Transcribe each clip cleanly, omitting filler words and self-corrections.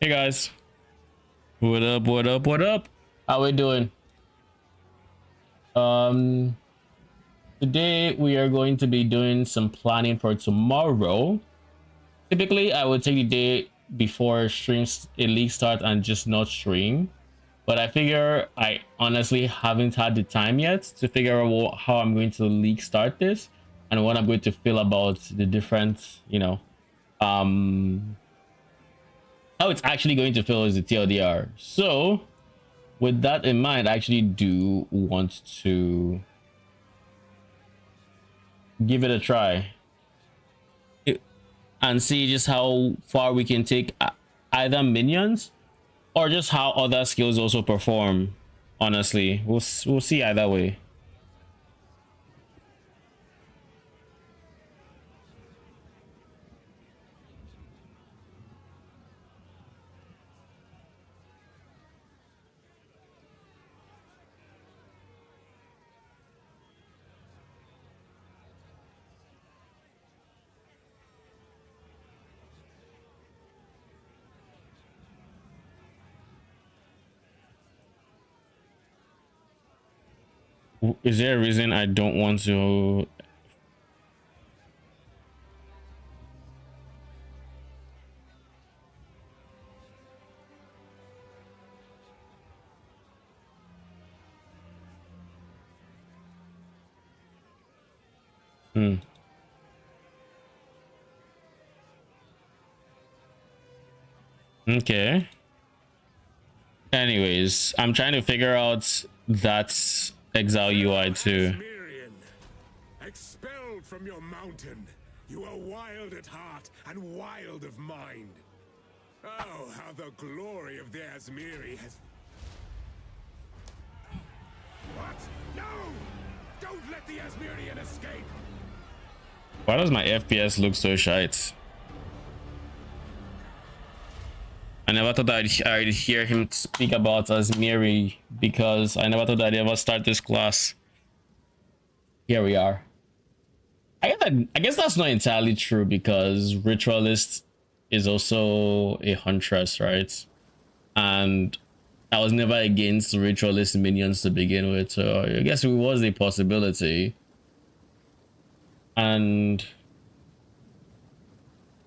Hey guys, what up? What up? What up? How we doing? Um, Today we are going to be doing some planning for tomorrow. Typically, I would take the day before streams a league start and just not stream. But I figure I honestly haven't had the time yet to figure out how I'm going to league start this and what I'm going to feel about the different, um, how it's actually going to feel as a TLDR. So with that in mind, I actually do want to give it a try and see just how far we can take either minions or just how other skills also perform. Honestly, we'll see either way. Is there a reason I don't want to? Okay. Anyways, I'm trying to figure out that Exile UI too. Minion, expelled from your mountain, you are wild at heart and wild of mind. Oh, how the glory of the Asmiri has... What? No! Don't let the Asmirian escape! Why does my FPS look so shite? I never thought I'd hear him speak about Asmiri because I never thought I'd ever start this class. Here we are. I guess that's not entirely true because Ritualist is also a Huntress, right? And I was never against Ritualist minions to begin with, so I guess it was a possibility. And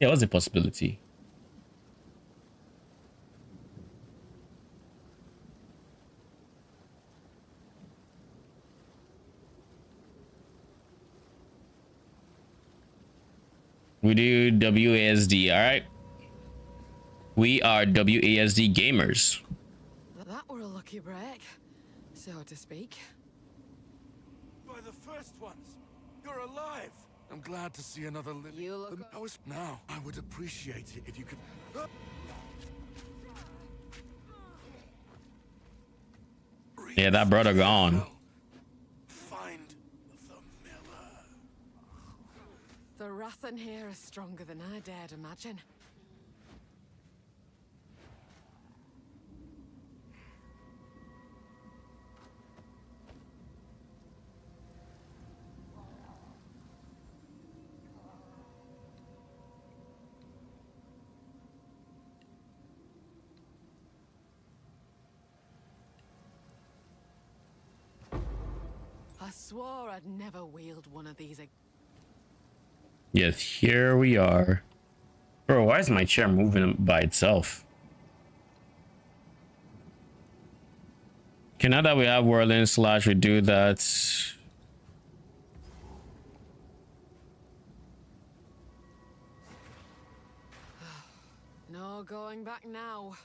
yeah, it was a possibility. We do WASD, all right? We are WASD gamers. That were a lucky break, so to speak. By the first ones, you're alive. I'm glad to see another living. You look. Now, I would appreciate it if you could. Yeah, that brother gone. Find the miller. The wrath in here is stronger than I dared imagine. I swore I'd never wield one of these again. Yes, here we are. Bro, why is my chair moving by itself? Okay, now that we have whirling slash, we do that. No going back now.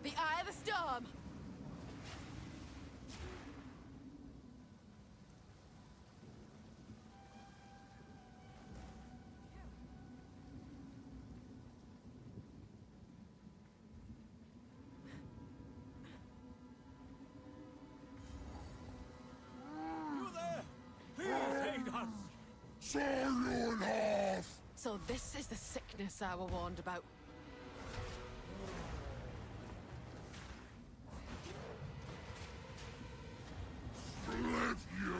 The eye of the storm! You there? Please aid us. Sorry on half. So this is the sickness I were warned about. Let you.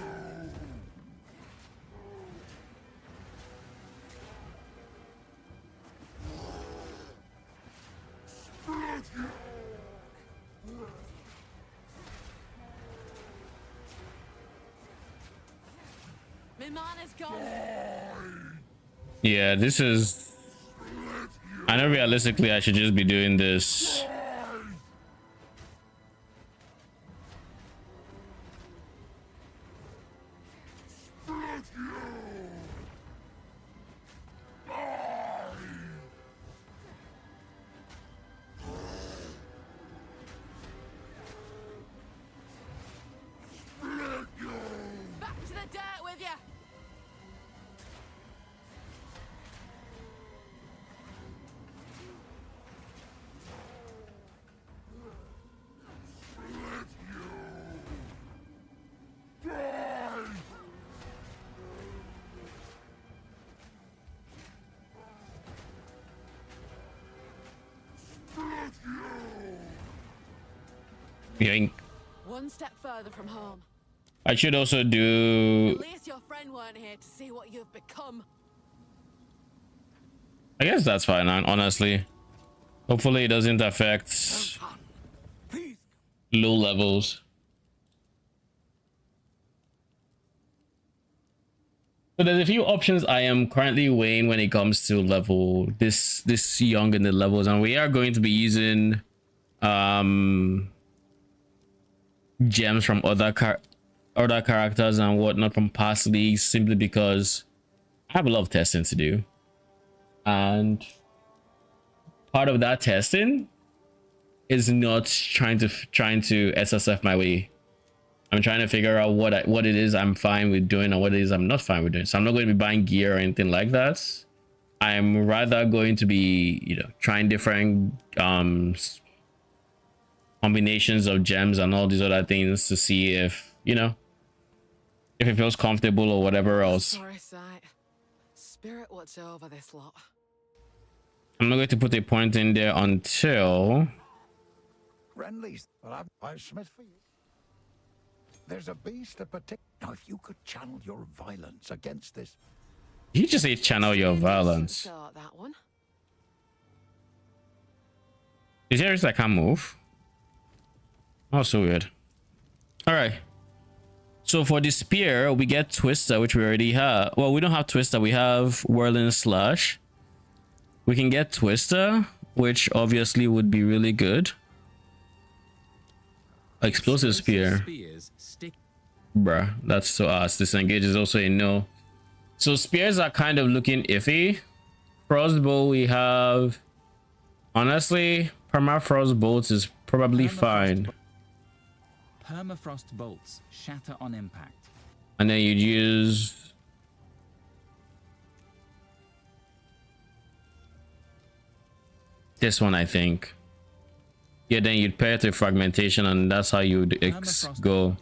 My mana's gone. Yeah, this is... I know realistically I should just be doing this. Back to the dirt with you. Yoink. One step further from home. I should also do... At least your friend weren't here to see what you've become. I guess that's fine, honestly. Hopefully it doesn't affect Please. low levels. So there's a few options I am currently weighing when it comes to level this young in the levels, and we are going to be using gems from other characters and whatnot from past leagues, simply because I have a lot of testing to do, and part of that testing is not trying to SSF my way. I'm trying to figure out what it is I'm fine with doing and what it is I'm not fine with doing. So I'm not going to be buying gear or anything like that. I'm rather going to be, you know, trying different combinations of gems and all these other things to see if, you know, if it feels comfortable or whatever else. Sorry, sight. Spirit watch over this lot. I'm not going to put a point in there until... Renly's. Well, I've Smith for you. There's a beast that now, if you could channel your violence against this. You just say channel your violence. Start that one. Is there I can't move? Oh, so weird. All right. So for the spear, we get Twister, which we already have. Well, we don't have Twister. We have Whirling Slash. We can get Twister, which obviously would be really good. Explosive Spear. Bruh, that's so ass. Disengage is also a no. So spears are kind of looking iffy. Crossbow we have... Honestly, Permafrost bolts is probably fine. Permafrost bolts shatter on impact. And then you'd use... this one, I think. Yeah, then you'd pair it to fragmentation, and that's how you'd go.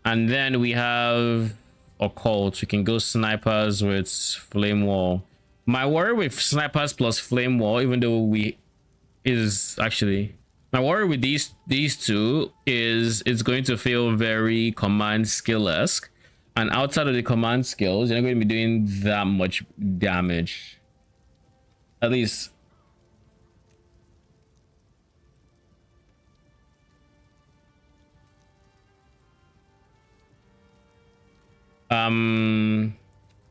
And then we have occult. We can go snipers with flame wall. My worry with snipers plus flame wall, even though we is actually my worry with these two is it's going to feel very command skill-esque, and outside of the command skills, you're not going to be doing that much damage. At least.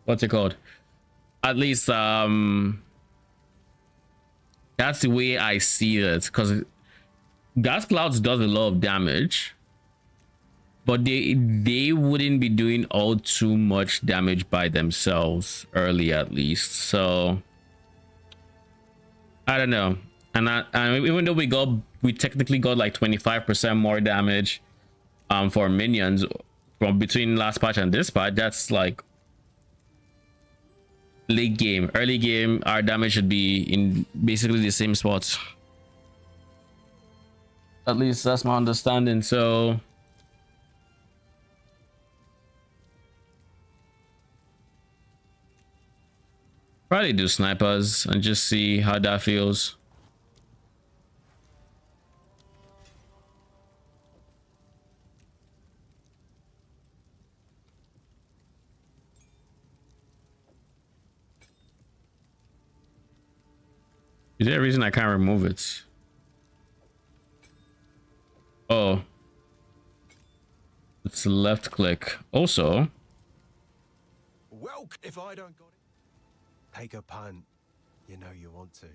What's it called? At least that's the way I see it, because gas clouds does a lot of damage, but they wouldn't be doing all too much damage by themselves early, at least. So I don't know. And even though we technically got like 25% more damage for minions from between last patch and this patch, that's like late game. Early game, our damage should be in basically the same spots. At least that's my understanding. So probably do snipers and just see how that feels. Is there a reason I can't remove it? Oh, it's left click. Also, Well, if I don't got it, take a punt. You know you want to.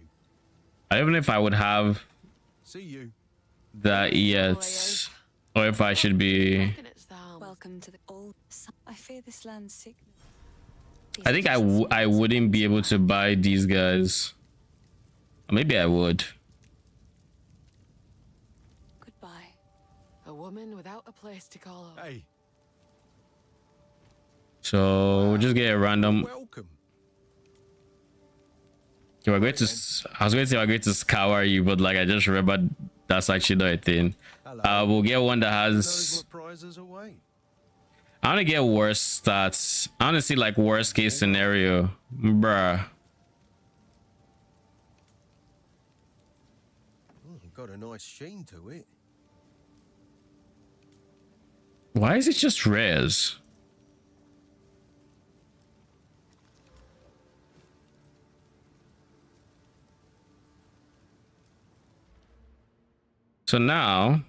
I don't know if I would have See you. that yet, or if I should be. Reckon it's them. Welcome to the old. I fear this land's sick. I think I wouldn't be able to buy these guys. Or maybe I would. Goodbye. A woman without a place to call home. Hey, So we'll just get a random. welcome. Okay, we're going to. I was going to say we're going to scour you, but like I just remembered that's actually not a thing. Hello. We'll get one that Knows has. what prizes await. I want to get worse stats. I want to see like worst case scenario, bruh. Got a nice sheen to it. Why is it just rares? So now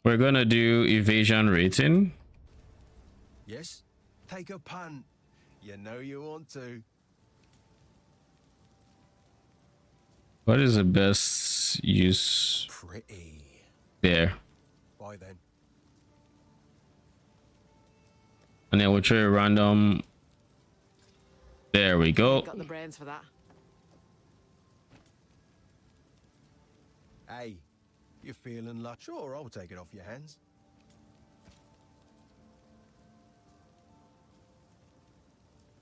we're gonna do evasion rating. Yes? Take a punt. You know you want to. What is the best use Pretty. there? Bye then. And then we'll try a random. There we go. Got the brains for that. Hey, you feeling lucky? Sure, I'll take it off your hands.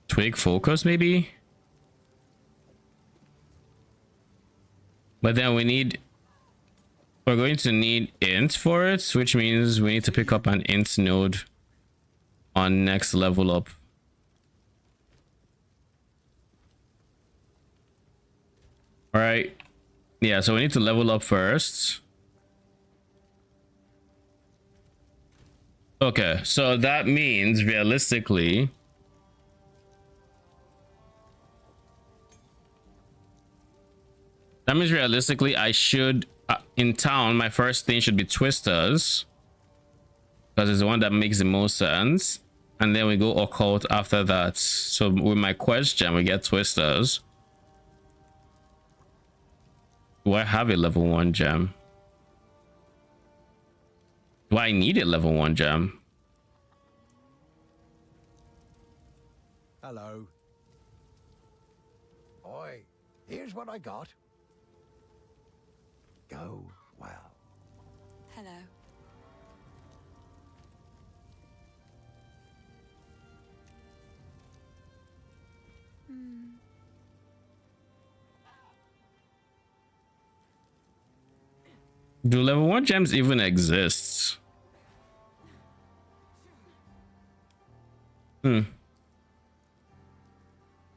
Twig focus maybe? But then we're going to need int for it, which means we need to pick up an int node on next level up. All right. Yeah, so we need to level up first. Okay, so that means realistically I should in town my first thing should be twisters, because it's the one that makes the most sense, and then we go occult after that. So with my quest gem we get twisters. Do I have a level 1 gem? Do I need a level 1 gem? Hello. Oi, here's what I got. Go well. Hello. Do level 1 gems even exist?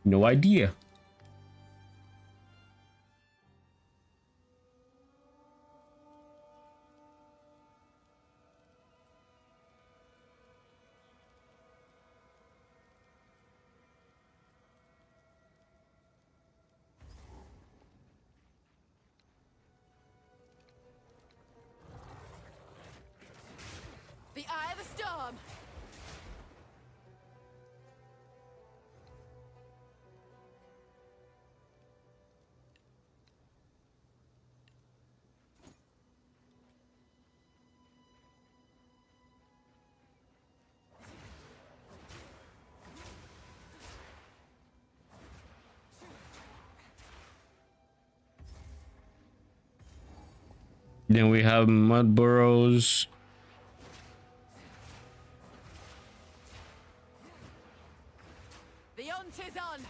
No idea. The eye of the storm. Then we have mud burrows. The hunt is on.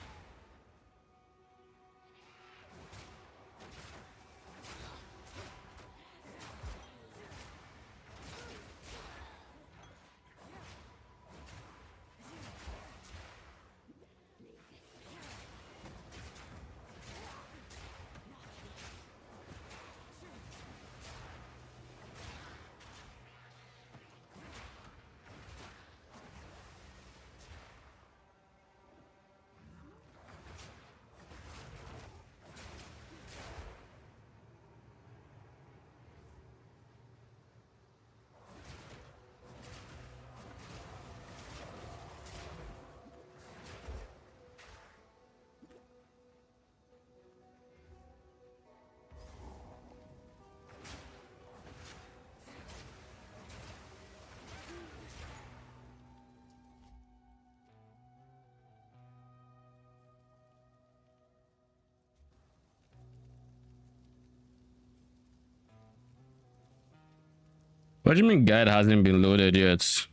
What do you mean guide hasn't been loaded yet?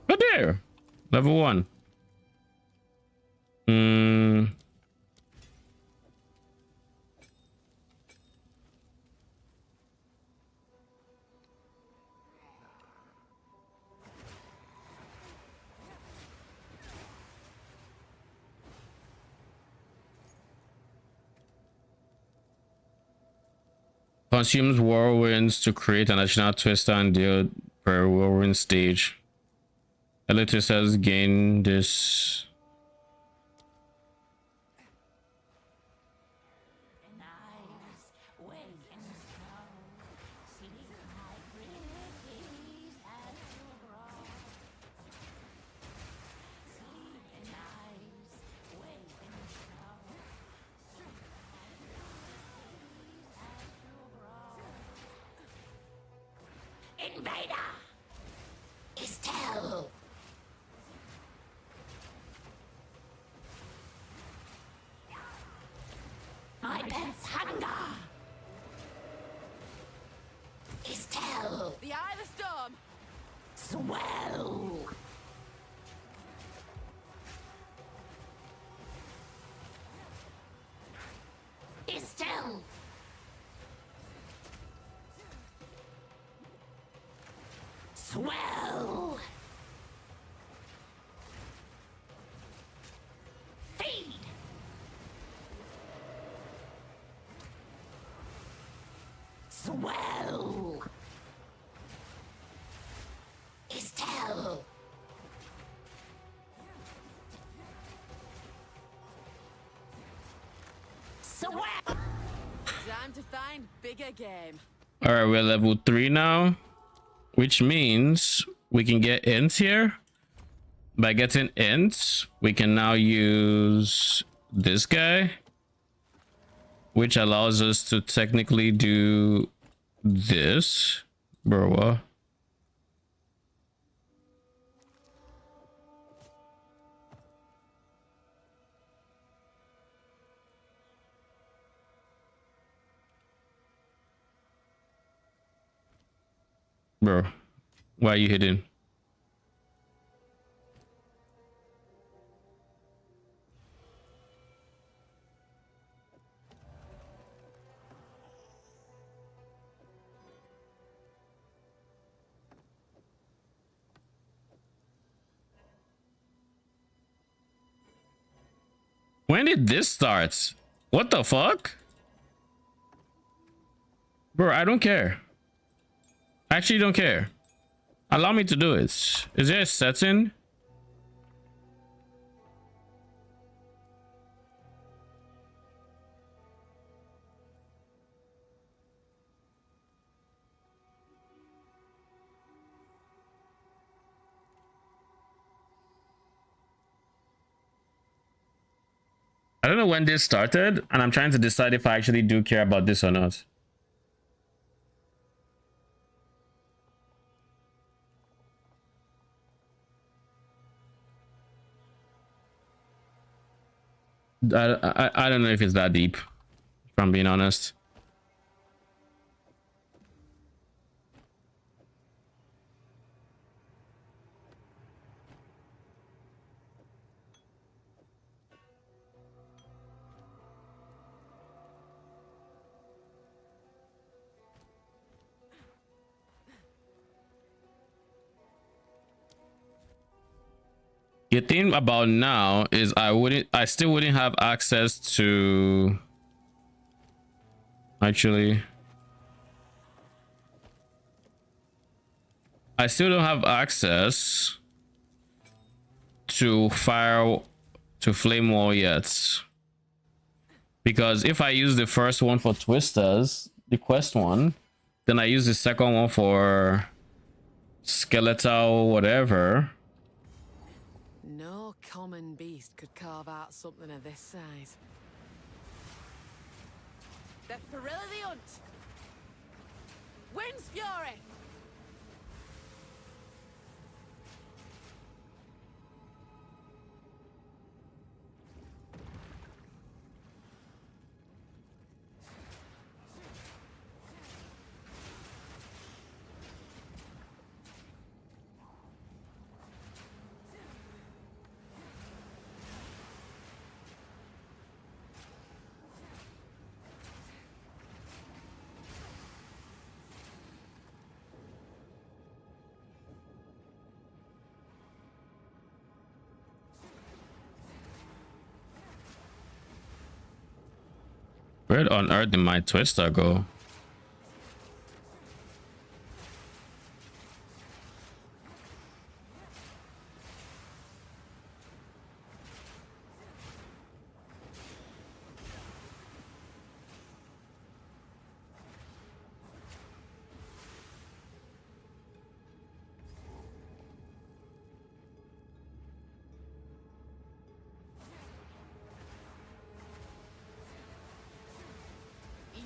Oh there, level 1. Consumes whirlwinds to create an additional twister and deal per whirlwind stage. Elitis has gained this. Invader! Estelle! My pet's hunger! Estelle! The Eye of the Storm! Swell! Estelle! Swell! Feed! Swell! Estelle! Swell! Time to find bigger game. All right, we're level 3 now, which means we can get ints here. By getting ints, we can now use this guy, which allows us to technically do this. Bro, what? Bro, why are you hidden? When did this start? What the fuck? Bro, I don't care. I actually don't care. Allow me to do it. Is there a setting? I don't know when this started, and I'm trying to decide if I actually do care about this or not. I don't know if it's that deep, if I'm being honest. The thing about now is I still wouldn't have access to actually. I still don't have access to flame wall yet, because if I use the first one for twisters, the quest one, then I use the second one for skeletal whatever. No common beast could carve out something of this size. The thrill of the hunt! Wind's fury! Where on earth did my twister go?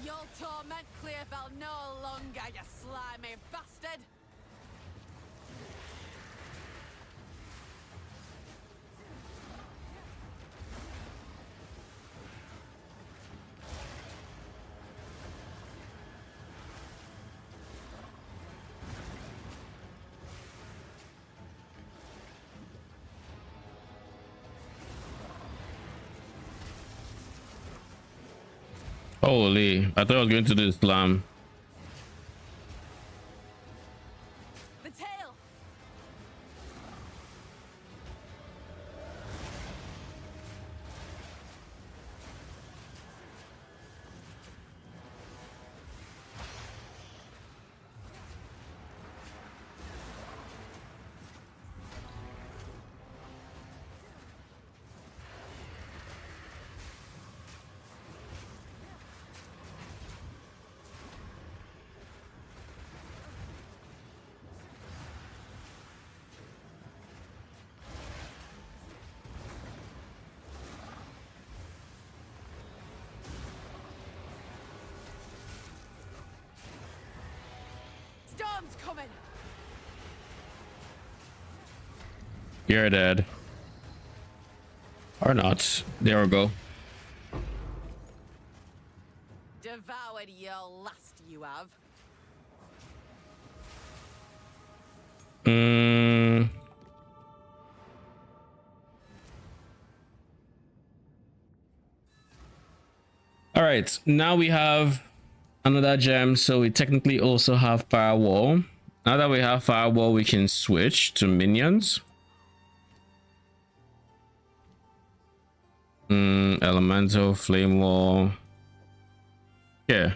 Your torment Clearfell no longer, you slimy bastard! Holy, I thought I was going to do slam. The tail! Storm's coming! You're dead. Or not. There we go. Devoured your last, you have. All right, now we have another gem, so we technically also have firewall. Now that we have firewall, we can switch to minions. Elemental, flame wall. Yeah.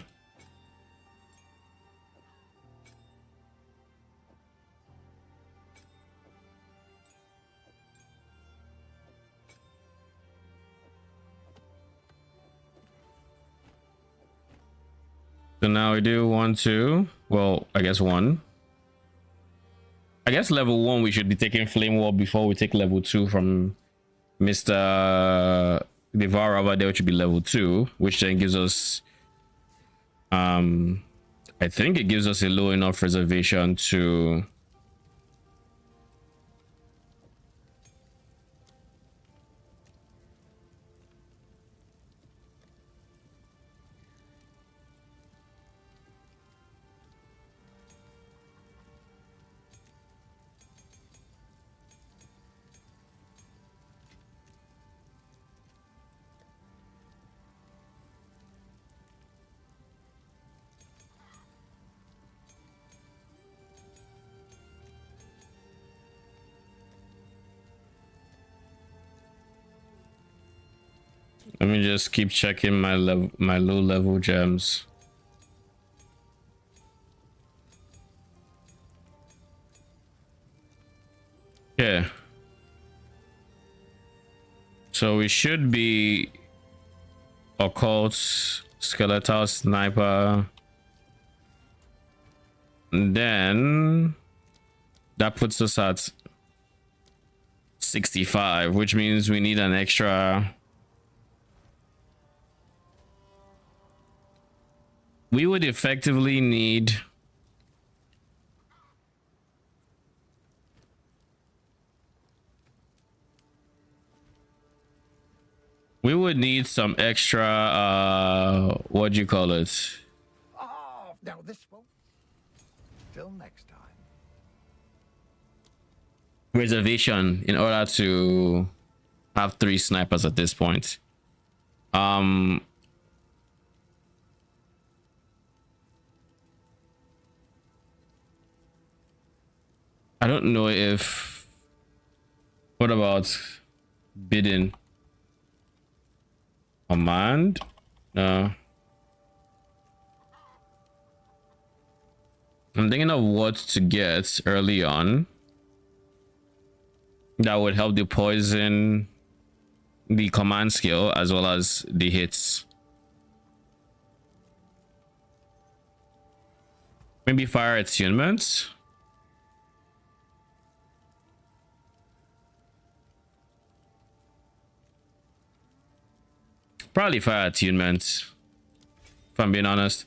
So now we do 1, 2. Well, I guess 1. I guess level 1 we should be taking flame wall before we take level 2 from Mr. Devourer over there, which would be level 2, which then gives us I think it gives us a low enough reservation to let me just keep checking my level, my low level gems. Yeah. So we should be occult, skeletal, sniper. And then that puts us at 65, which means we need an extra. We would effectively need some extra what do you call it? Oh, now this won't. Till next time. Reservation in order to have 3 snipers at this point. I don't know if. What about bidding? Command? No. I'm thinking of what to get early on that would help the poison, the command skill, as well as the hits. Maybe fire attunement. Probably fire attunement, if I'm being honest.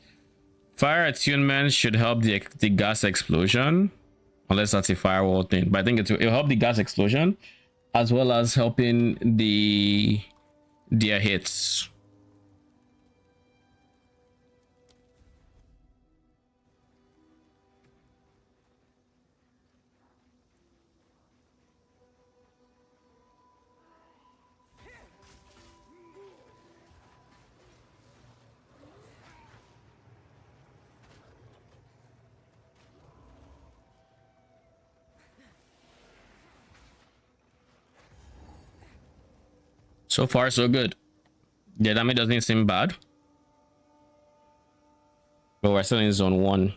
Fire attunement should help the gas explosion, unless that's a firewall thing. But I think it'll help the gas explosion, as well as helping their hits. So far, so good. The damage doesn't seem bad. But we're still in zone 1.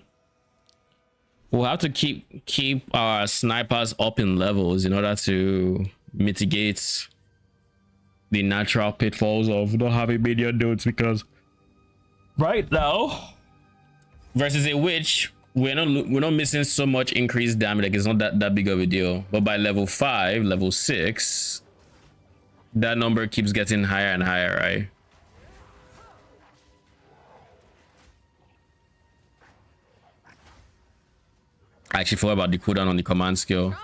We'll have to keep our snipers up in levels in order to mitigate the natural pitfalls of not having minion dudes, because right now versus a witch, we're not missing so much increased damage. Like, it's not that big of a deal. But by level 5, level 6, that number keeps getting higher and higher, right? I actually forgot about the cooldown on the command skill.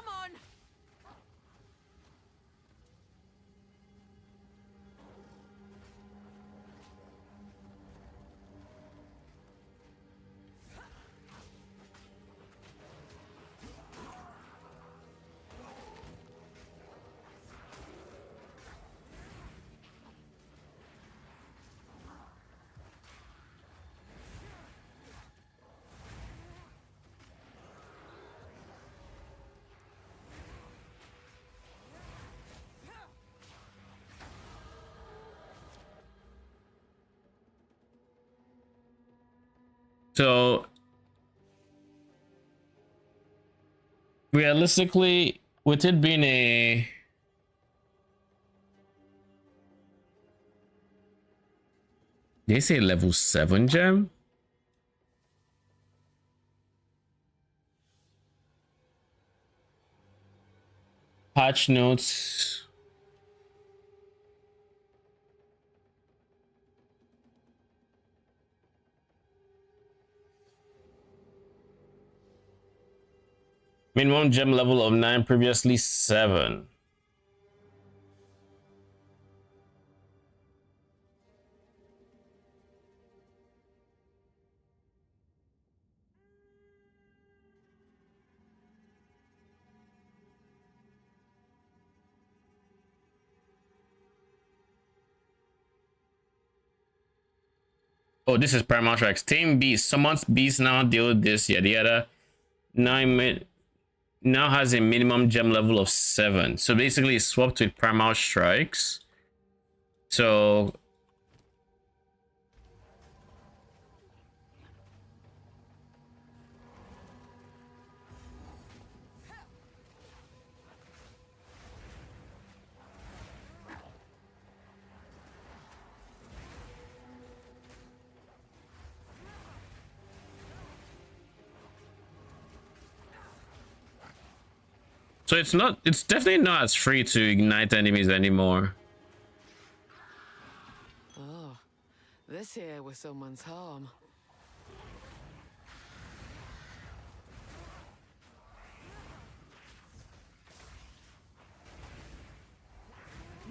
So realistically, with it being they say level 7 gem. Patch notes. Minimum gem level of 9, previously 7. Oh, this is Paramount Strikes. Tame Beast. Summons Beast now, deal this, yada yada. Now has a minimum gem level of 7. So basically it's swapped with Paramount Strikes. So it's definitely not as free to ignite enemies anymore. Oh, this here was someone's home.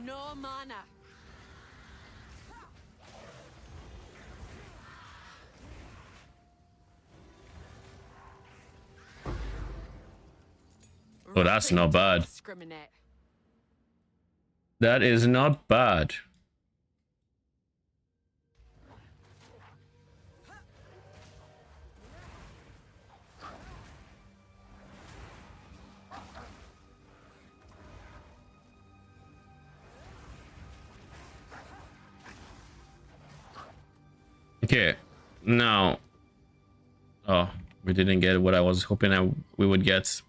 No mana. Oh, that's not bad. Discriminate. That is not bad. Okay, now, oh, We didn't get what I was hoping we would get.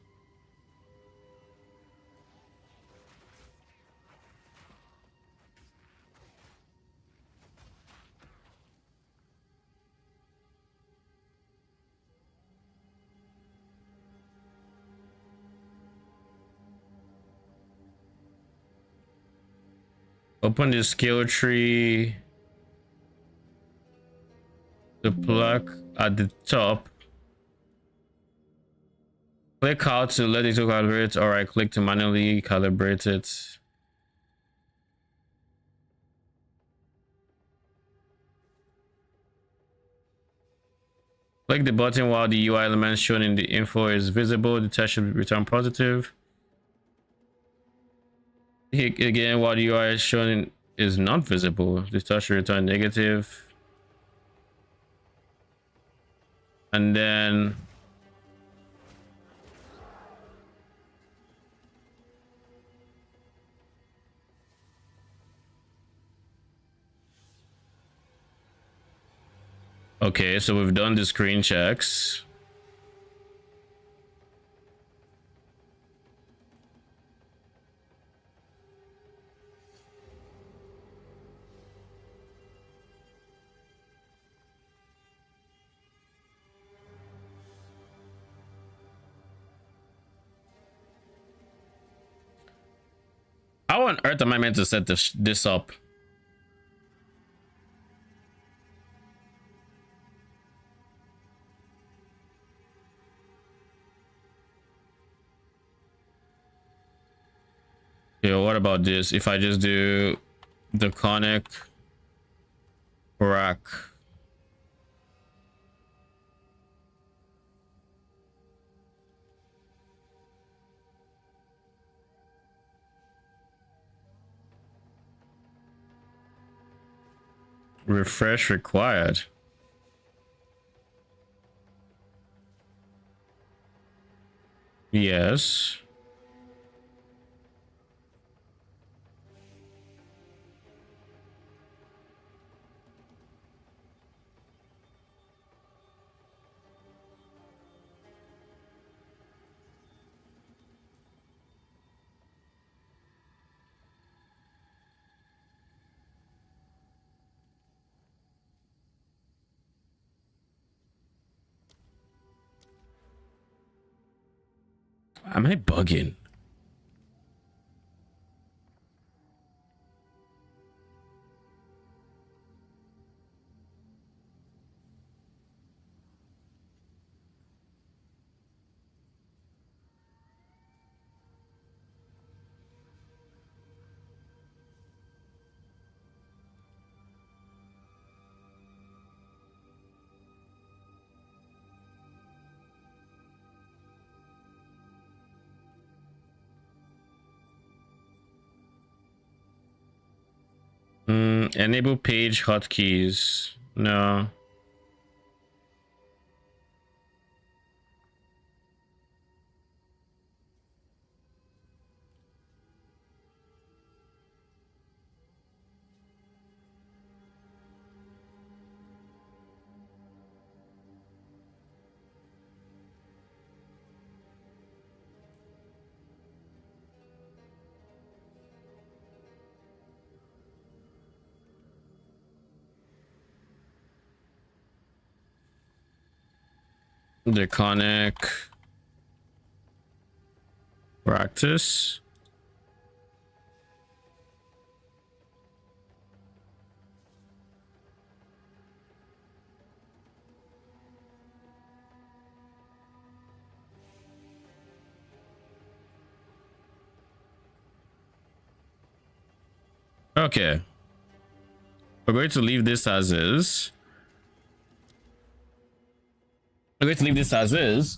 Open the skill tree. The plug at the top. Click how to let it calibrate, or right click to manually calibrate it. Click the button while the UI element shown in the info is visible. The test should return positive. Hit again while the UI is shown is not visible. The test should return negative. And then okay, so we've done the screen checks. How on earth am I meant to set this up? Yeah, what about this? If I just do the conic rack. Refresh required. Yes. Am I bugging? Enable page hotkeys. No. Draconic practice. Okay, we're going to leave this as is. We're going to leave this as is,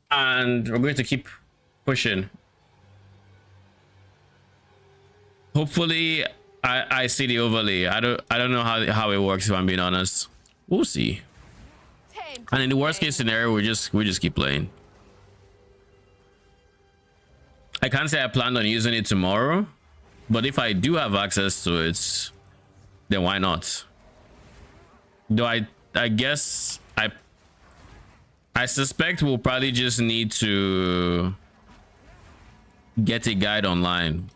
and we're going to keep pushing. Hopefully, I see the overlay. I don't know how it works, if I'm being honest. We'll see. And in the worst case scenario, we just keep playing. I can't say I planned on using it tomorrow, but if I do have access to it, then why not? Though I guess I suspect we'll probably just need to get a guide online.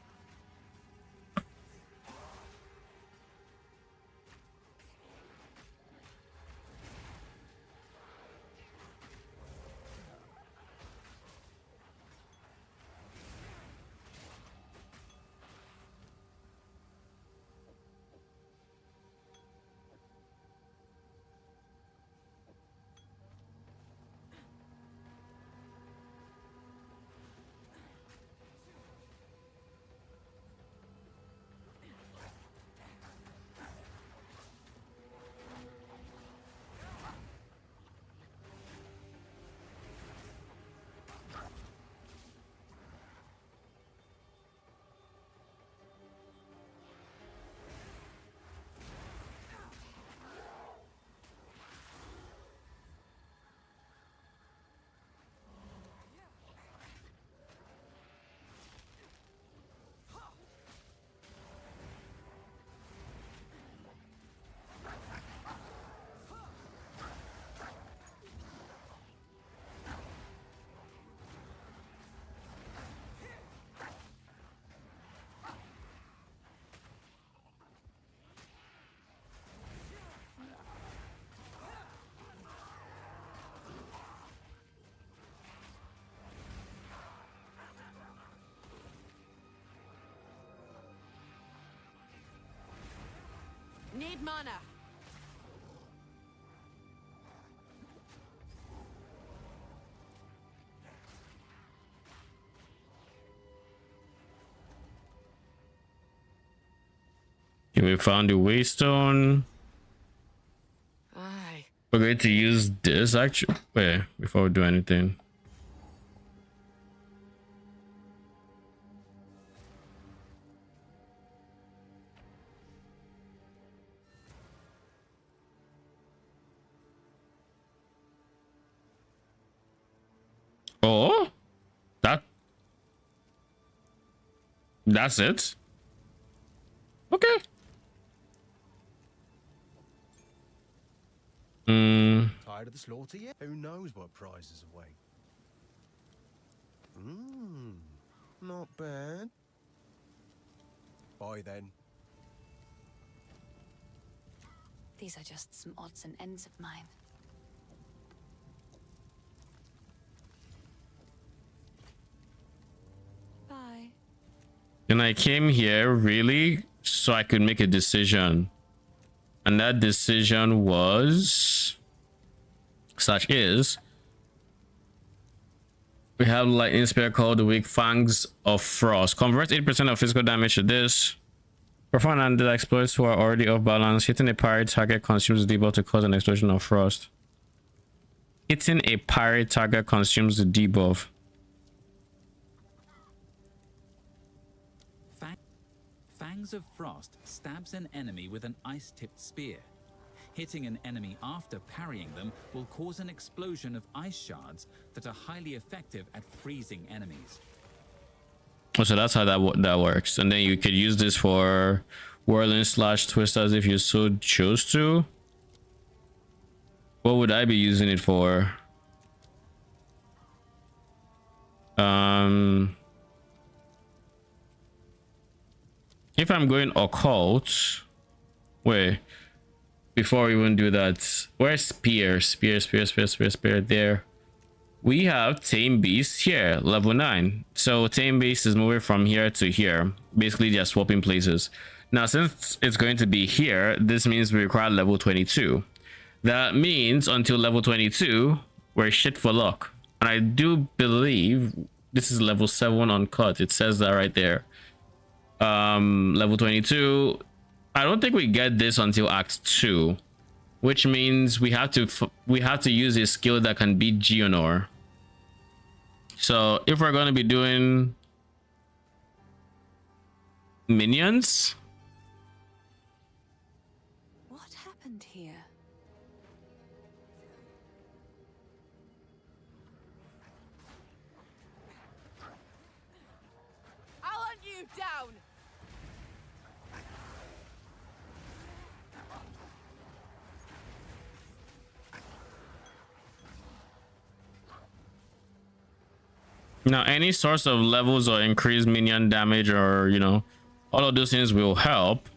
Need mana. Okay, we found the waystone. Aye. We're going to use this actually. Wait, before we do anything. Oh, that's it. Okay. Tired of the slaughter yet? Who knows what prizes await? Not bad. Bye then. These are just some odds and ends of mine. Bye. And I came here really so I could make a decision. And that decision was such is we have lightning spell called the weak fangs of frost. Convert 8% of physical damage to this. Perform undead exploits who are already off balance. Hitting a pirate target consumes the debuff to cause an explosion of frost. Hitting a pirate target consumes the debuff. Fangs of Frost stabs an enemy with an ice-tipped spear. Hitting an enemy after parrying them will cause an explosion of ice shards that are highly effective at freezing enemies. Oh, so that's how that works. And then you could use this for whirling slash twisters if you so chose to. What would I be using it for? If I'm going occult, wait, before we even do that, where's spear there? We have tame beast here, level 9. So tame beast is moving from here to here, basically just swapping places. Now since it's going to be here, this means we require level 22. That means until level 22 we're shit for luck, and I do believe this is level 7 uncut. It says that right there. Level 22, I don't think we get this until act 2, which means we have to use a skill that can beat Geonor. So if we're going to be doing minions, What happened here? I'll hunt you down. Now, any source of levels or increased minion damage, or you know, all of those things will help,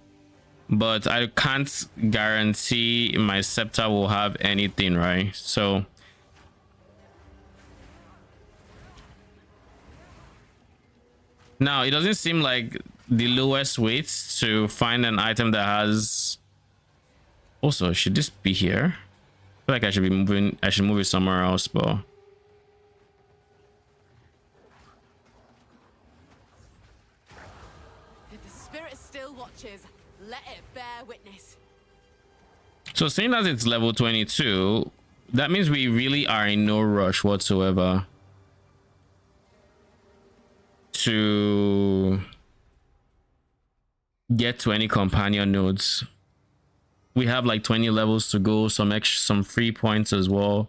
but I can't guarantee my scepter will have anything, right? So now it doesn't seem like the lowest weight to find an item that has. Also, should this be here? I feel like I should be moving. I should move it somewhere else, but If the spirit still watches, let it bear witness. so seeing as it's level 22, that means we really are in no rush whatsoever to get to any companion nodes. We have like 20 levels to go, some free points as well,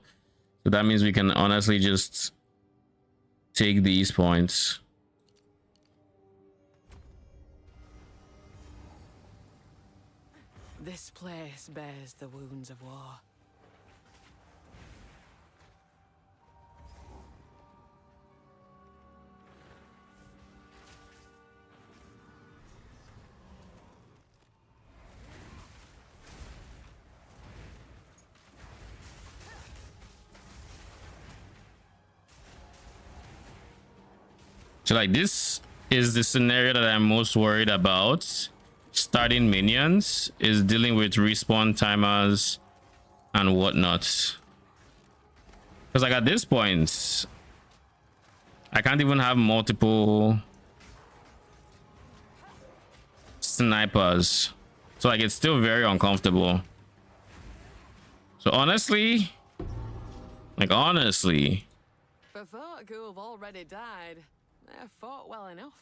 so that means we can honestly just take these points. This place bears the wounds of war. So like this is the scenario that I'm most worried about. Starting minions is dealing with respawn timers and whatnot. Because like at this point, I can't even have multiple snipers. So like it's still very uncomfortable. So honestly, For folk who have already died, they've fought well enough.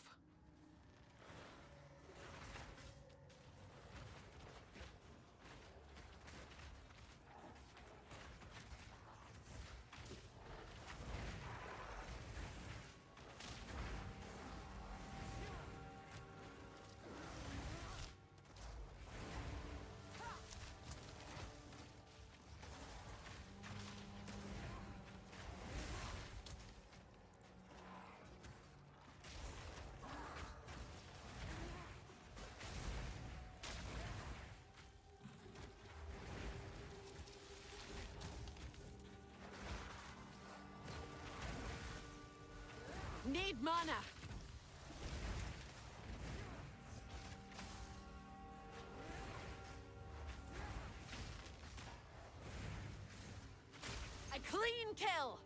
Need mana. A clean kill.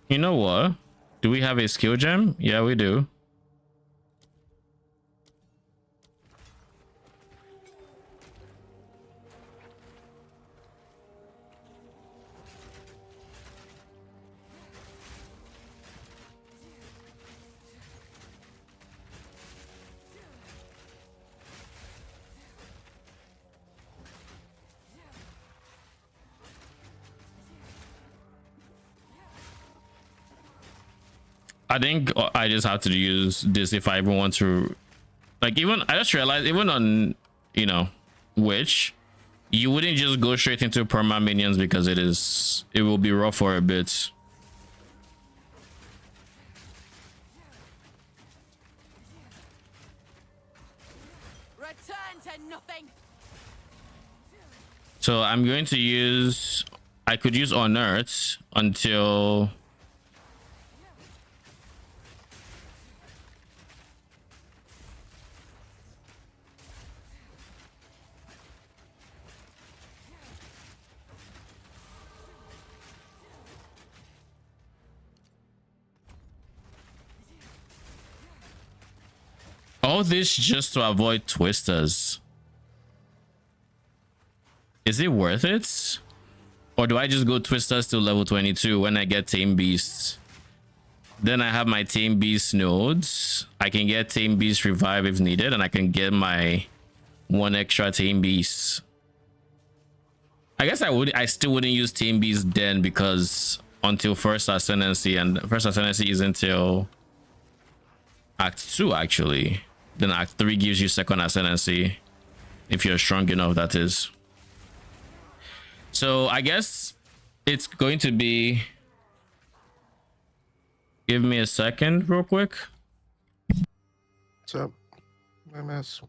You know what? Do we have a skill gem? Yeah, we do. I think I just have to use this if I even want to, like, even I just realized even on, you know, Witch, you wouldn't just go straight into perma minions because it will be rough for a bit. Return to nothing. So I'm going to use, I could use Unearth until all this just to avoid twisters. Is it worth it? Or do I just go twisters to level 22 when I get tame beasts? Then I have my Team Beast nodes. I can get Team Beast revive if needed, and I can get my 1 extra Team Beast. I guess I still wouldn't use Team Beast then, because until First Ascendancy, and First Ascendancy is until Act 2 actually. Then Act 3 gives you Second Ascendancy, if you're strong enough, that is. So I guess it's going to be, give me a second real quick. What's up, MS?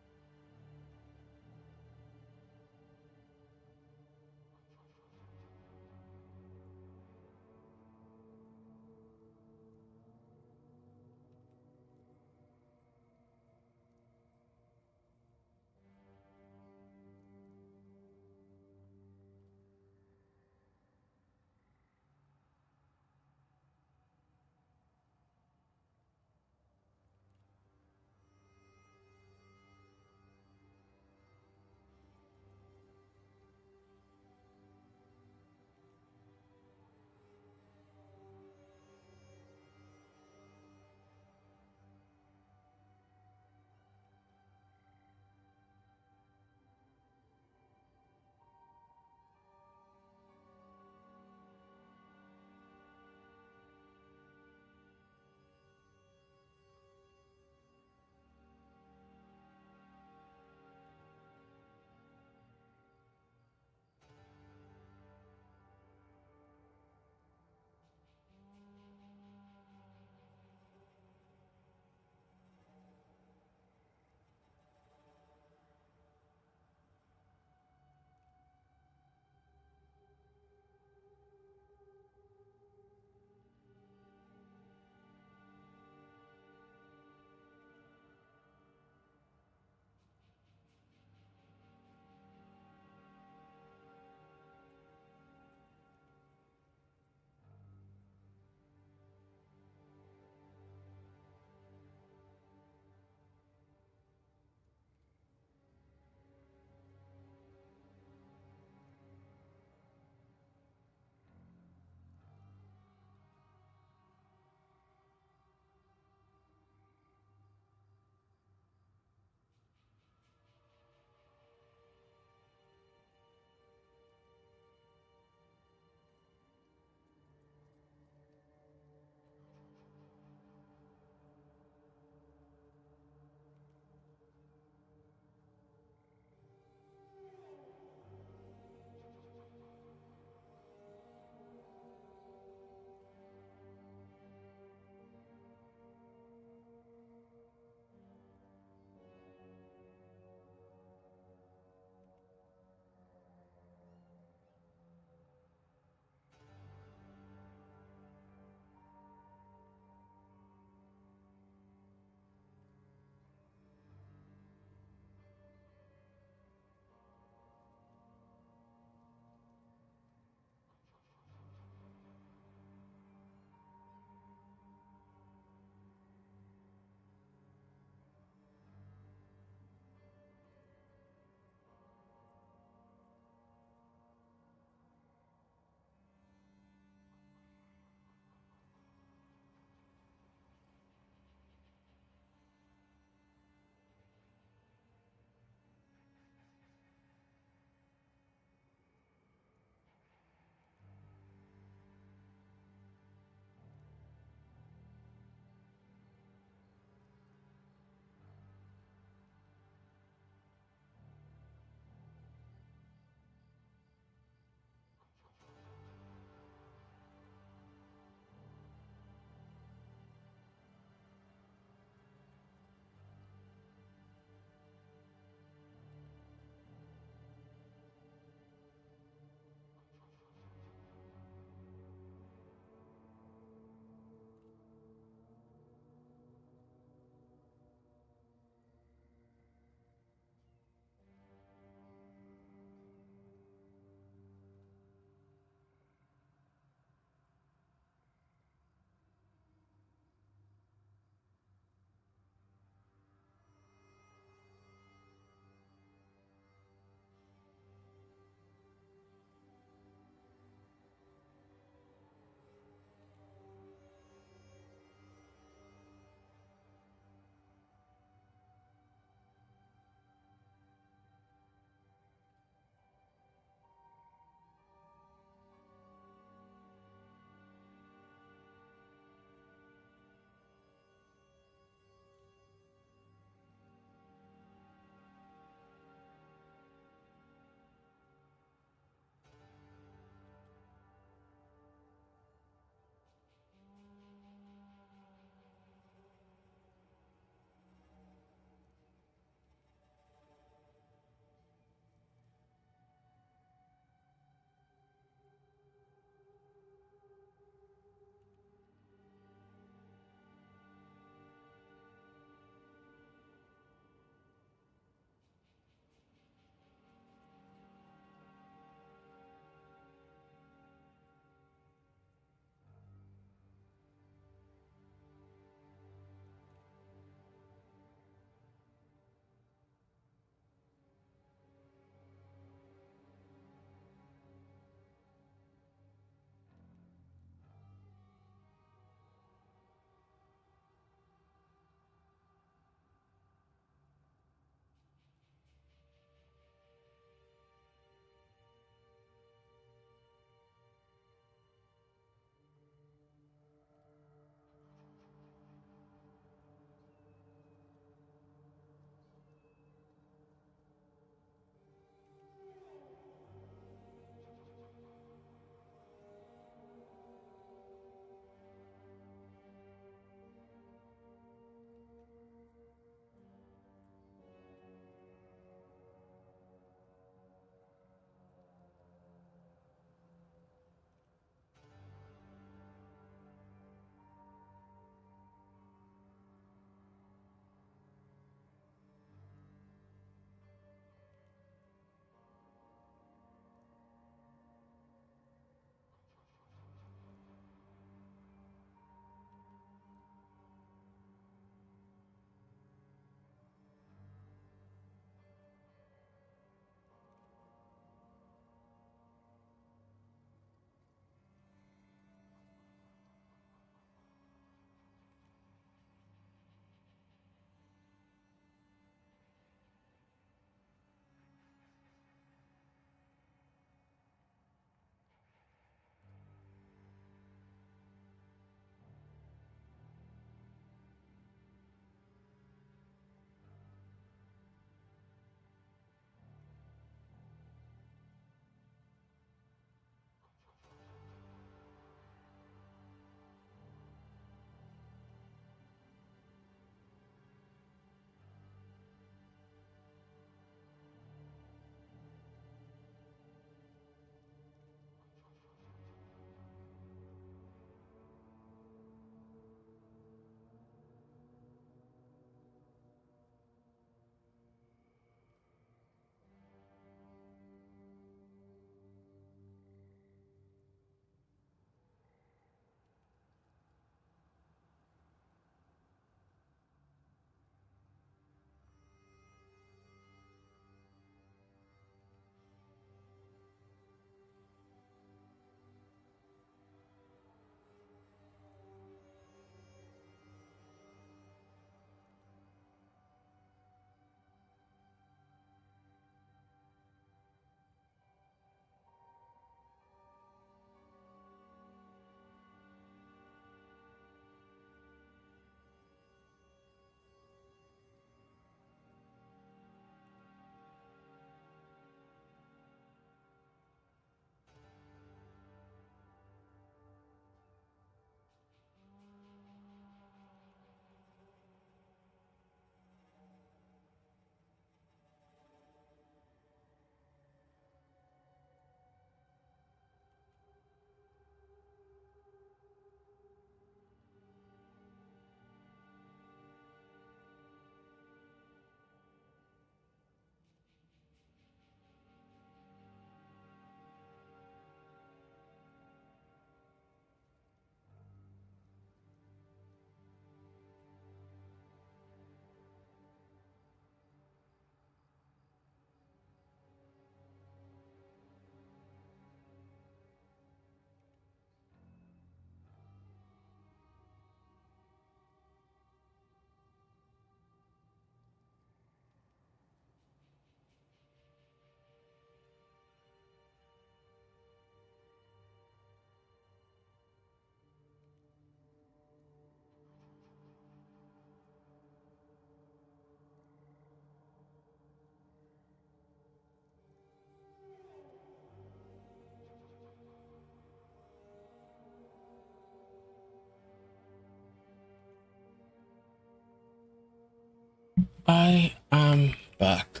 I am back.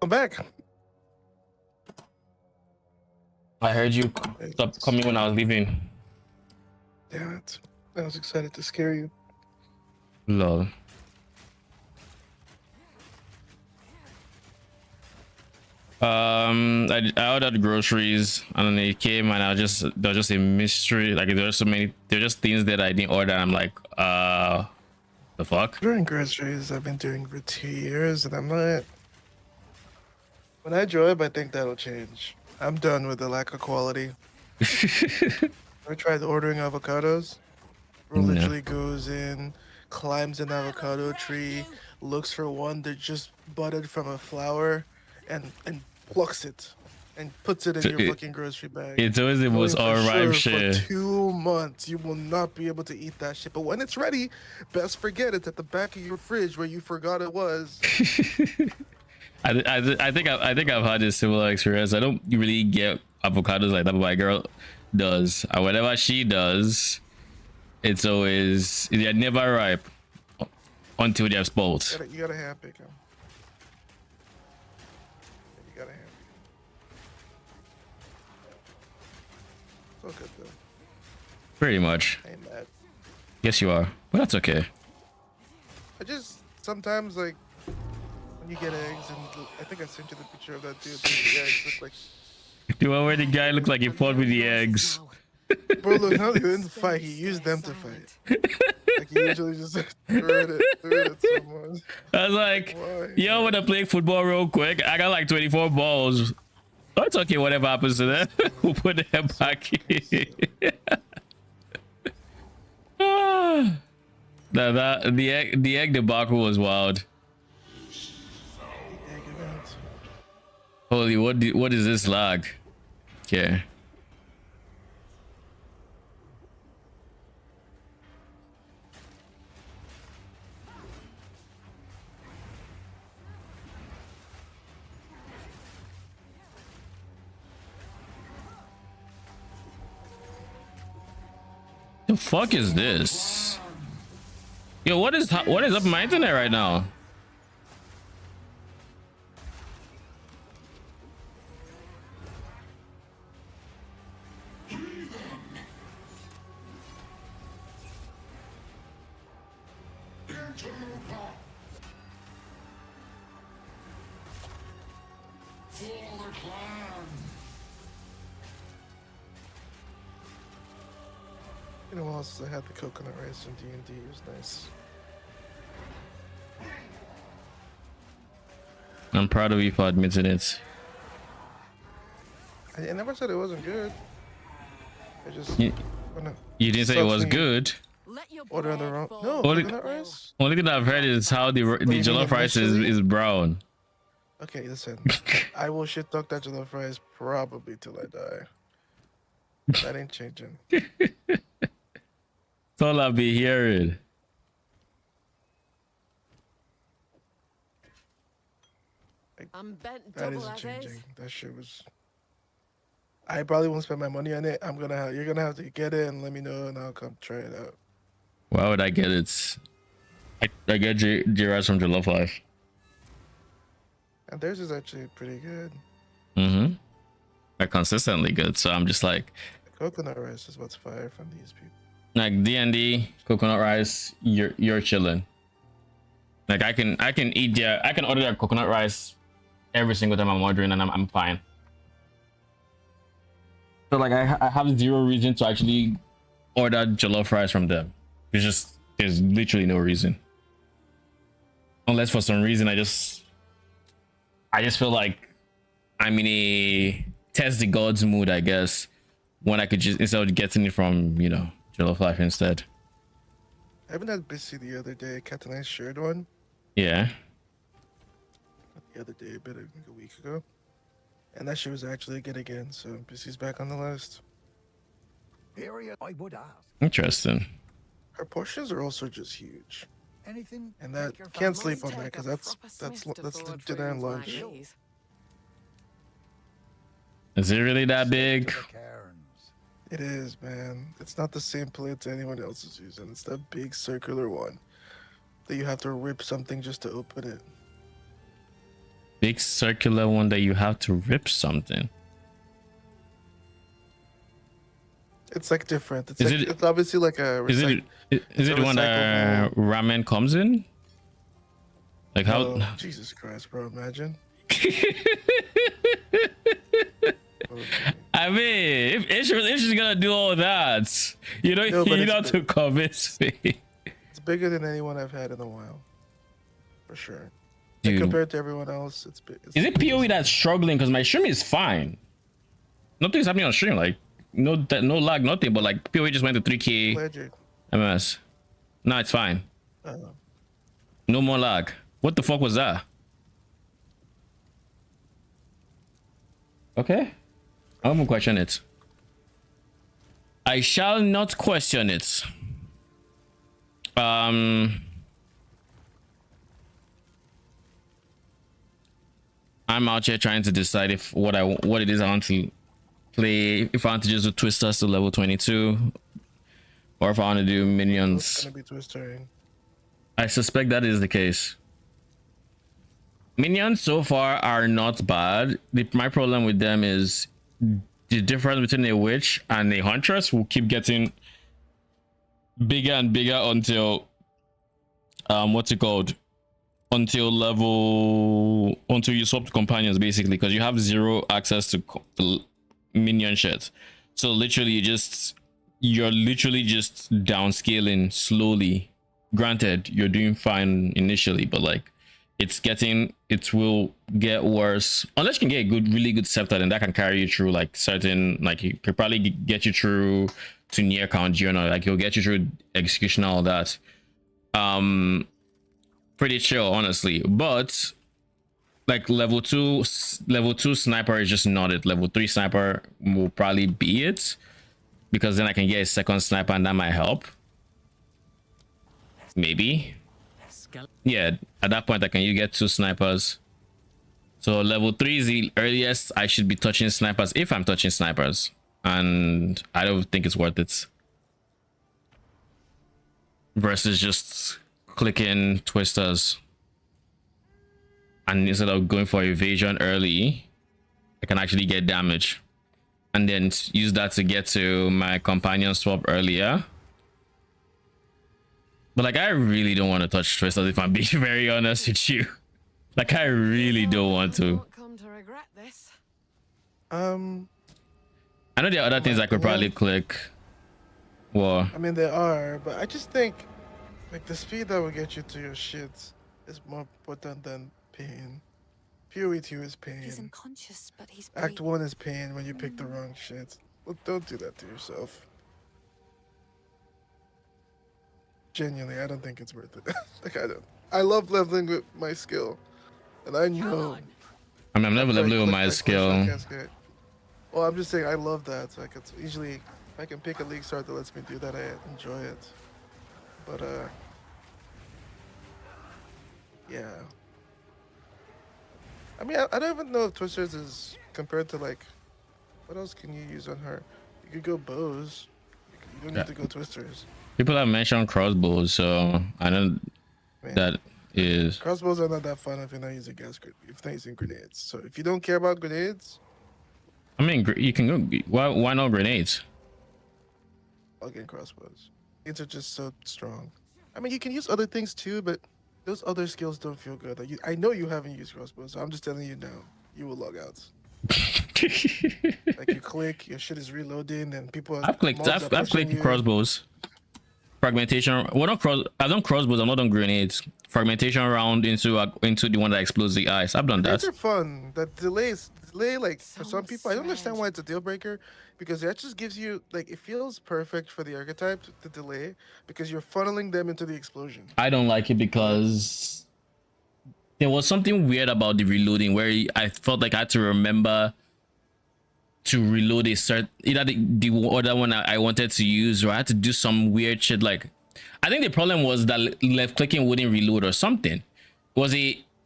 I'm back. I heard you stop coming when I was leaving. Damn it. I was excited to scare you. Lol. I ordered groceries and then it came and there was just a mystery. Like there were so many, there were just things that I didn't order. And I'm like, the fuck? Ordering groceries, I've been doing for 2 years, and I'm not. When I join, I think that'll change. I'm done with the lack of quality. I tried ordering avocados. Bro No. literally goes in, climbs an avocado tree, looks for one that just budded from a flower, and plucks it, and puts it in your fucking grocery bag. It's always the most Knowing for alright sure shit. For 2 months, you will not be able to eat that shit. But when it's ready, best forget it's at the back of your fridge where you forgot it was. I think I've had a similar experience. I don't really get avocados like that, but my girl does. And whenever she does, it's always they're never ripe until they're spoiled. You gotta hand pick them. You gotta hand pick 'em. It's all good though. Pretty much. I ain't mad. Yes, you are, but that's okay. I just sometimes like when you get eggs, and I think I sent you the picture of that dude. The eggs look like. The one where the guy looked like he fought with the eggs. Bro, look, how he didn't fight. He used them to fight. Like he usually just threw it at someone. I was like, Why? yo, I wanna play football real quick. I got like 24 balls. That's okay, whatever happens to them. We'll put them back in. The egg debacle was wild. Egg event. Holy, what is this lag? Okay. The fuck is this? Yo, what is up my internet right now? You know what else? I had the coconut rice from D&D. It was nice. I'm proud of you for admitting it. I never said it wasn't good. I just You didn't say it was good. order on the wrong. No, Only- coconut rice. Only thing I've heard is how the jollof rice is brown. Okay, listen. I will shit talk that jollof rice probably till I die. That ain't changing. That's all I'll be hearing. I'm bent That double isn't as changing. is. That shit was. I probably won't spend my money on it. You're gonna have to get it and let me know, and I'll come try it out. Why would I get it? I get G-Rice from Jollof Life. And theirs is actually pretty good. Mm-hmm. They're consistently good, so I'm just like, Coconut rice is what's fire from these people. like D&D coconut rice, you're chilling. Like I can order their coconut rice every single time I'm ordering, and I'm fine. So like I have zero reason to actually order jollof rice from them. There's literally no reason, unless for some reason I just feel like I'm in a test the gods mood, I guess, when I could just, instead of getting it from, you know, Jollof Life instead. I haven't had Bissy the other day. Cat and I shared one. Yeah. Not the other day, but like a week ago. And that shit was actually good again, so Bissy's back on the list. Period, I would ask. Interesting. Her portions are also just huge. Anything? And that make your can't family sleep on that because that's dinner and lunch. Is it really that stick big? to the cairns. It is, man. It's not the same plate anyone else is using. It's that big circular one. that you have to rip something just to open it. Big circular one that you have to rip something. It's like different. It's Is like, it- it's obviously like a Is it a the one that ramen comes in? Like how? Oh, Jesus Christ, bro! Imagine. I mean, if she's gonna do all that, you know, No, but you it's know to big. convince me. It's bigger than anyone I've had in a while, for sure. Like, Dude, compared to everyone else, it's big. is it PoE that's struggling? Because my stream is fine. Nothing's happening on stream. Like no lag, nothing. But like PoE just went to 3K Ledger. MS. No, it's fine. Uh, No more lag. What the fuck was that? Okay. I won't question it. I shall not question it. I'm out here trying to decide if what it is I want to play. If I want to just do twisters to level 22, or if I want to do it's minions. gonna be twistering. I suspect that is the case. Minions so far are not bad. My problem with them is the difference between a witch and a huntress will keep getting bigger and bigger until what's it called? Until you swap to companions, basically, because you have zero access to minion shit. So literally you're literally just downscaling slowly. Granted, you're doing fine initially, but like it will get worse unless you can get a really good scepter, and that can carry you through like certain, like it could probably get you through to near count journal, like it'll get you through execution, all that. Pretty chill, honestly. But like level 2 sniper is just not it. Level 3 sniper will probably be it, because then I can get a second sniper and that might help. Maybe. Yeah, at that point I can you get 2 snipers. So level 3 is the earliest I should be touching snipers, if I'm touching snipers, and I don't think it's worth it versus just clicking twisters. And instead of going for evasion early, I can actually get damage and then use that to get to my companion swap earlier. But like I really don't want to touch twisters, if I'm being very honest with you. Like I really don't want to. Won't come to regret this. I know there are other things I could probably click. Well, I mean, there are, but I just think like the speed that will get you to your shit is more important than pain. PoE 2 is pain. He's unconscious, but he's Act 1 is pain when you pick the wrong shit. Well, don't do that to yourself. Genuinely, I don't think it's worth it. Like I don't. I love leveling with my skill, and I know. I mean, I'm never leveling with my Like, skill. well, I'm just saying I love that. So I could usually, if I can pick a Leaguestart that lets me do that, I enjoy it. But yeah. I mean, I don't even know if Twisters is compared to like, what else can you use on her? You could go bows. You don't need to go Twisters. People have mentioned crossbows, so I know Man. that is. Crossbows are not that fun if you're not using if you're not using grenades. So if you don't care about grenades, I mean, you can go. Why not grenades? I'll get crossbows. Grenades are just so strong. I mean, you can use other things too, but those other skills don't feel good. Like I know you haven't used crossbows, so I'm just telling you now. You will log out. Like you click, your shit is reloading, and people. I've clicked crossbows. Fragmentation. Well, not cross. I've done crossbows. I'm not on grenades. Fragmentation round into the one that explodes the ice. I've done that. These are fun. That delay, like for some people, I don't understand why it's a deal breaker, because that just gives you like it feels perfect for the archetype to delay because you're funneling them into the explosion. I don't like it because there was something weird about the reloading where I felt like I had to remember to reload a certain, either the other one I wanted to use, or I had to do some weird shit. Like I think the problem was that left clicking wouldn't reload or something.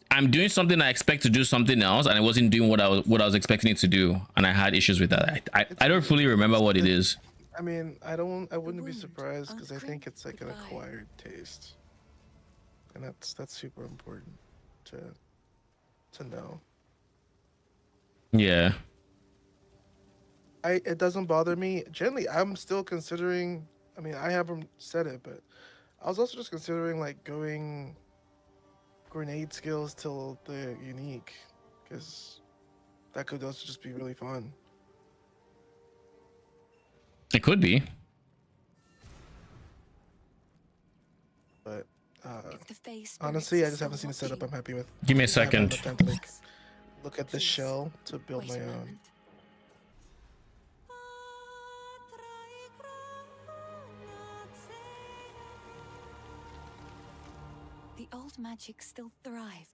I'm doing something I expect to do something else, and I wasn't doing what I was expecting it to do, and I had issues with that. I don't fully remember what it is. I mean, I wouldn't be surprised because I think it's like an acquired taste. and that's super important to know. Yeah. It doesn't bother me. Generally, I'm still considering. I mean, I haven't said it, but I was also just considering like going grenade skills till the unique, because that could also just be really fun. It could be. But If the face honestly, I spirits just are haven't seen a still setup I'm happy with. Give me a I haven't had second. enough time to like look at the Please, shell to build wait my a own. moment. The old magic still thrives.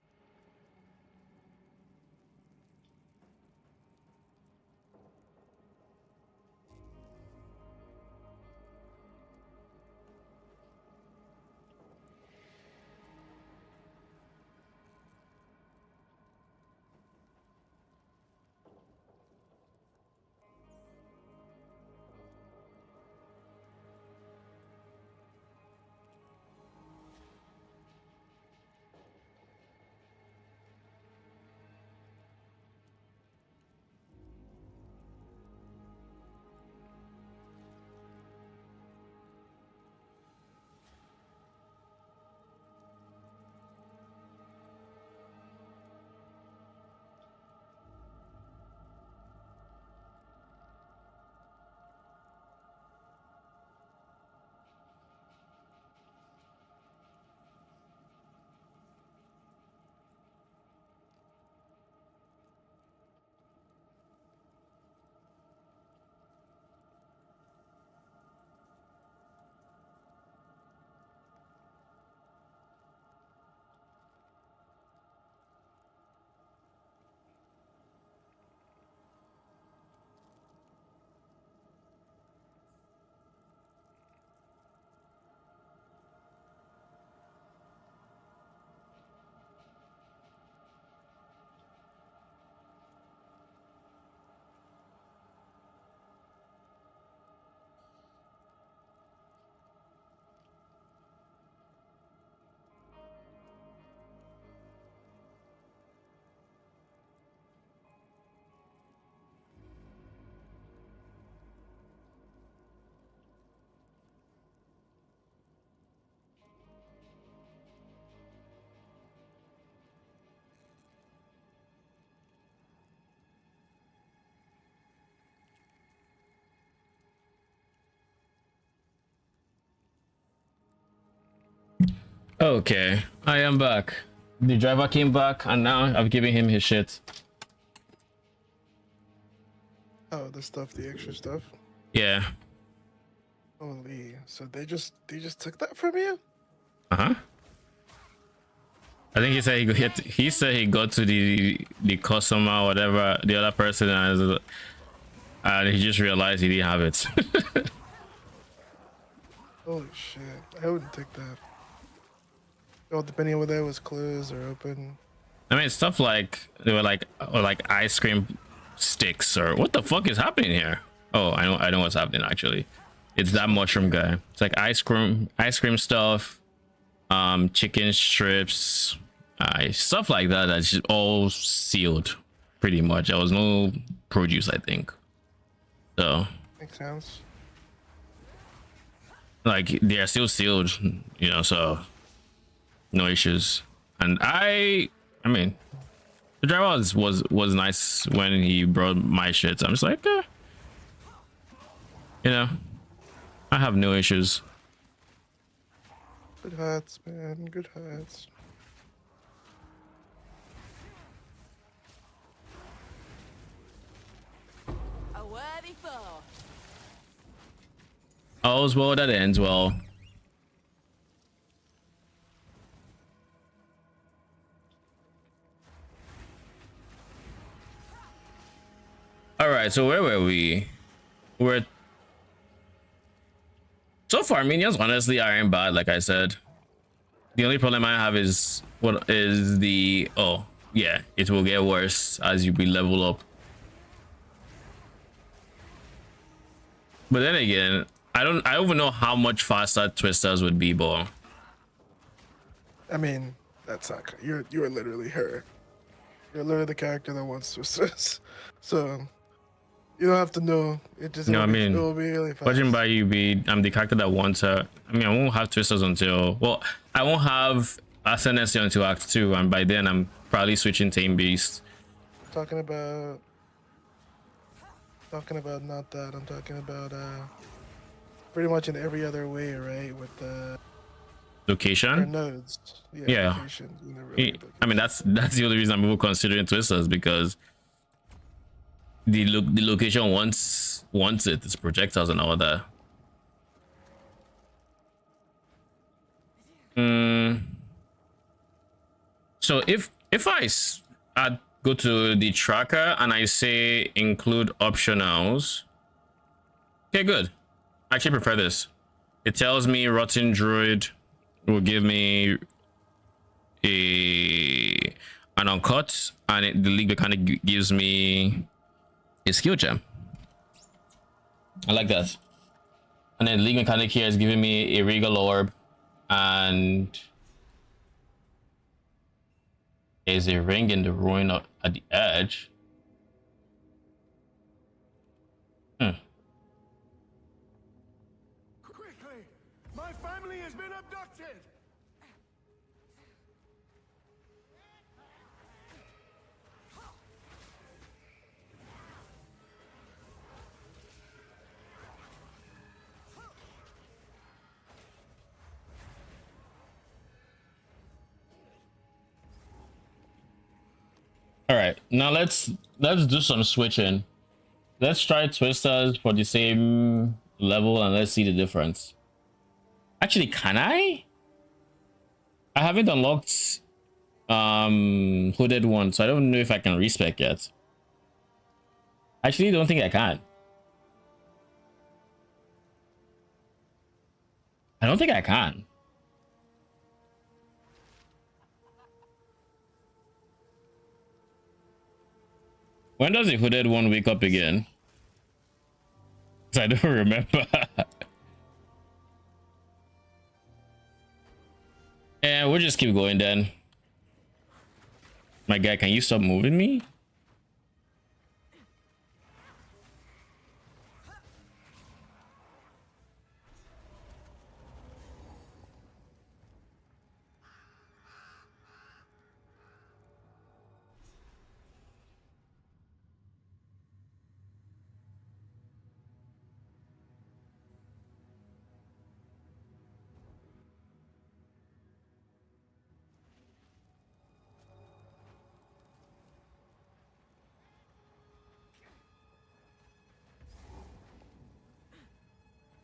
Okay, I am back. The driver came back, and now I've given him his shit. Oh, the stuff, the extra stuff. Yeah. Holy! So they just took that from you? Uh-huh. I think he said he said he got to the customer or whatever, the other person, and he just realized he didn't have it. Holy shit! I wouldn't take that. Well, depending on whether it was closed or open. I mean, stuff like they were like or like ice cream sticks or what the fuck is happening here? Oh, I know what's happening actually. It's that mushroom guy. It's like ice cream stuff, chicken strips, stuff like that. That's just all sealed, pretty much. There was no produce, I think. So Makes sense. like they are still sealed, you know. So no issues. And I mean, the driver was nice when he brought my shit. So I'm just like, you know, I have no issues. Good hats, man. Good hats. A worthy foe. All's well that ends well. All right, so where were we? We're so far minions honestly aren't bad, like I said. The only problem I have is what is the oh yeah, it will get worse as you be level up. But then again, I don't even know how much faster twisters would be, but I mean, that's not. You're literally her. You're literally the character that wants twisters. So you don't have to know. It just No, I it mean, will be really fast. watching by you be, I'm the character that wants her. I mean, I won't have twisters until, well, I won't have ascendancy until Act 2, and by then I'm probably switching Tame Beast. Talking about not that. I'm talking about pretty much in every other way, right? With her Location? nodes. Yeah. Location. You never really I mean, that's the only reason I'm even considering twisters, because the location wants it. It's projectiles and all that. So if I go to the tracker and I say include optionals, okay, good. I actually prefer this. It tells me Rotten Druid will give me an uncut, and the league mechanic gives me a skill gem. I like that. And then the league mechanic here is giving me a regal orb, and there's a ring in the ruin at the edge. Quickly! My family has been abducted! All right, now let's do some switching. Let's try twisters for the same level and let's see the difference. Actually, can I? I haven't unlocked hooded one, so I don't know if I can respec yet. Actually, don't think I can. I don't think I can. When does the hooded one wake up again? I don't remember. And we'll just keep going then. My guy, can you stop moving me?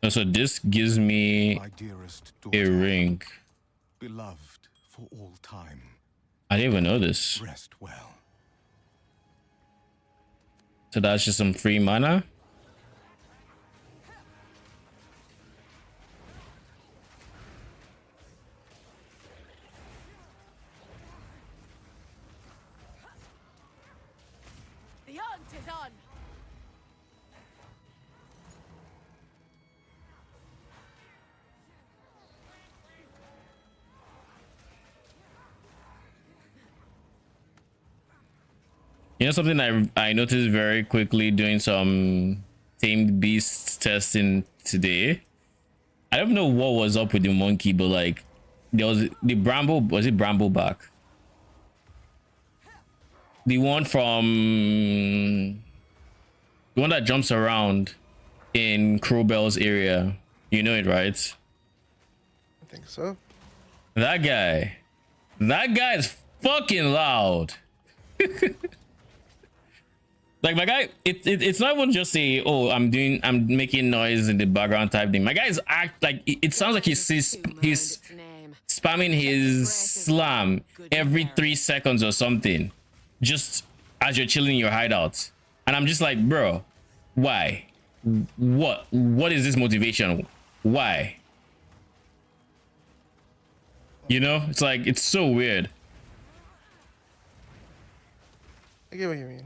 So this gives me My dearest a daughter, ring. beloved for all time, I didn't even know this. rest well. So that's just some free mana. The hunt is on! You know something I noticed very quickly doing some tamed beasts testing today? I don't know what was up with the monkey, but like there was the bramble, was it brambleback? The one from the one that jumps around in Crowbell's area. You know it, right? I think so. That guy is fucking loud. Like my guy, it's not even just a, oh, I'm making noise in the background type thing. My guy's act like it sounds like he's spamming his slam every 3 seconds or something, just as you're chilling in your hideout. And I'm just like, bro, why? What is this motivation? Why? You know, it's like, it's so weird. I get what you mean.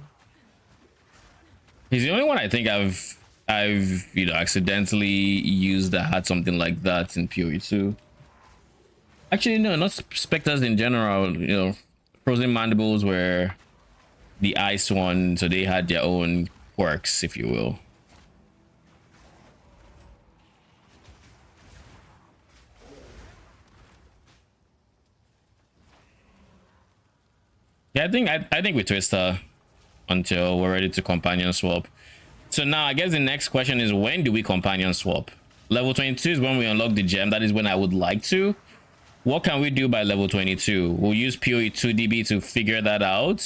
He's the only one I think I've accidentally used that had something like that in PoE2. Actually, no, not specters in general. You know, frozen mandibles were the ice one, so they had their own quirks, if you will. Yeah, I think we twist her until we're ready to companion swap. So now I guess the next question is, when do we companion swap? Level 22 is when we unlock the gem. That is when I would like to. What can we do by level 22? We'll use PoE 2DB to figure that out.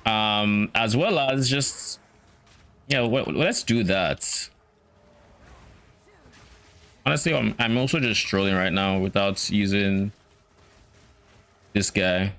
As well as just, yeah, let's do that. Honestly, I'm also just strolling right now without using this guy.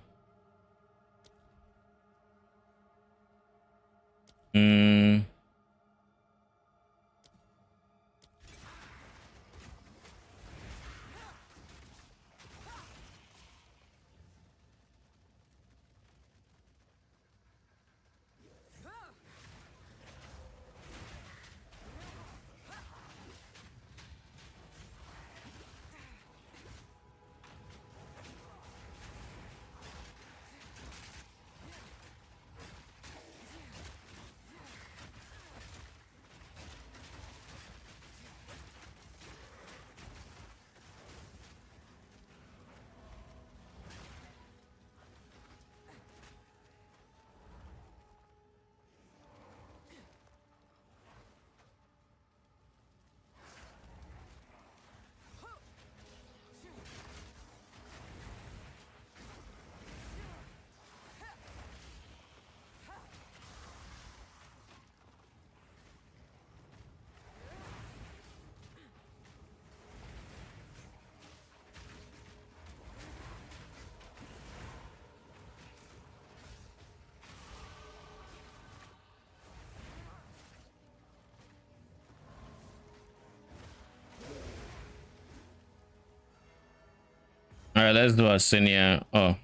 All right, let's do a senior. Oh,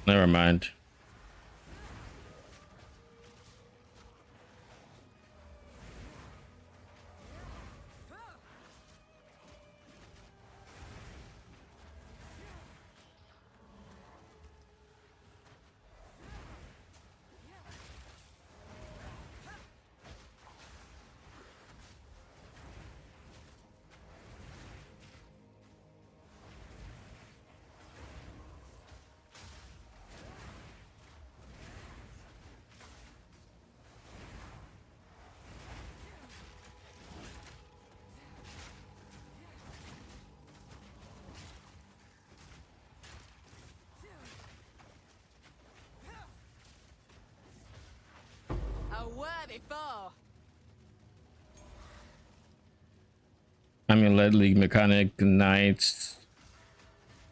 never mind. A worthy foe. Amulet, League Mechanic, Knights.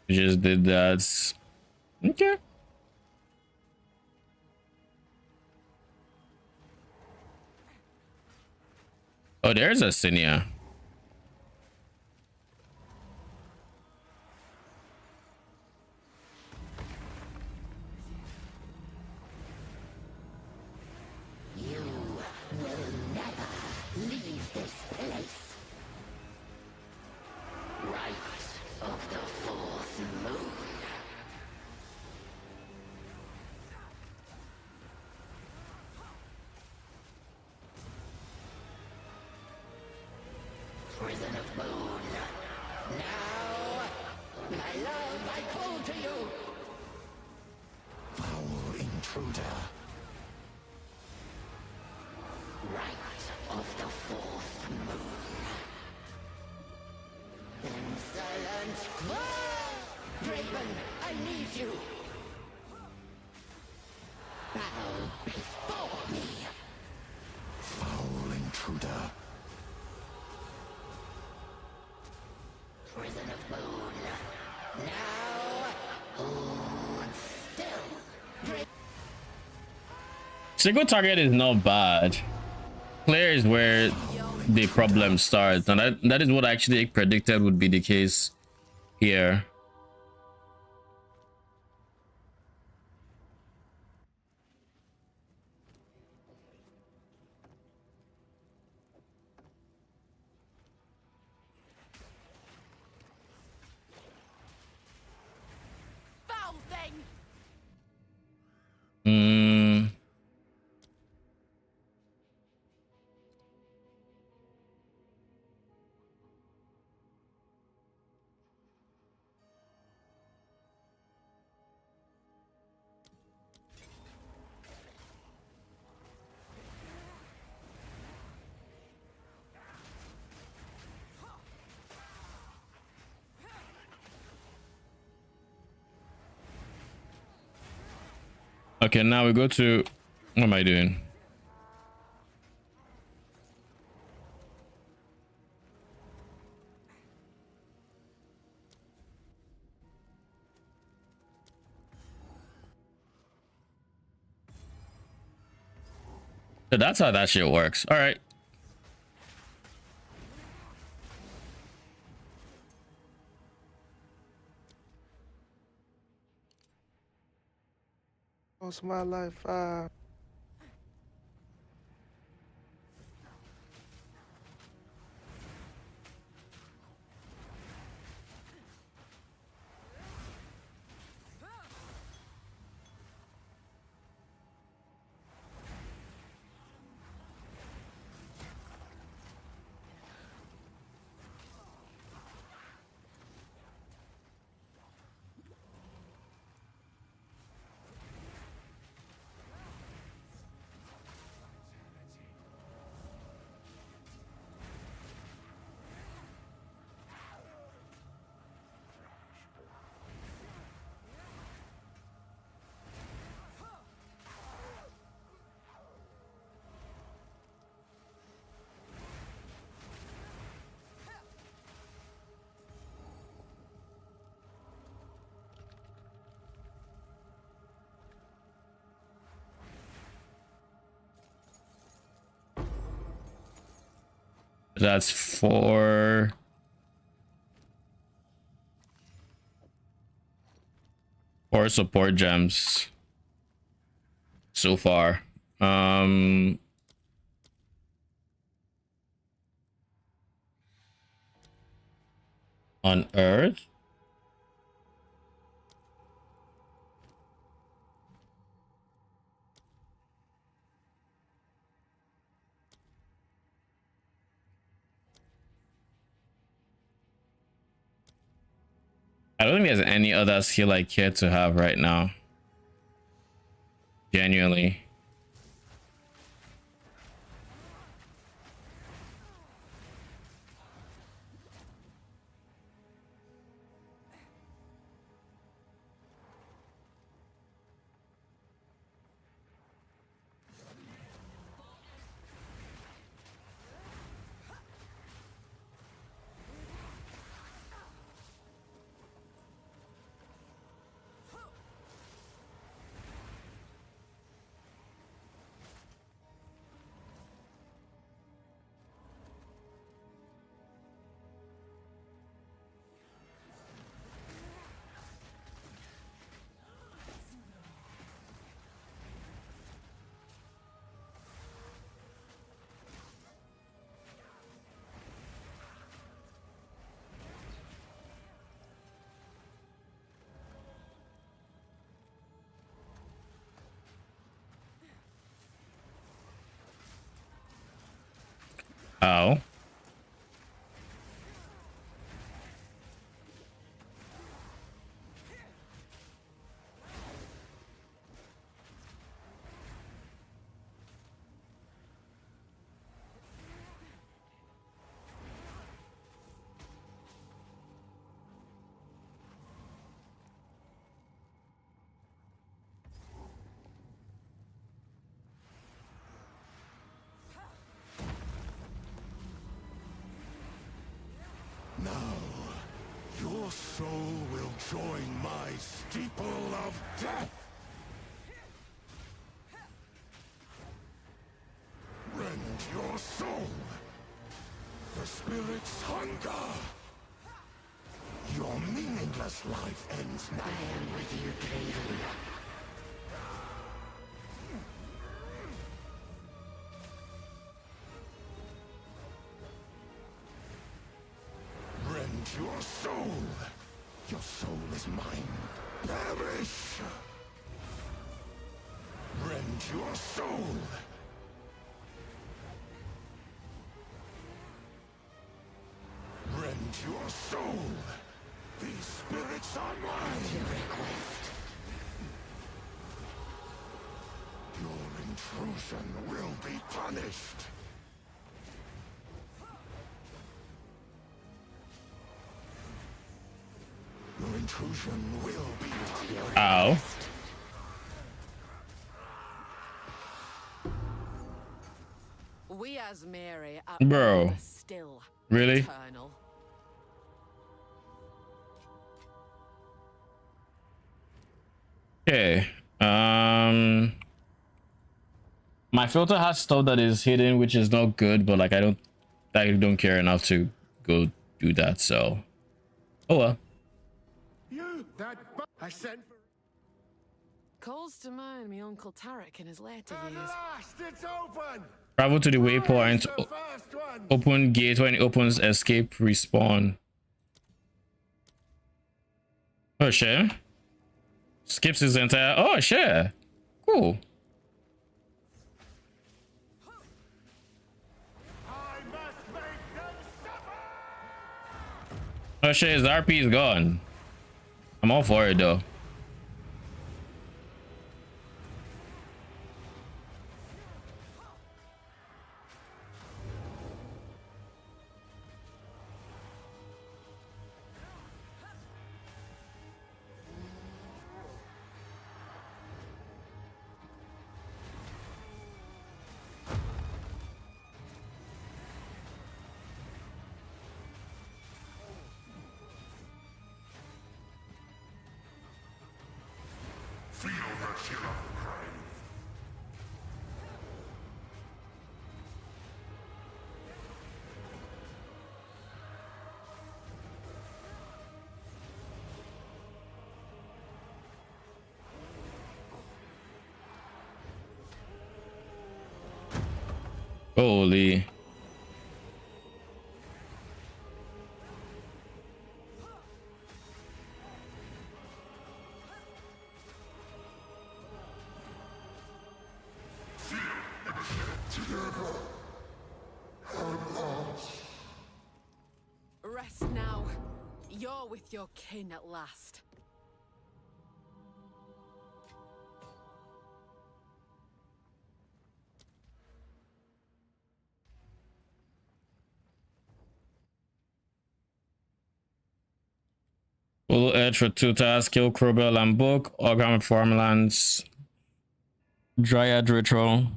Just did that. Okay. Oh, there's a senior. Single target is not bad. Clear is where the problem starts, and that is what I actually predicted would be the case here. Okay, now we go to, what am I doing? So that's how that shit works. All right. What's my life? That's four support gems so far. On Earth. I don't think there's any other skill I care to have right now. Genuinely. Oh. Now, your soul will join my steeple of death. Rend your soul. The spirit's hunger. Your meaningless life ends now. I am with you, bravely. Rend your soul. Your soul is mine. Perish. Rend your soul. Rend your soul. These spirits are mine. Your intrusion will be punished. Your intrusion will be punished. Ow. We Asmiri are Bro. older still. Really? Eternal. Okay. My filter has stuff that is hidden, which is not good, but like I don't care enough to go do that, so oh well. You, that I sent for. Calls to mind me Uncle Tarek in his later At years. last, it's open. Travel to the waypoint, The first one. open gate. When it opens, escape, respawn. Oh shit. Skips his entire, oh shit. Cool. I must make them suffer. Oh shit, his RP is gone. I'm all for it though. Feel the chill of the grave. Holy. Rest now. You're with your kin at last. Full edge for 2 tasks, kill Crowbell and Book, Organ Farmlands, Dryad Ritual.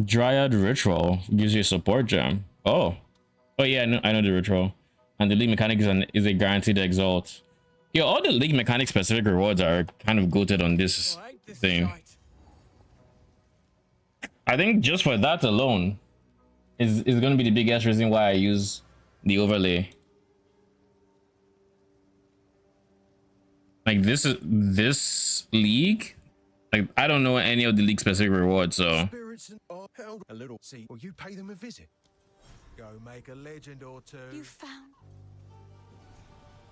Dryad Ritual gives you a support gem. Oh. Oh yeah, I know the ritual. And the league mechanic is a guaranteed exalt. Yo, all the league mechanic specific rewards are kind of goated on this thing. I think just for that alone is gonna be the biggest reason why I use the overlay. Like this league, like I don't know any of the league specific rewards, so A little. See, or you pay them a visit. Go make a legend or two. You found.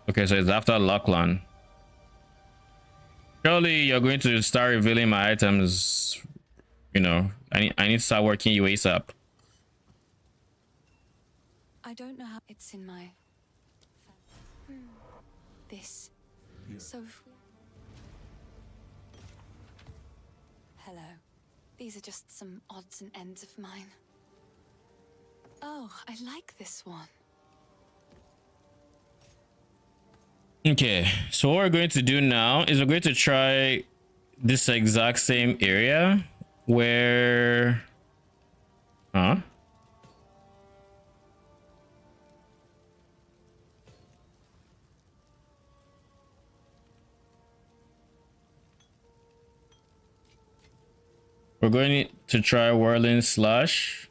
okay, so it's after Lachlan. Surely you're going to start revealing my items. You know, I need to start working you ASAP. I don't know how it's in my. This. So. Hello. These are just some odds and ends of mine. Oh, I like this one. Okay, so what we're going to do now is we're going to try this exact same area where we're going to try Whirling Slash.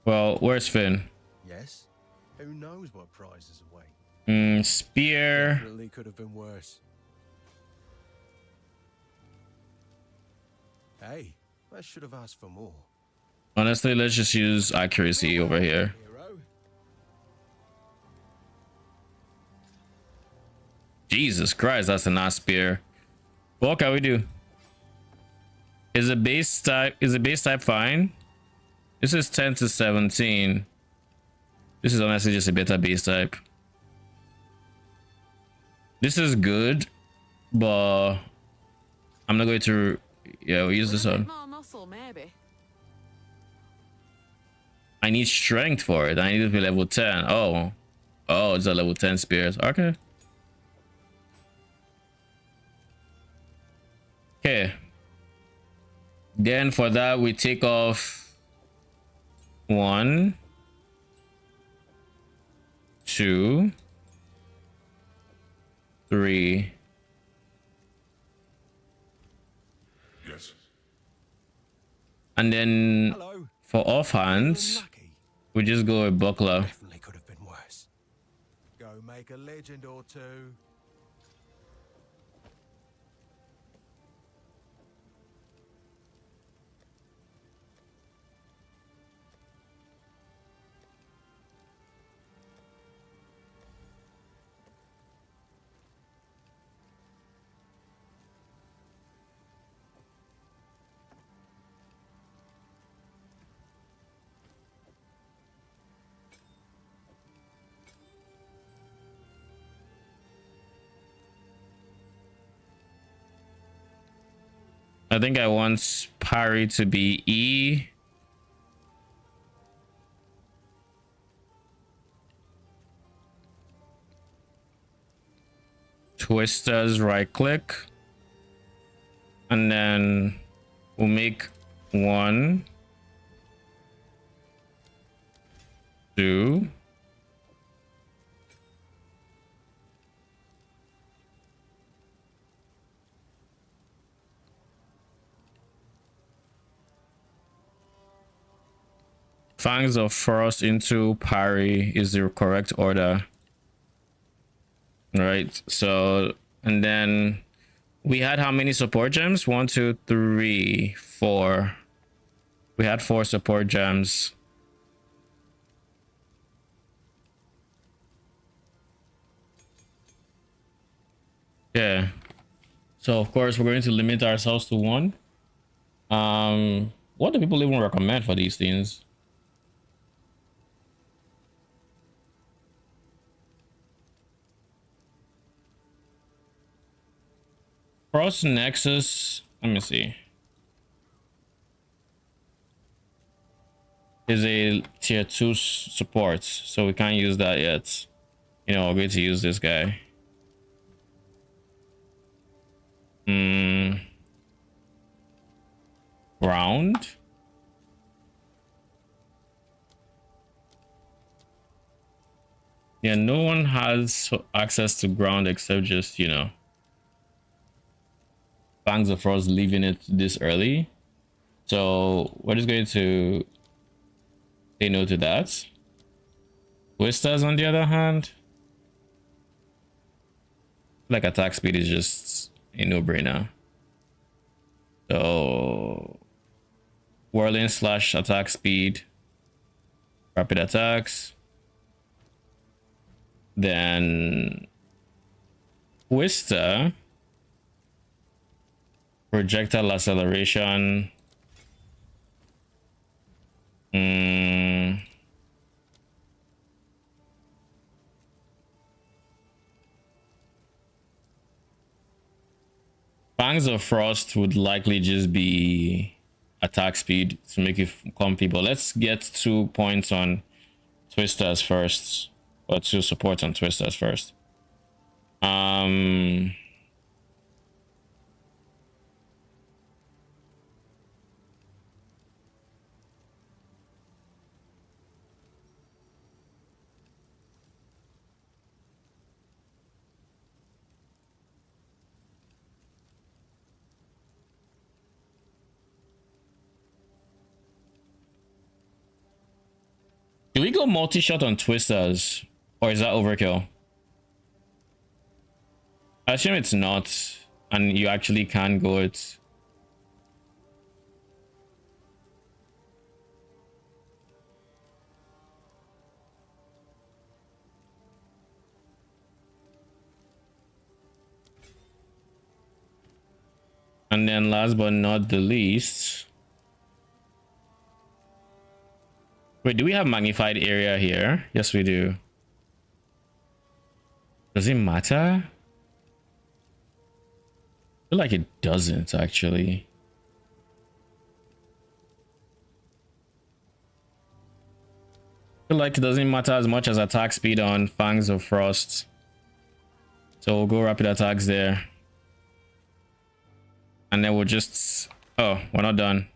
Well, where's Finn? Yes. Who knows what prizes await? Spear. Definitely could have been worse. Hey, I should have asked for more. Honestly, let's just use accuracy over here. Hero. Jesus Christ, that's a nice spear. What can we do? Is the base type fine? This is 10 to 17. This is honestly just a better base type. This is good, but I'm not going to. Yeah, we'll use this one. More muscle, maybe. I need strength for it. I need to be level 10. Oh, it's a level 10 spears. Okay. Okay. Then for that, we take off 1, 2, 3. Yes. And then Hello. for offhands, Lucky. we just go with buckler. Definitely could have been worse. Go make a legend or two. I think I want parry to be E. Twisters right click. And then we'll make 1, 2. Fangs of Frost into parry is the correct order. Right, so and then we had how many support gems? 1, 2, 3, 4. We had 4 support gems. Yeah. So of course we're going to limit ourselves to 1. What do people even recommend for these things? Cross Nexus, let me see. Is a tier 2 support, so we can't use that yet. You know, we're going to use this guy. Ground. Yeah, no one has access to ground except just, you know, Fangs of Frost leaving it this early. So we're just going to say no to that. Twisters, on the other hand, like attack speed is just a no-brainer. So whirling slash attack speed, rapid attacks, then Twister, projectile acceleration. Fangs of Frost would likely just be attack speed to make you comfy, but let's get 2 points on Twisters first, or 2 supports on Twisters first. Do we go multi-shot on Twisters, or is that overkill? I assume it's not, and you actually can go it. And then last but not the least, wait, do we have magnified area here? Yes, we do. Does it matter? I feel like it doesn't actually. I feel like it doesn't matter as much as attack speed on Fangs of Frost. So we'll go rapid attacks there. And then we'll just... Oh, we're not done.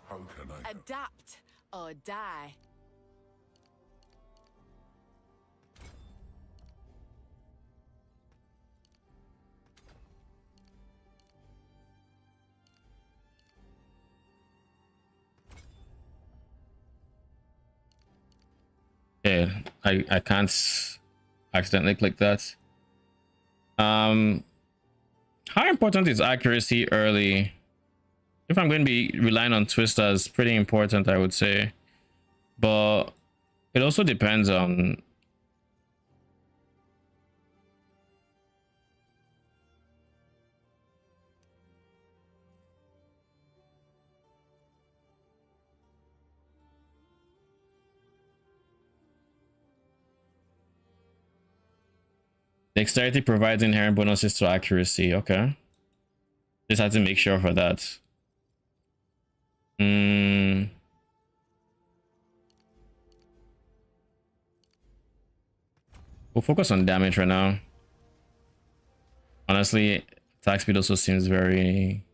How can I help? Adapt or die. Okay, I can't accidentally click that. How important is accuracy early? If I'm going to be relying on twisters, pretty important, I would say. But it also depends on... Dexterity provides inherent bonuses to accuracy. Okay. Just have to make sure for that. We'll focus on damage right now. Honestly, attack speed also seems very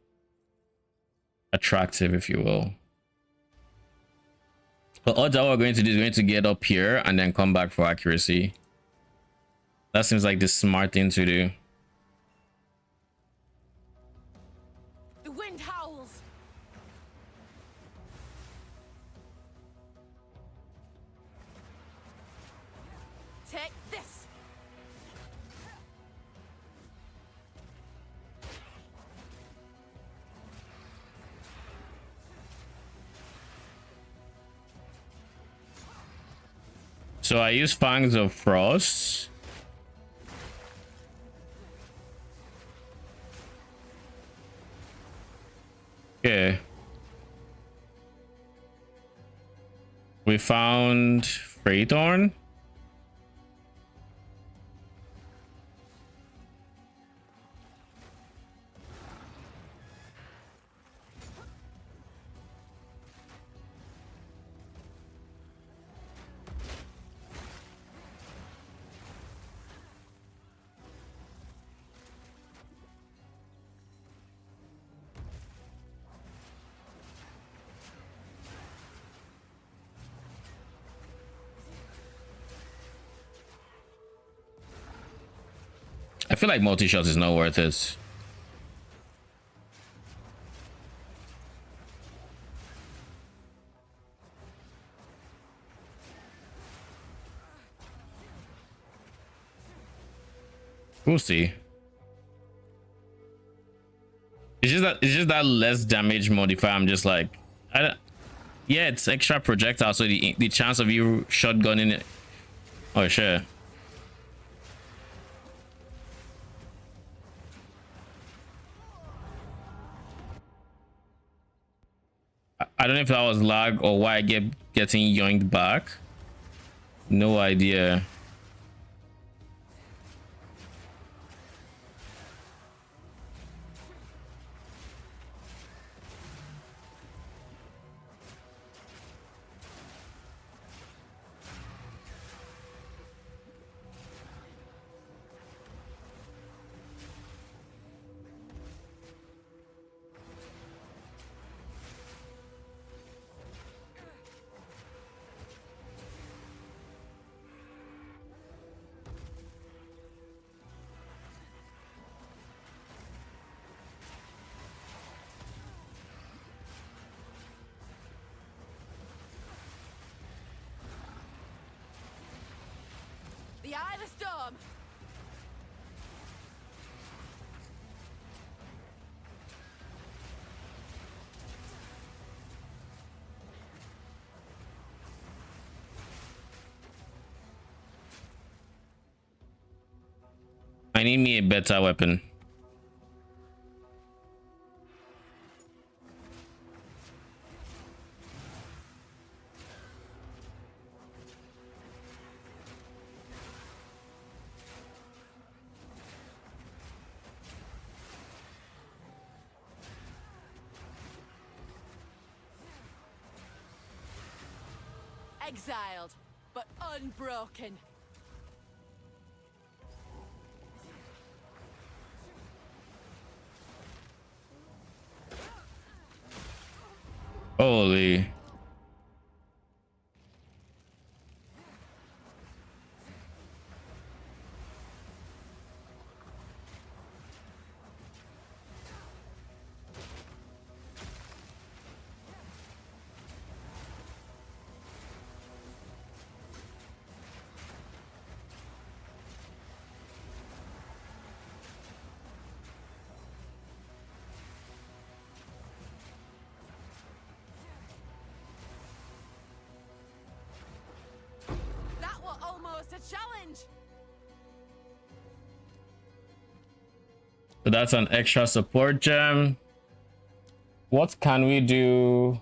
attractive, if you will. But all that we're going to do is going to get up here and then come back for accuracy. That seems like the smart thing to do. The wind howls. Take this. So I use Fangs of Frost. Okay. We found Freythorn. I feel like multi-shot is not worth it. We'll see. It's just that less damage modifier. I'm just like, yeah, it's extra projectile, so the chance of you shotgunning it. Oh sure. I don't know if that was lag or why I get getting yoinked back. No idea. The eye of the storm. I need me a better weapon. Exiled, but unbroken. Holy. That was almost a challenge. So that's an extra support gem. What can we do?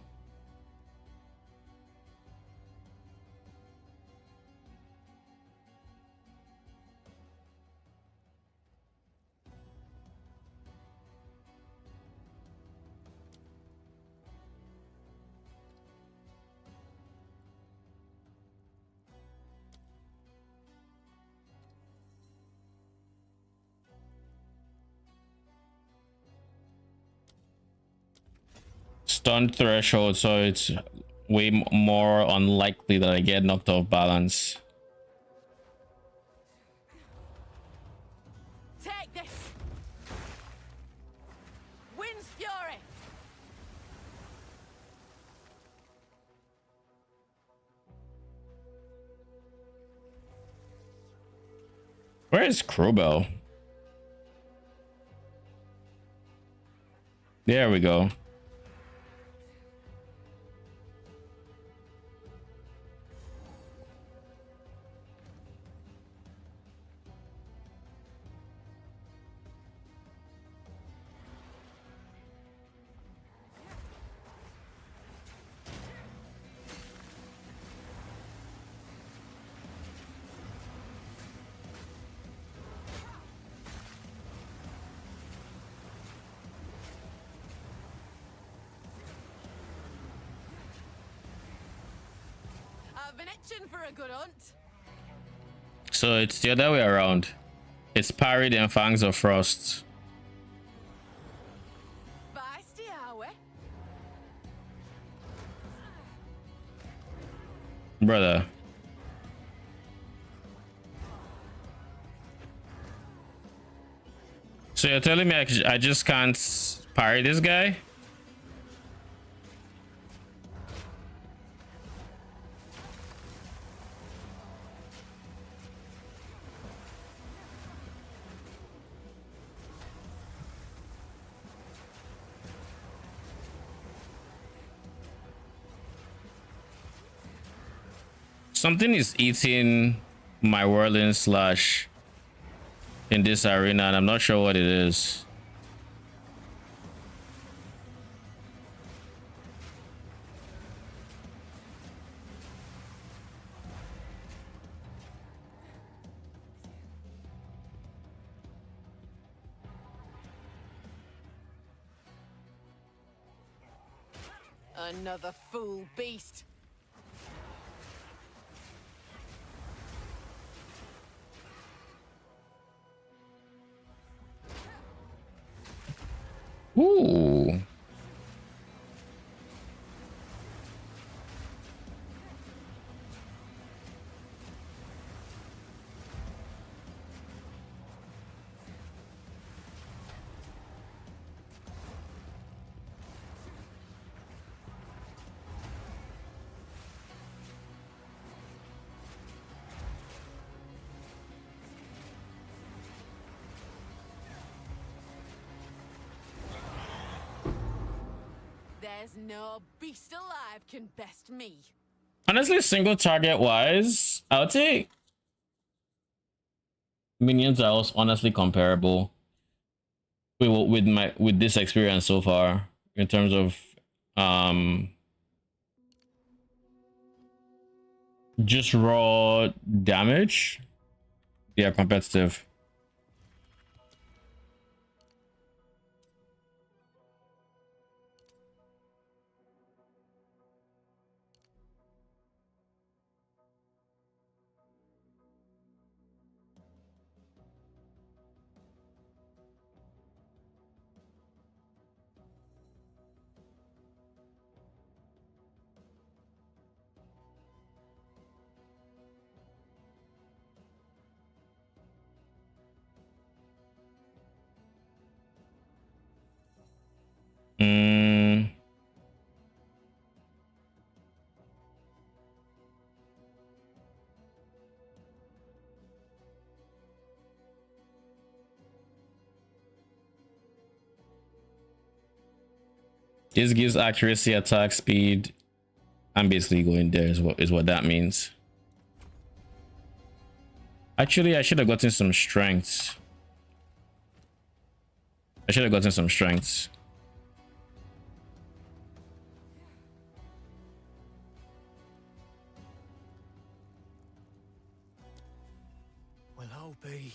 Stun threshold, so it's way more unlikely that I get knocked off balance. Take this. Wind's fury. Where is Crowbell? There we go. I've been itching for a good hunt. So it's the other way around. It's parried and Fangs of Frost. Feisty, are we? Brother. So you're telling me I just can't parry this guy? Something is eating my whirling slash in this arena, and I'm not sure what it is. Another fool beast. Ooh. There's no beast alive can best me. Honestly, single target wise, I would say minions are also honestly comparable with this experience so far in terms of just raw damage. They are competitive. This gives accuracy, attack speed. I'm basically going there is what that means. Actually, I should have gotten some strengths. I should have gotten some strengths. Well, I'll be.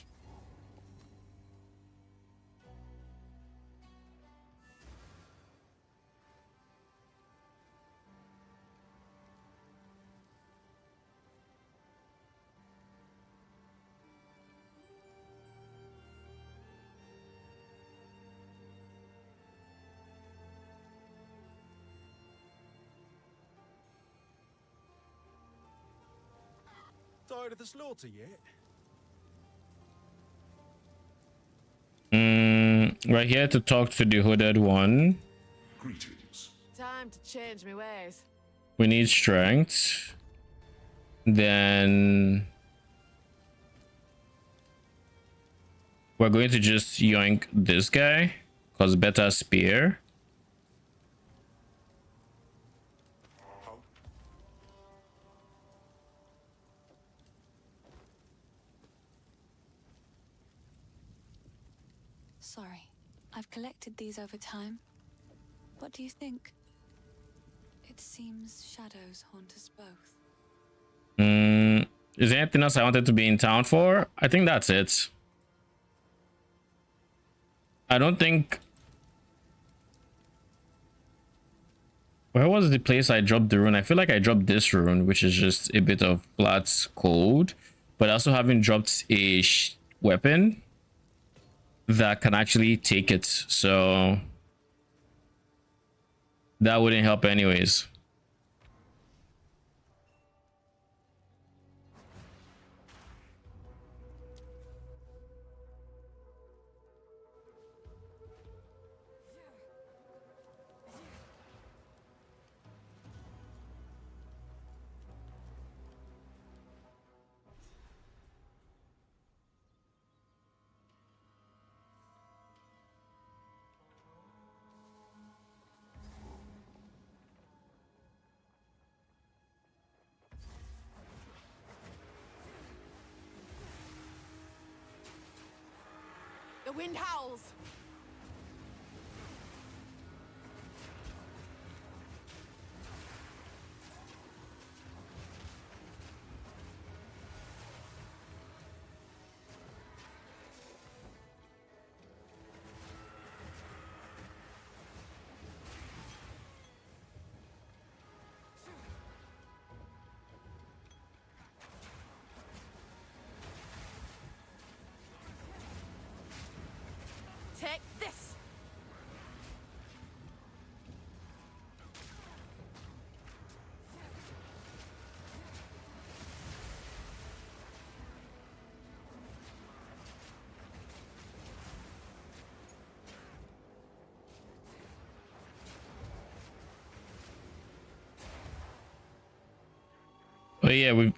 Tired of the slaughter yet? We're here to talk to the hooded one. Greetings. Time to change my ways. We need strength. Then we're going to just yoink this guy because better spear. Sorry, I've collected these over time. What do you think? It seems shadows haunt us both. Is there anything else I wanted to be in town for? I think that's it. I don't think... Where was the place I dropped the rune? I feel like I dropped this rune, which is just a bit of flat code. But I also haven't dropped a weapon that can actually take it, so that wouldn't help anyways. The wind howls. Take this. Oh yeah,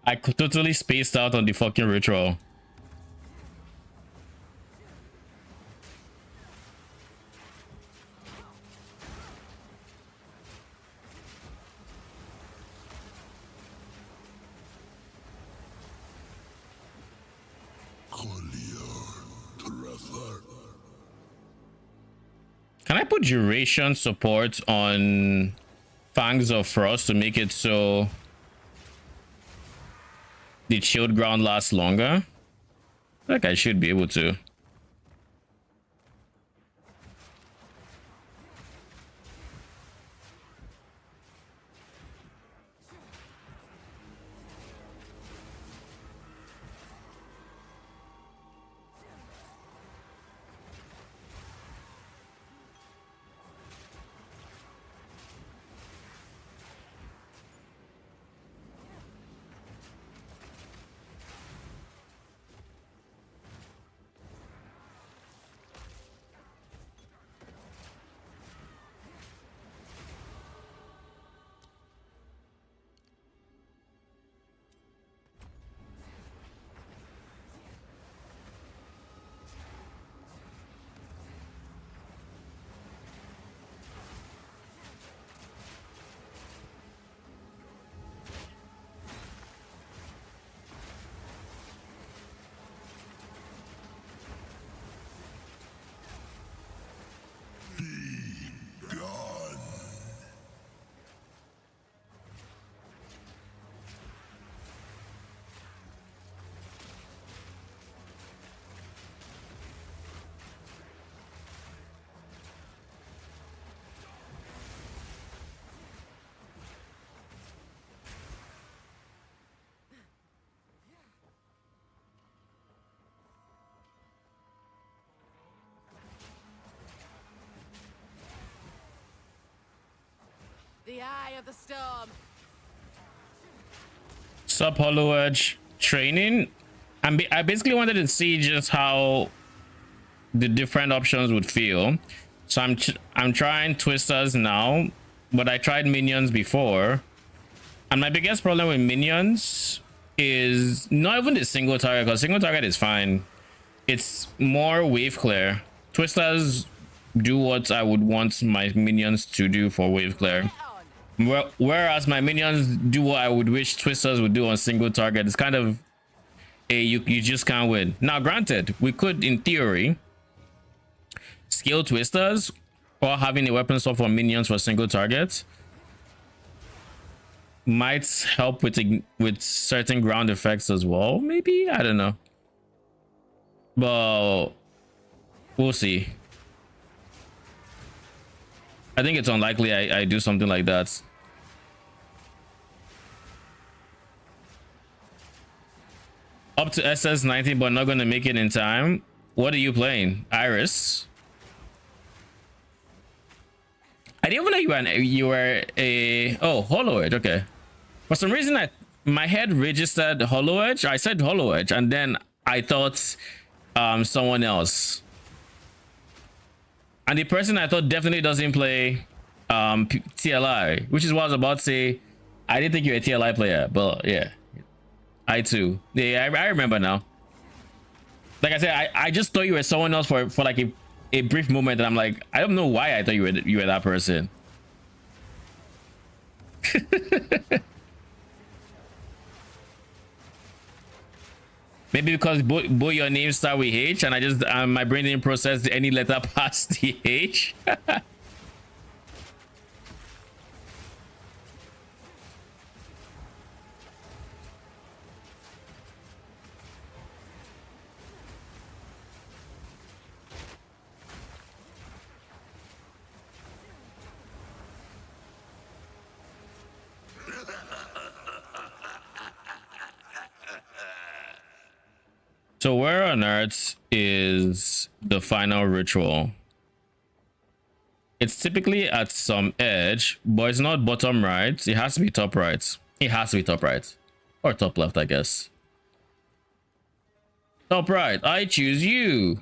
I could totally spaced out on the fucking ritual. Can I put duration support on Fangs of Frost to make it so the chilled ground lasts longer? Like I should be able to. The eye of the storm. Sub Hollow Edge training. I basically wanted to see just how the different options would feel. So I'm trying Twisters now, but I tried Minions before. And my biggest problem with Minions is not even the single target, because single target is fine. It's more wave clear. Twisters do what I would want my Minions to do for wave clear. Whereas my Minions do what I would wish Twisters would do on single target. It's kind of you just can't win. Now granted, we could in theory skill Twisters or having a weapon swap for Minions for single targets might help with certain ground effects as well. Maybe, I don't know, but we'll see. I think it's unlikely I do something like that. Up to SS 90, but not gonna make it in time. What are you playing? Iris? I didn't even know you were a oh, Hollow Edge. Okay. For some reason my head registered Hollow Edge. I said Hollow Edge and then I thought someone else. And the person I thought definitely doesn't play TLI, which is what I was about to say. I didn't think you were a TLI player, but yeah. I too. Yeah, I remember now. Like I said, I just thought you were someone else for like a brief moment, and I'm like, I don't know why I thought you were that person. Maybe because both your names start with H, and I just my brain didn't process any letter past the H. So where on earth is the final ritual? It's typically at some edge, but it's not bottom right. It has to be top right. It has to be top right. Or top left, I guess. Top right. I choose you.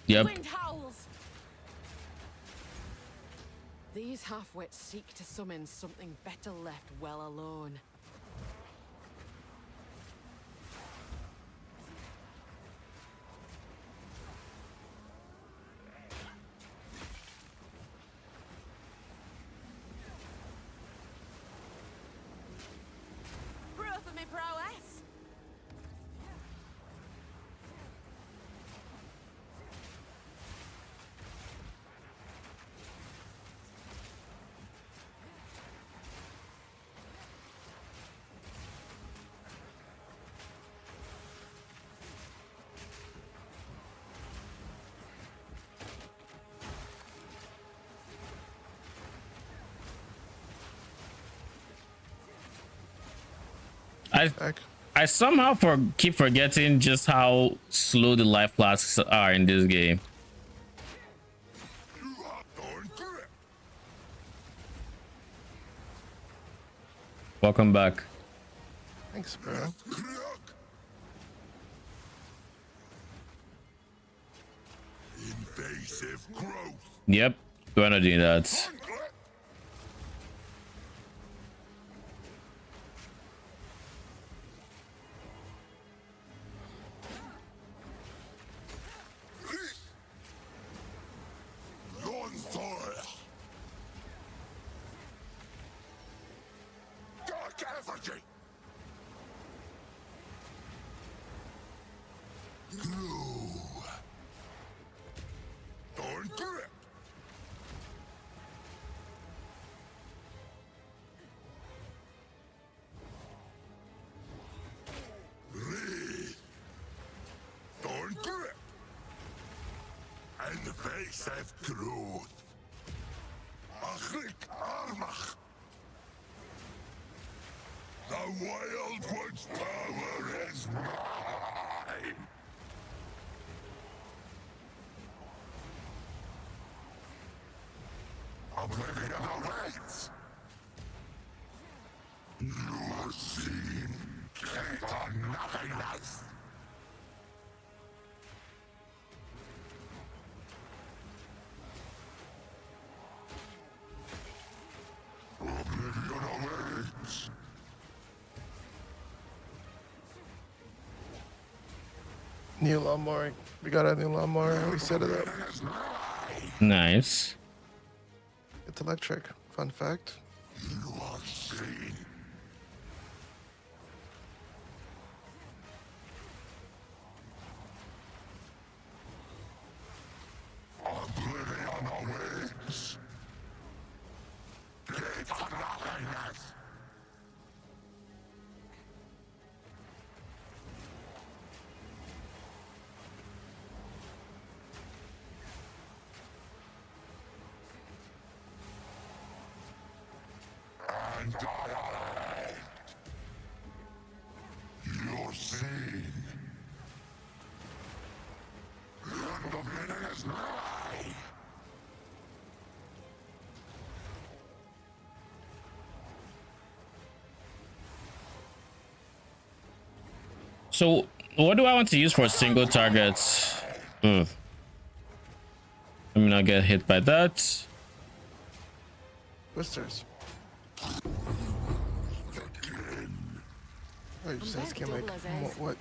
Yep. Wind howls. These half-wits seek to summon something better left well alone. Proof of me prowess. I somehow keep forgetting just how slow the life flasks are in this game. Welcome back. Thanks, bro. Invasive growth. Yep, we're not doing that. Invasive growth. Achrik armach. Wildwood's power is mine! Oblivion awaits! You have seen Gate on nothingness! Oblivion awaits! New lawnmower. We got a new lawnmower. We set it up. Nice. It's electric. Fun fact. You have seen. Oblivion awaits. Gate of nothingness. And I you're seen. The end of Minion is nigh. So what do I want to use for single targets? Let me not get hit by that. Twisters. Oh, you just asking like what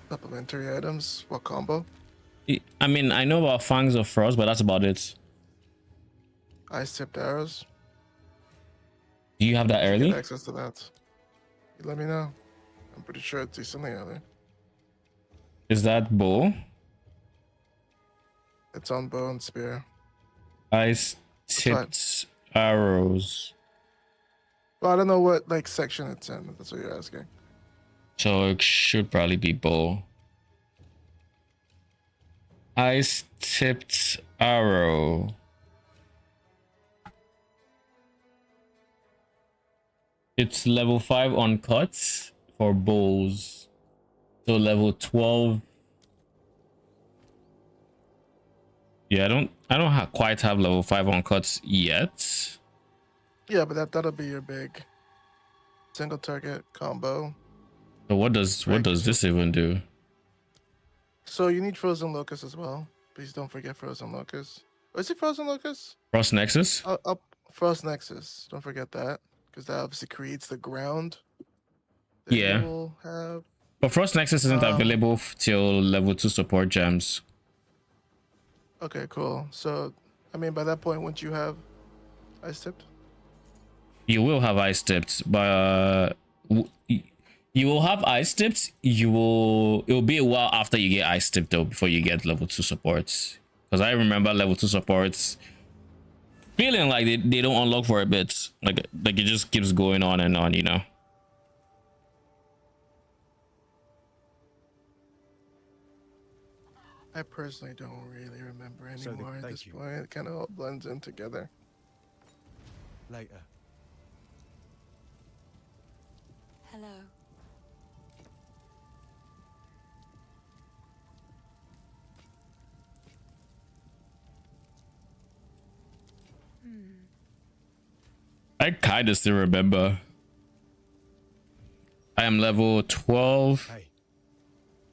supplementary items? What combo? I mean, I know about Fangs of Frost, but that's about it. Ice tipped arrows. Do you have that early? Get access to that. You let me know. I'm pretty sure it's decently early. Is that bow? It's on bow and spear. Ice tipped arrows. Well, I don't know what like section it's in. If that's what you're asking. So it should probably be bow. Ice tipped arrow. It's level 5 on cuts for bows. So level 12. Yeah, I don't quite have level 5 on cuts yet. Yeah, but that'll be your big single target combo. So what does this even do? So you need Frozen Locust as well. Please don't forget Frozen Locust. Oh, is it Frozen Locust? Frost Nexus? Up Frost Nexus. Don't forget that, because that obviously creates the ground. That Yeah. you will have. But Frost Nexus isn't available till level 2 support gems. Okay, cool. So, I mean, by that point, once you have Ice Tipped? You will have ice tipped, but you will have ice tipped. It will be a while after you get ice tipped though, before you get level 2 supports. Because I remember level 2 supports feeling like they don't unlock for a bit. Like it just keeps going on and on, you know. I personally don't really remember So anymore at thank this you. point. It kind of all blends in together. Later. Hello. I kind of still remember. I am level 12. Hey.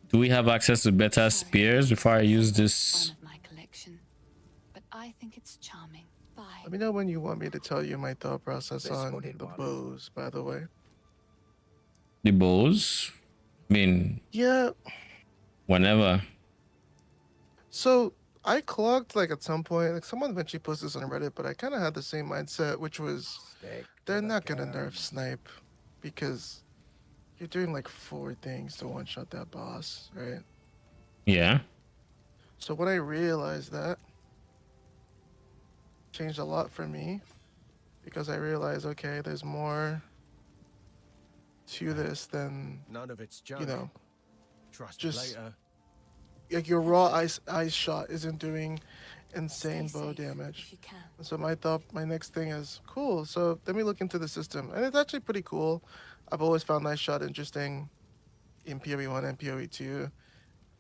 Do we have access to better spears before I use this? One of my collection, but I think it's charming. Bye. Let me know when you want me to tell you my thought process This on one in the one. bows, by the way. The bows? I mean, Yeah, whenever. so I clocked like at some point, like someone eventually posted this on Reddit, but I kind of had the same mindset, which was Stick they're to the not gonna nerf guns. snipe because you're doing like 4 things to one shot that boss, right? Yeah. So when I realized that, changed a lot for me because I realized, okay, there's more to this than, None of it's junk. you know, Trust just- later. like your raw ice shot isn't doing insane Stay bow safe damage. if you can. And so my next thing is cool. So let me look into the system, and it's actually pretty cool. I've always found Ice Shot interesting in PoE 1 and PoE 2.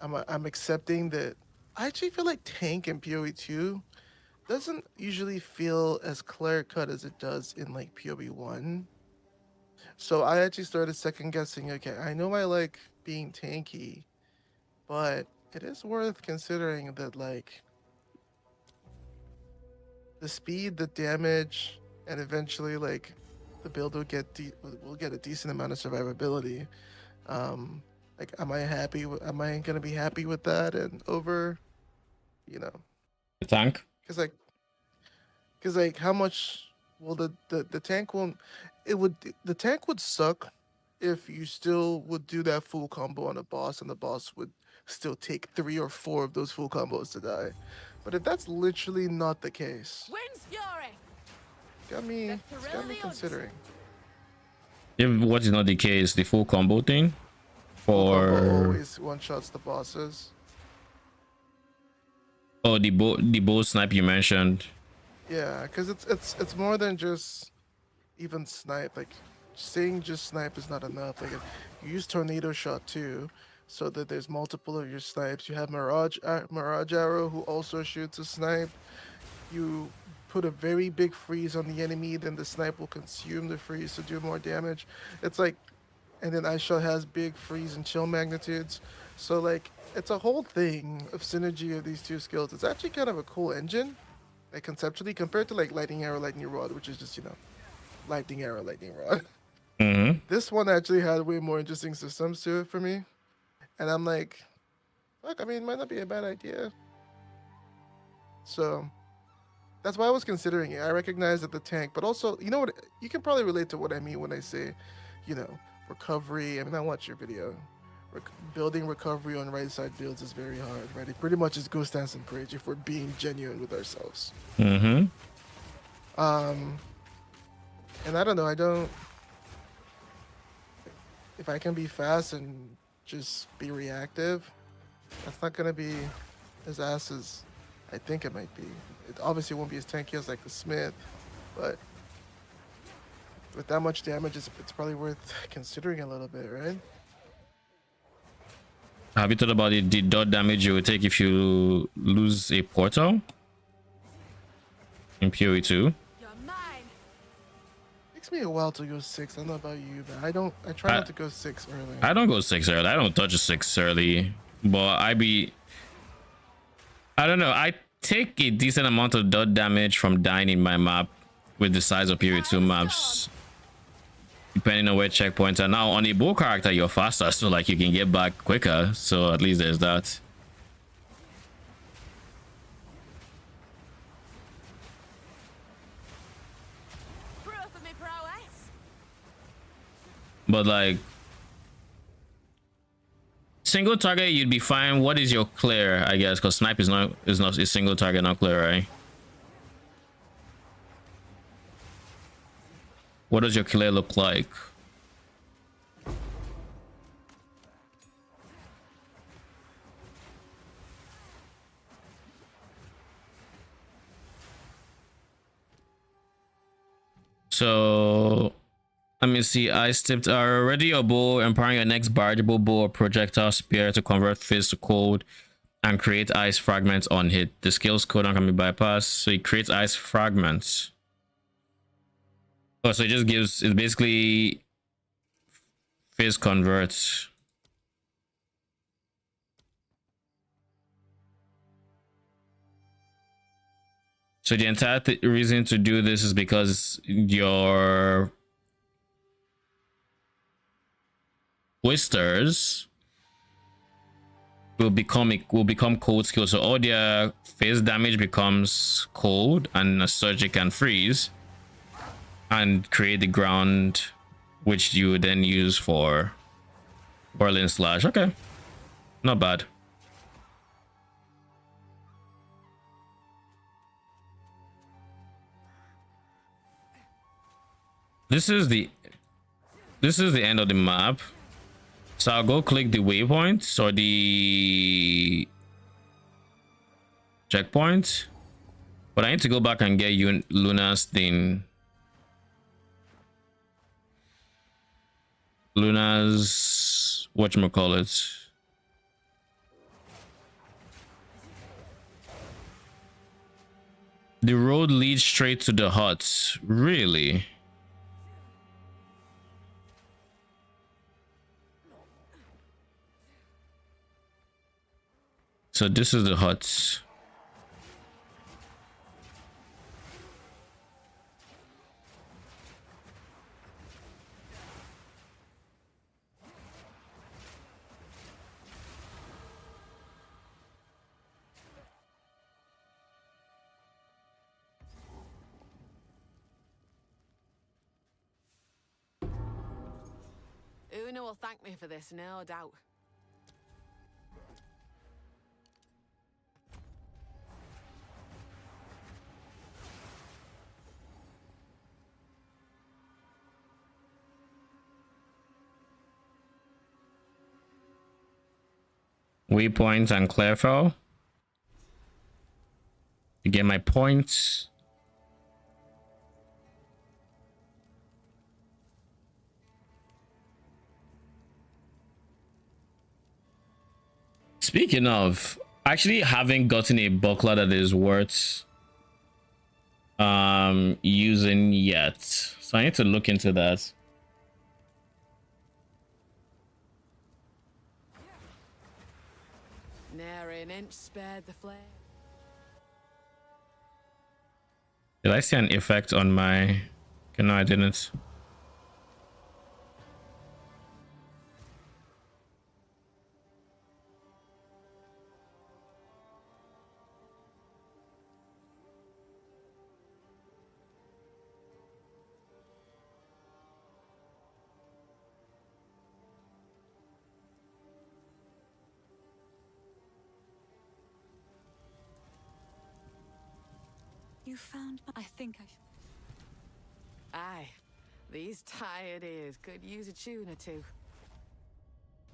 I'm accepting that. I actually feel like tank in PoE 2 doesn't usually feel as clear cut as it does in like PoE 1. So I actually started second guessing. Okay, I know I like being tanky, but it is worth considering that like the speed, the damage, and eventually like the build will will get a decent amount of survivability. Like, am I happy? Am I gonna be happy with that? And over, you know, The tank. because like how much will the tank won't it would the tank would suck if you still would do that full combo on a boss and the boss would still take 3 or 4 of those full combos to die. But if that's literally not the case, Wind's fury. It's got me considering. If what is not the case, the full combo thing, Full combo or always one shots the bosses. oh the bow snipe you mentioned. Yeah, because it's more than just even snipe. Like, saying just snipe is not enough. Like, if you use tornado shot too, so that there's multiple of your snipes. You have Mirage Arrow, who also shoots a snipe. You put a very big freeze on the enemy, then the snipe will consume the freeze to do more damage. It's like, and then Ice Shot has big freeze and chill magnitudes. So like, it's a whole thing of synergy of these two skills. It's actually kind of a cool engine, like conceptually, compared to like Lightning Arrow, Lightning Rod, which is just, you know, Lightning Arrow, Lightning Rod. Mm-hmm. This one actually had way more interesting systems to it for me. And I'm like, fuck, I mean, it might not be a bad idea. So that's why I was considering it. I recognize that the tank, but also, you know what, you can probably relate to what I mean when I say, you know, recovery. I mean, I watched your video. Building recovery on right side builds is very hard, right? It pretty much is Ghost Dance and Rage if we're being genuine with ourselves. Mm-hmm. And I don't know, if I can be fast and just be reactive, that's not gonna be as ass as I think it might be. It obviously won't be as tanky as like the Smith, but with that much damage, it's probably worth considering a little bit, right? Have you thought about the dot damage you would take if you lose a portal in PoE 2? You're mine. Takes me a while to go 6. I don't know about you, but I try not to go 6 early. I don't go 6 early. I don't touch a 6 early, but I don't know. I take a decent amount of dot damage from dying in my map with the size of PoE 2 maps, depending on where checkpoints are. Now on a bow character you're faster, so like you can get back quicker, so at least there's that. Proof of me prowess. But like single target you'd be fine. What is your clear? I guess because snipe is not a single target, not clear, right? What does your clear look like? So let me see. Ice tipped are ready your bow, empowering your next bargeable bow or projectile spear to convert fizz to cold and create ice fragments on hit. The skill's cooldown can be bypassed, so it creates ice fragments. Oh, so it basically fizz converts. So the entire reason to do this is because your twisters will become cold skill, so all their phase damage becomes cold, and as such it can freeze and create the ground, which you would then use for whirling slash. Okay, not bad. This is the end of the map. So I'll go click the waypoints or the checkpoint, but I need to go back and get Luna's thing. Luna's whatchamacallit. The road leads straight to the huts. Really? So this is the huts. Una will thank me for this, no doubt. Waypoint and Clarefell. To get my points. Speaking of, actually haven't gotten a buckler that is worth using yet. So I need to look into that. Nary an inch spared the flame. Did I see an effect on my... Okay, no, I didn't. You found I think I should. Aye, these tired ears could use a tune or two.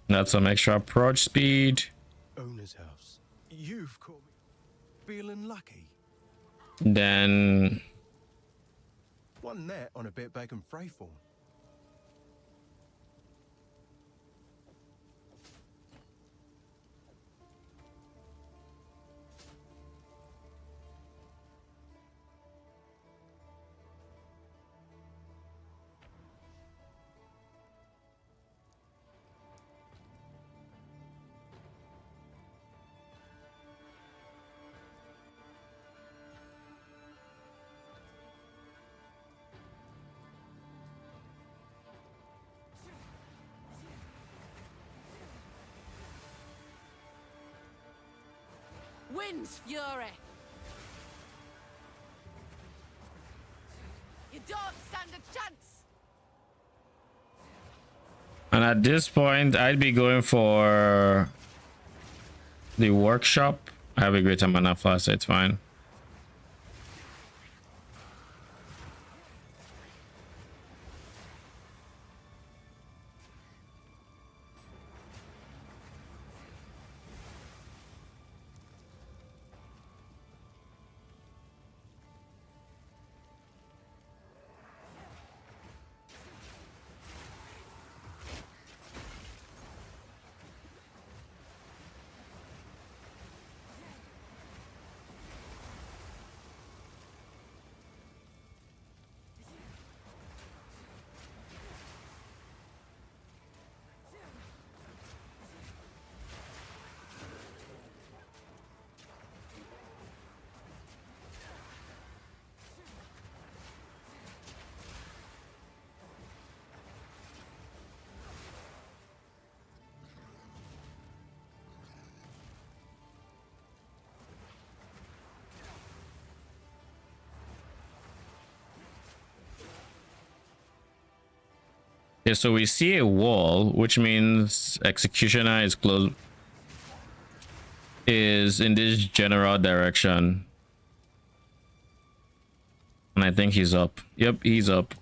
That's some extra approach speed. Owner's house. You've caught me feeling lucky. Then One net on a bit bacon frayform. Wind's fury! You don't stand a chance! and at this point I'd be going for the workshop. I have a great mana flash, so it's fine. Okay, so we see a wall, which means executioner is close, is in this general direction, and I think he's up. Yep, he's up.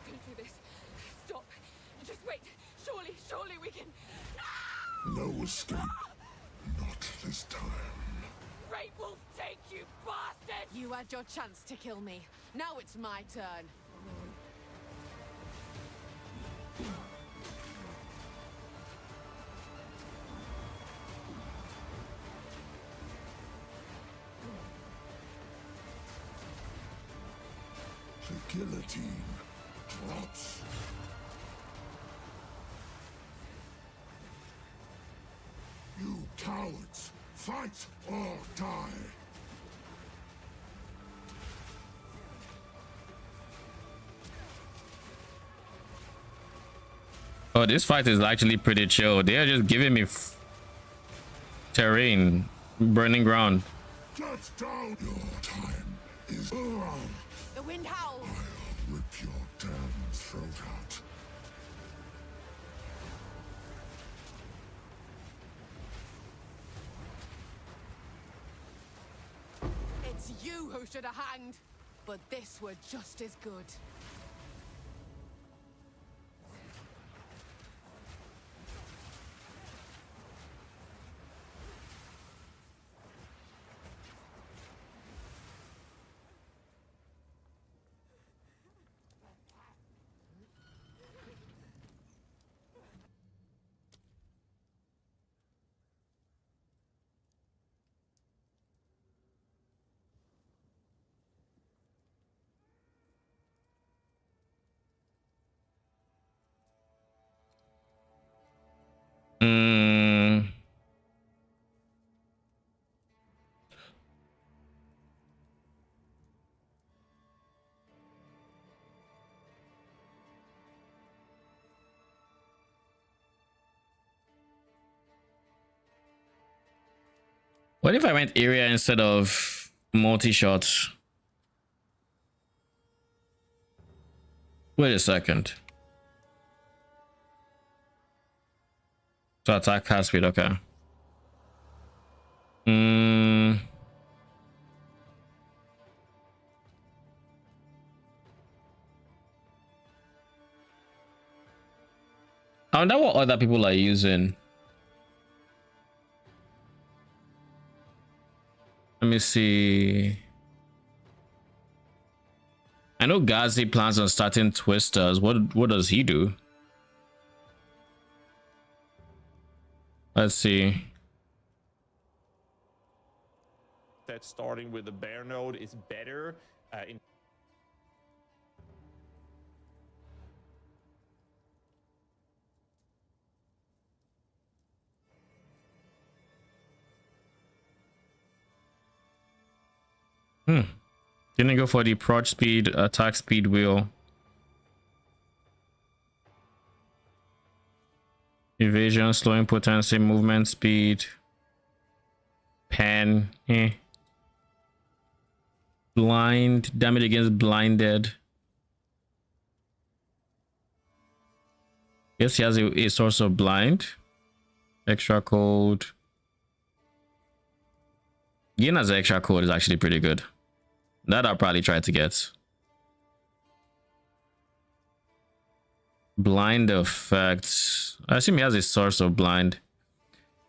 Don't do this. Stop. Just wait. Surely we can. No escape. Not this time. Great Wolf, take you, bastard! You had your chance to kill me. Now it's my turn. The guillotine drops. You cowards! Fight or die! Oh, this fight is actually pretty chill. They are just giving me terrain, burning ground. Get down! Your time is over. The wind howls. I'll rip your damn throat out. It's you who should have hanged. But this were just as good. What if I went area instead of multi-shots? Wait a second. So attack cast speed, okay. I wonder what other people are using. Let me see. I know Gazi plans on starting Twisters. What does he do? Let's see. That starting with the bear node is better in Didn't go for the prod speed, attack speed wheel. Evasion, slowing potency, movement speed. Pen. Blind, damage against blinded. Guess he has a source of blind. Extra code. Gain as an extra code is actually pretty good. That I'll probably try to get. Blind effects. I assume he has a source of blind.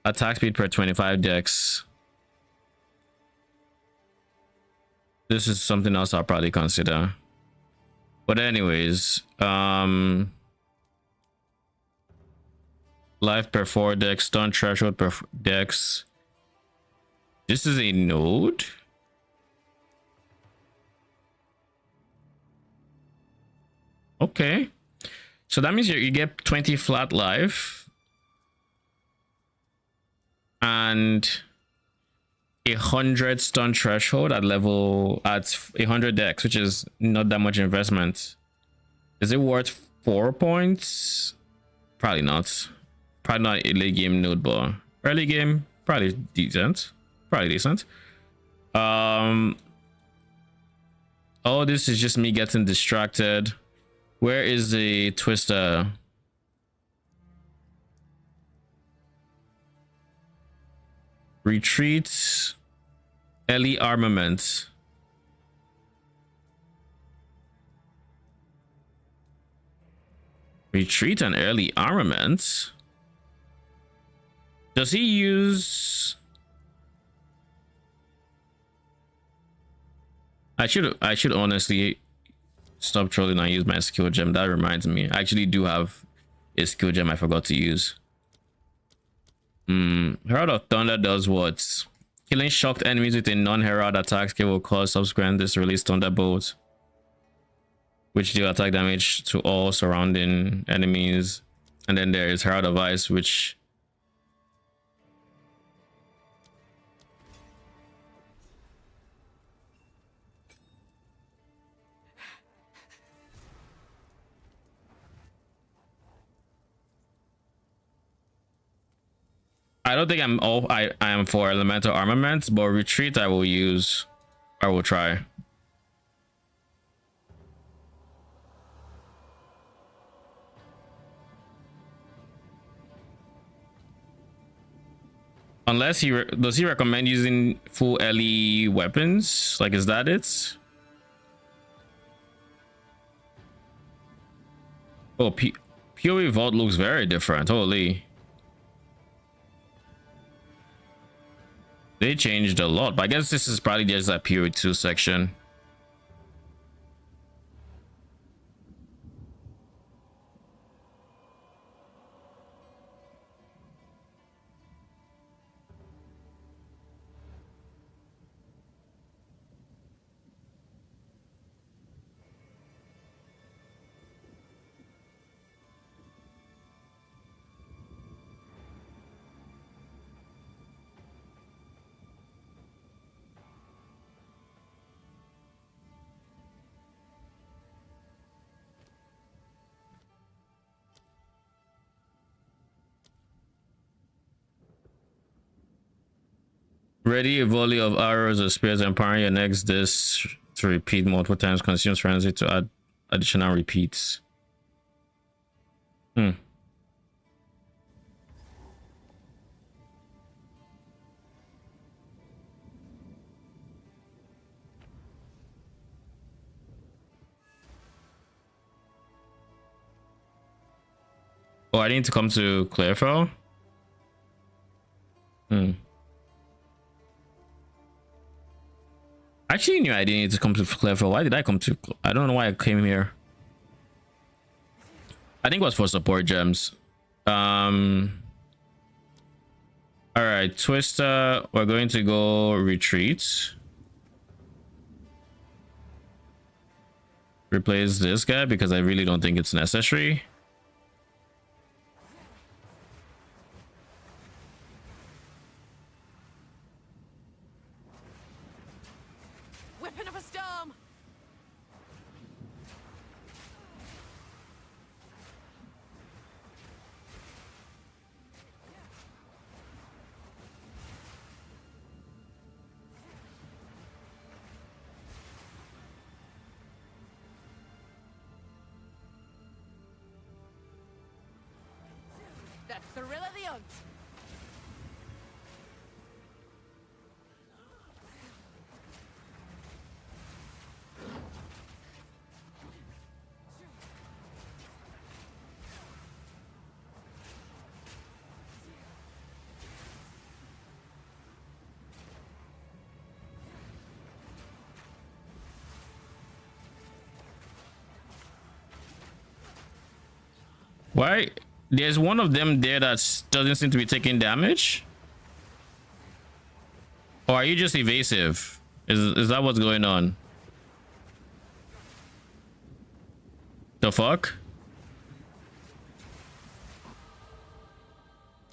Attack speed per 25 dex. This is something else I'll probably consider. But anyways, life per 4 dex, stun threshold per dex. This is a node. Okay, so that means you get 20 flat life and 100 stun threshold at 100 dex, which is not that much investment. Is it worth 4 points? Probably not. Probably not a late game node, but early game probably decent. Oh, this is just me getting distracted. Where is the Twister? Retreats. Ellie armament. Retreat and early armament. Does he use... I should honestly stop trolling and use my skill gem. That reminds me. I actually do have a skill gem I forgot to use. Herald of Thunder does what? Killing shocked enemies with a non-herald attack skill will cause subsequent dis-release thunderbolt, which deal attack damage to all surrounding enemies. And then there is Herald of Ice, which... I don't think I am for elemental armaments, but retreat I will use. I will try. Unless does he recommend using full LE weapons? Like, is that it? Oh, PoE Vault looks very different. Holy. They changed a lot, but I guess this is probably just that PoE 2 section. Ready a volley of arrows or spears, empowering your next disc to repeat multiple times. Consumes frenzy to add additional repeats. Oh, I need to come to Clarefell? I actually knew I didn't need to come to Clarefell. Why did I come to... I don't know why I came here. I think it was for support gems. Alright, Twister, we're going to go retreat. Replace this guy because I really don't think it's necessary. Weapon of a storm. The thrill of the hunt. Why? There's one of them there that doesn't seem to be taking damage. Or are you just evasive? Is that what's going on? The fuck?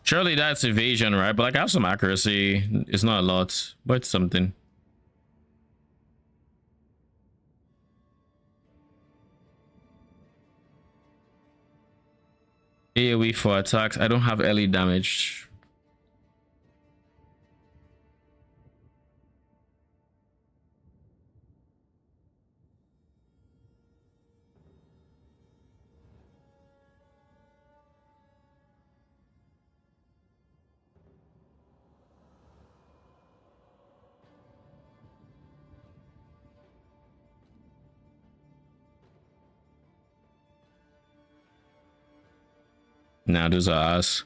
Surely that's evasion, right? But like, I have some accuracy. It's not a lot, but it's something. AoE for attacks. I don't have LE damage. Now those are us.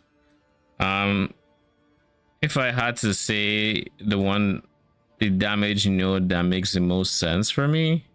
If I had to say the damage node that makes the most sense for me,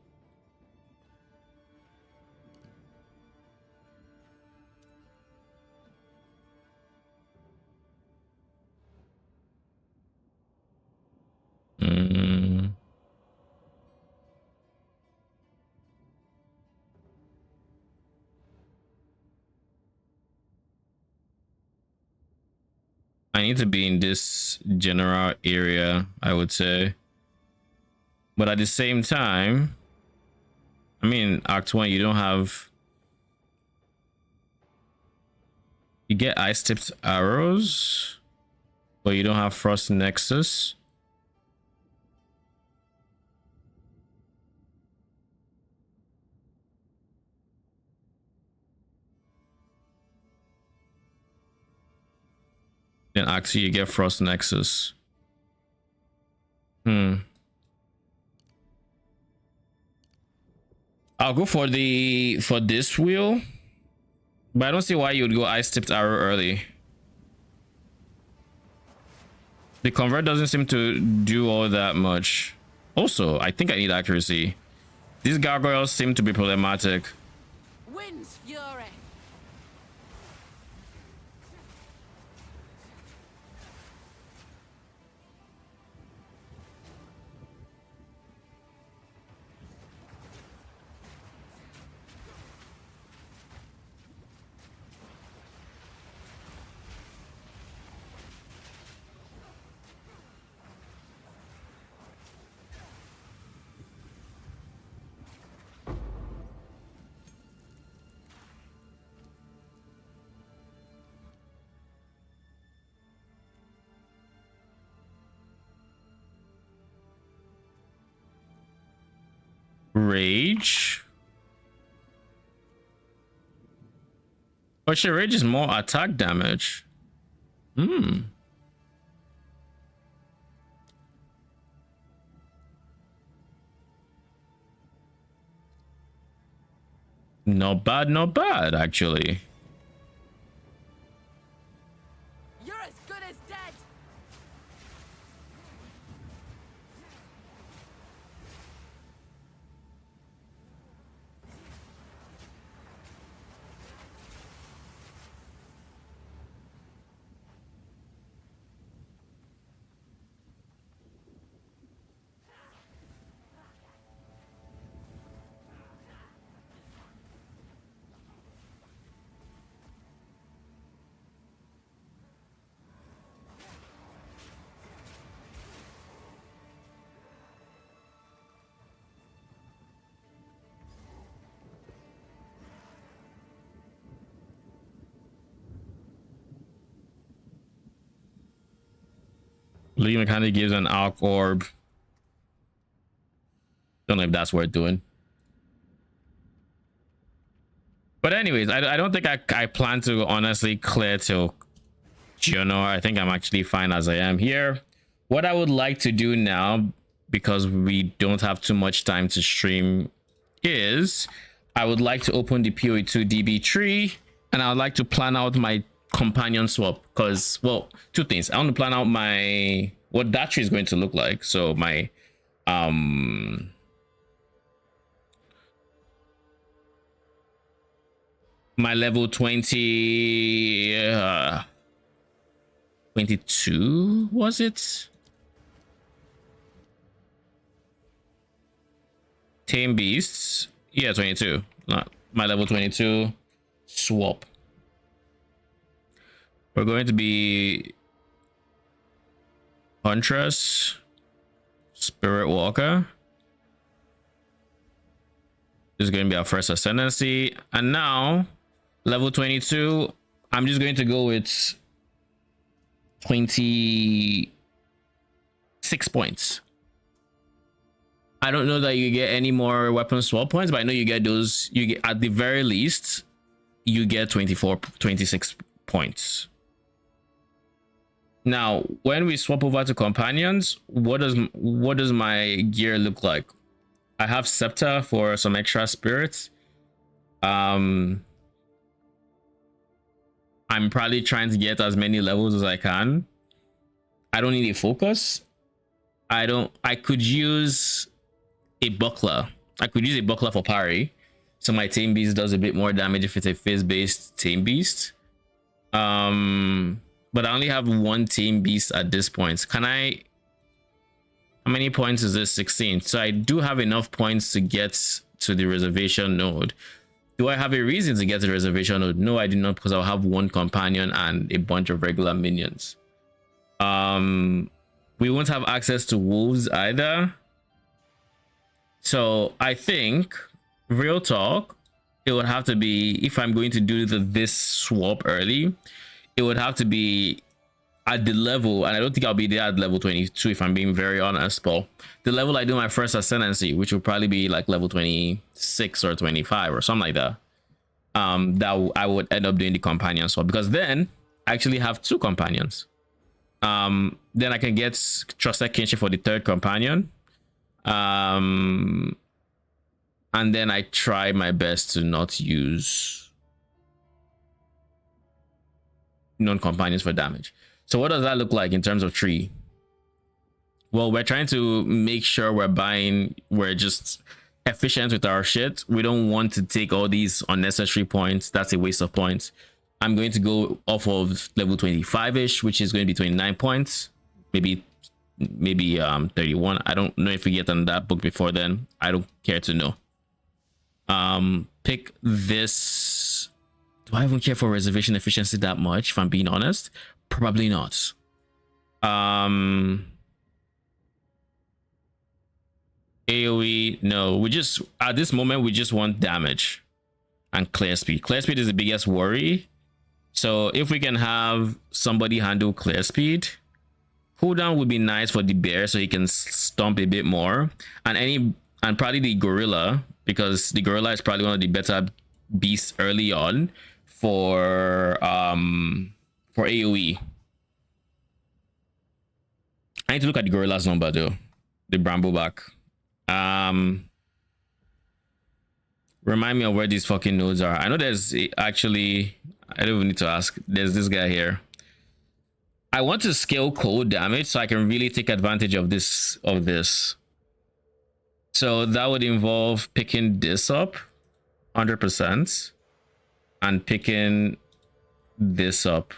I need to be in this general area, I would say. But at the same time, I mean, Act 1, you don't have... You get ice-tipped arrows, but you don't have Frost Nexus. Then Act 2, you get Frost Nexus. I'll go for this wheel, but I don't see why you would go ice tipped arrow early. The convert doesn't seem to do all that much. Also, I think I need accuracy. These gargoyles seem to be problematic. Wind's fury. Rage. But shit, rage is more attack damage. Not bad, actually. You're as good as dead. League mechanic gives an arc orb. Don't know if that's worth doing. But anyways, I don't think I plan to honestly clear till Gionor. I think I'm actually fine as I am here. What I would like to do now, because we don't have too much time to stream, is I would like to open the PoE2 DB tree, and I would like to plan out my companion swap. Because, well, two things. I want to plan out what that tree is going to look like. So my my level 22, was it? Tame beasts, yeah, 22. My level 22 swap. We're going to be Huntress, Spirit Walker. This is going to be our first ascendancy. And now, level 22, I'm just going to go with 26 points. I don't know that you get any more weapon swap points, but I know you get those. You get, at the very least, you get 26 points. Now, when we swap over to companions, what does my gear look like? I have Scepter for some extra spirits. I'm probably trying to get as many levels as I can. I don't need a focus. I could use a buckler. I could use a buckler for parry. So my team beast does a bit more damage if it's a phase-based team beast. But I only have one team beast at this point. Can I... How many points is this? 16. So I do have enough points to get to the reservation node. Do I have a reason to get to the reservation node? No, I do not, because I'll have one companion and a bunch of regular minions. We won't have access to wolves either. So I think, real talk, it would have to be, if I'm going to do this swap early, it would have to be at the level, and I don't think I'll be there at level 22 if I'm being very honest, but the level I do my first ascendancy, which will probably be like level 26 or 25 or something like that, that I would end up doing the companion swap, because then I actually have 2 companions. Then I can get trusted kinship for the 3rd companion. And then I try my best to not use non-companions for damage. So what does that look like in terms of tree? Well, we're trying to make sure we're just efficient with our shit. We don't want to take all these unnecessary points. That's a waste of points. I'm going to go off of level 25-ish, which is going to be 29 points. Maybe 31. I don't know if we get on that book before then. I don't care to know. Pick this. Do I even care for reservation efficiency that much, if I'm being honest? Probably not. AoE, no. We just, at this moment, we just want damage and clear speed. Clear speed is the biggest worry. So if we can have somebody handle clear speed, cooldown would be nice for the bear so he can stomp a bit more, and probably the gorilla, because the gorilla is probably one of the better beasts early on for AoE. I need to look at the gorilla's number though, the brambleback. Remind me of where these fucking nodes are. I know there's actually, I don't even need to ask. There's this guy here. I want to scale cold damage so I can really take advantage of this. So that would involve picking this up 100% and picking this up.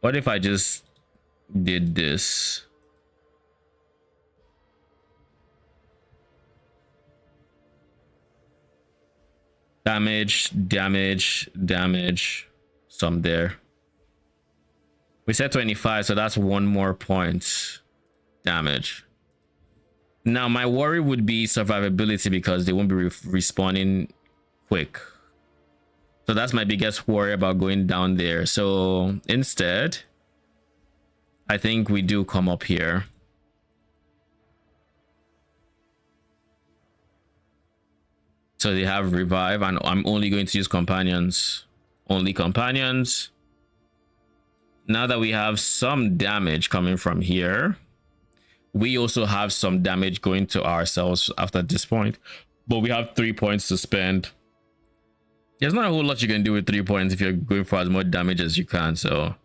What if I just did this? Damage, some there. We said 25, so that's 1 more point damage. Now my worry would be survivability, because they won't be respawning quick. So that's my biggest worry about going down there. So instead, I think we do come up here. So they have revive, and I'm only going to use companions. Only companions. Now that we have some damage coming from here, we also have some damage going to ourselves after this point. But we have 3 points to spend. There's not a whole lot you can do with 3 points if you're going for as much damage as you can. So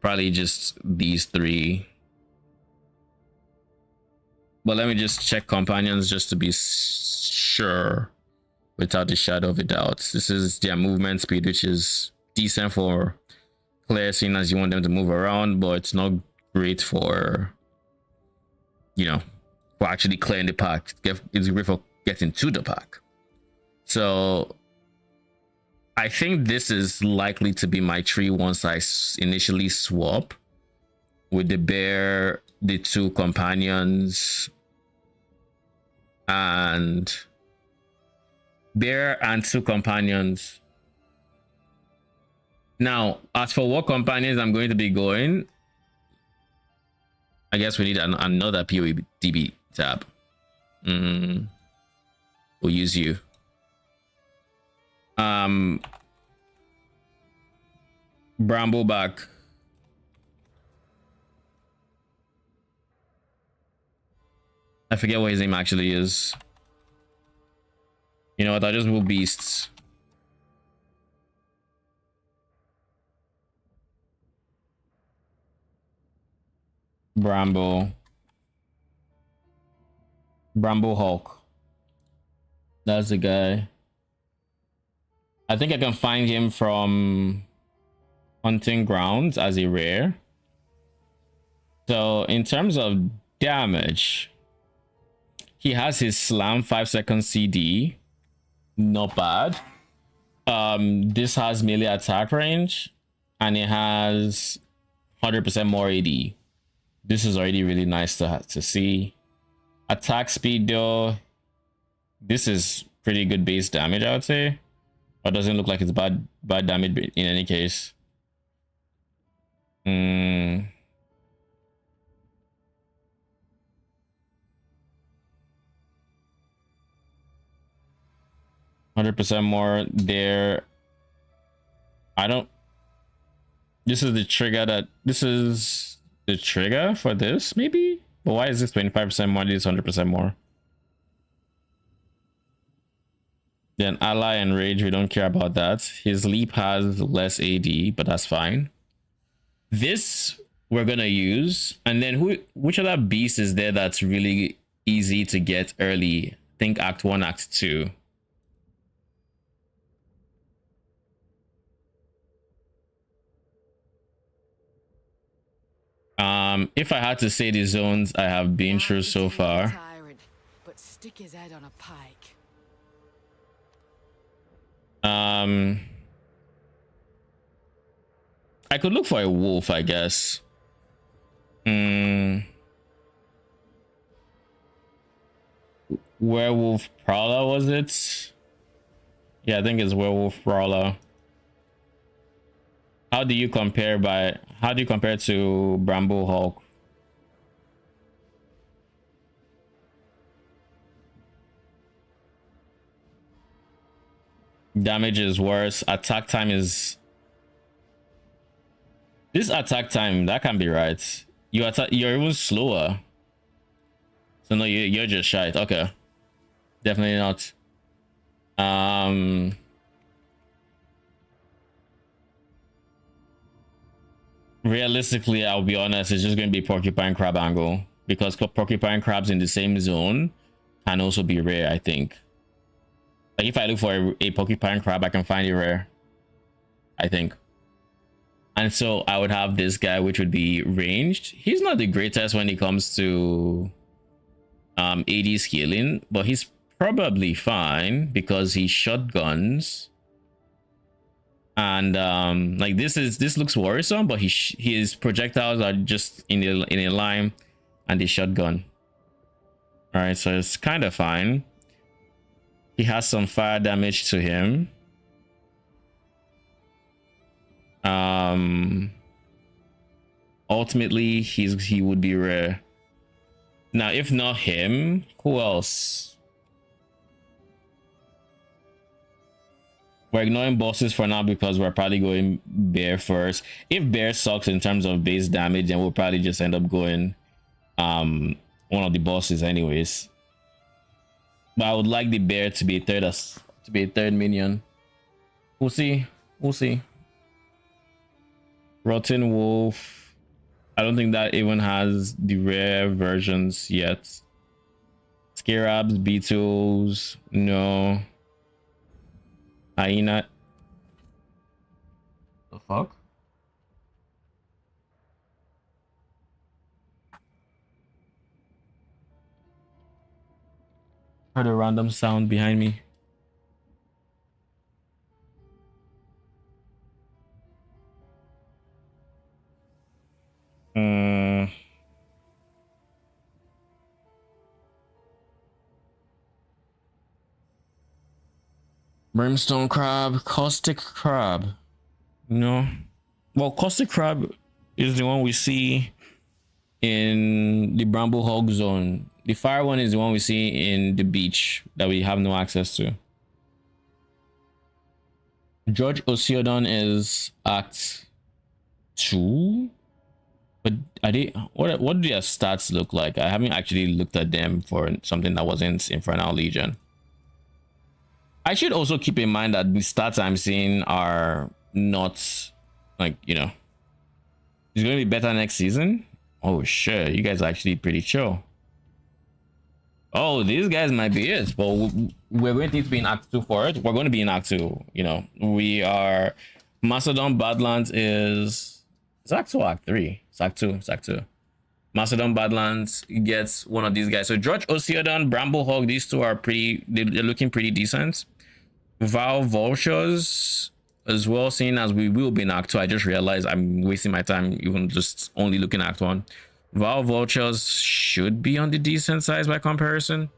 probably just these 3. But let me just check companions just to be sure without a shadow of a doubt. This is their movement speed, which is decent for clear, seeing as you want them to move around, but it's not great for, you know, for actually clearing the pack. It's great for getting to the pack. So I think this is likely to be my tree once I initially swap with the bear, the 2 companions, and bear and 2 companions. Now, as for what companions I'm going to be going, I guess we need another PoE tab. We'll use you. Brambleback. I forget what his name actually is. You know what? I just will beasts. Bramble Hulk. That's the guy. I think I can find him from Hunting Grounds as a rare. So in terms of damage, he has his slam 5-second CD. Not bad. This has melee attack range, and it has 100% more AD. This is already really nice to see. Attack speed though, this is pretty good base damage, I would say. But doesn't look like it's bad damage in any case. 100% more there. This is the trigger for this, maybe? But why is this 25% more? This 100% more. Then ally and rage, we don't care about that. His leap has less AD, but that's fine. This we're gonna use, and then which other beast is there that's really easy to get early? Think Act 1, Act 2. If I had to say the zones I have been through so far. Tyrant, but stick his head on a pike. I could look for a wolf, I guess. Werewolf Prowler, was it? Yeah, I think it's Werewolf Prowler. How do you compare to Bramble Hulk? Damage is worse. Attack time is... This attack time, that can be right. You're even slower. So no, you're just shite. Okay. Definitely not. Realistically, I'll be honest, it's just going to be Porcupine Crab angle, because Porcupine Crabs in the same zone can also be rare, I think. Like if I look for a Porcupine Crab, I can find it rare, I think. And so I would have this guy, which would be ranged. He's not the greatest when it comes to AD scaling, but he's probably fine because he shotguns. And like this looks worrisome, but his projectiles are just in a line, and the shotgun. All right, so it's kind of fine. He has some fire damage to him. Ultimately, he would be rare. Now, if not him, who else? We're ignoring bosses for now because we're probably going bear first. If bear sucks in terms of base damage, then we'll probably just end up going one of the bosses anyways. But I would like the bear to be a third minion. We'll see. We'll see. Rotten Wolf. I don't think that even has the rare versions yet. Scarabs, beetles, no. Hyena. The fuck? Heard a random sound behind me. Brimstone crab, caustic crab. No. Well, caustic crab is the one we see in the Bramble Hog zone. The fire one is the one we see in the beach that we have no access to. George Osiodon is Act 2. But are they, what do their stats look like? I haven't actually looked at them for something that wasn't Infernal Legion. I should also keep in mind that the stats I'm seeing are not like, you know, it's going to be better next season. Oh shit, you guys are actually pretty chill. Oh, these guys might be it, but we're going to need to be in Act 2 for it. We're going to be in Act 2, you know. We are... Macedon Badlands is... It's Act 2 or Act 3? It's Act 2. It's Act 2. Macedon Badlands gets one of these guys. So George Osiodon, Bramblehawk, these two are pretty... They're looking pretty decent. Val Vultures as well, seeing as we will be in Act 2. I just realized I'm wasting my time even just only looking at Act 1. Val Vultures should be on the decent size by comparison.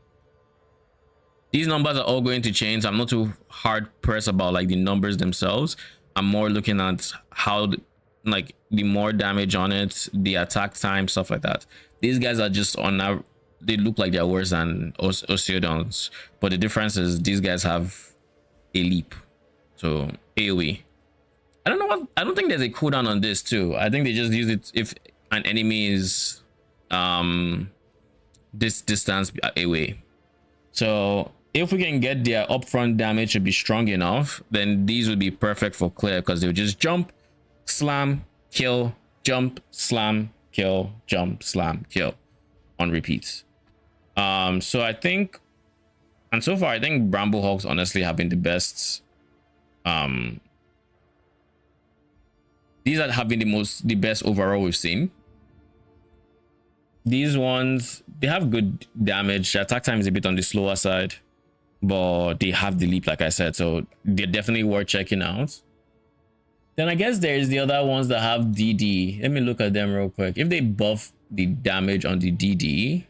These numbers are all going to change. I'm not too hard pressed about like the numbers themselves. I'm more looking at how like the more damage on it, the attack time, stuff like that. These guys are just on our, they look like they're worse than Osiodons, but the difference is these guys have a leap, so AoE. I don't know what, I don't think there's a cooldown on this too. I think they just use it if an enemy is this distance away. So if we can get their upfront damage to be strong enough, then these would be perfect for clear, because they'll just jump, slam, kill, jump, slam, kill, jump, slam, kill on repeats. So I think, and so far I think Bramblehawks honestly have been the best. These have been the best overall we've seen. These ones, they have good damage. Their attack time is a bit on the slower side, but they have the leap, like I said, so they're definitely worth checking out. Then I guess there's the other ones that have DD. Let me look at them real quick. If they buff the damage on the DD,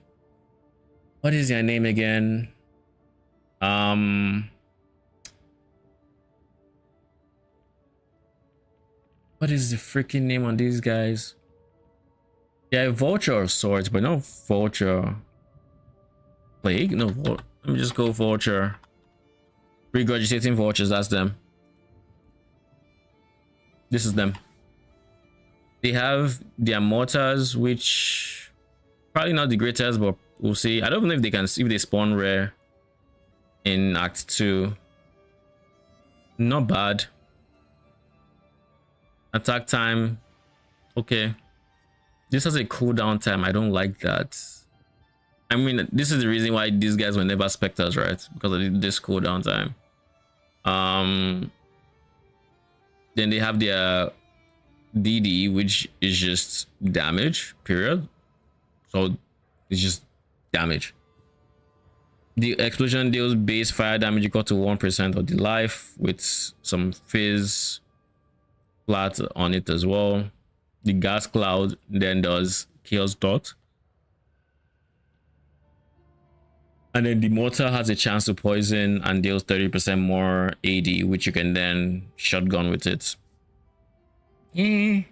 what is their name again? What is the freaking name on these guys? Yeah, Vulture of Swords, but no Vulture. Plague? No, let me just go Vulture. Regurgitating Vultures, that's them. This is them. They have their mortars, which probably not the greatest, but we'll see. I don't know if they can see if they spawn rare in Act 2. Not bad. Attack time, okay. This has a cooldown time. I don't like that. I mean, this is the reason why these guys were never Spectres, right? Because of this cooldown time. Then they have their DD, which is just damage, period. So it's just damage. The explosion deals base fire damage equal to 1% of the life with some fizz flat on it as well. The gas cloud then does kills dot, and then the mortar has a chance to poison and deals 30% more AD, which you can then shotgun with it. If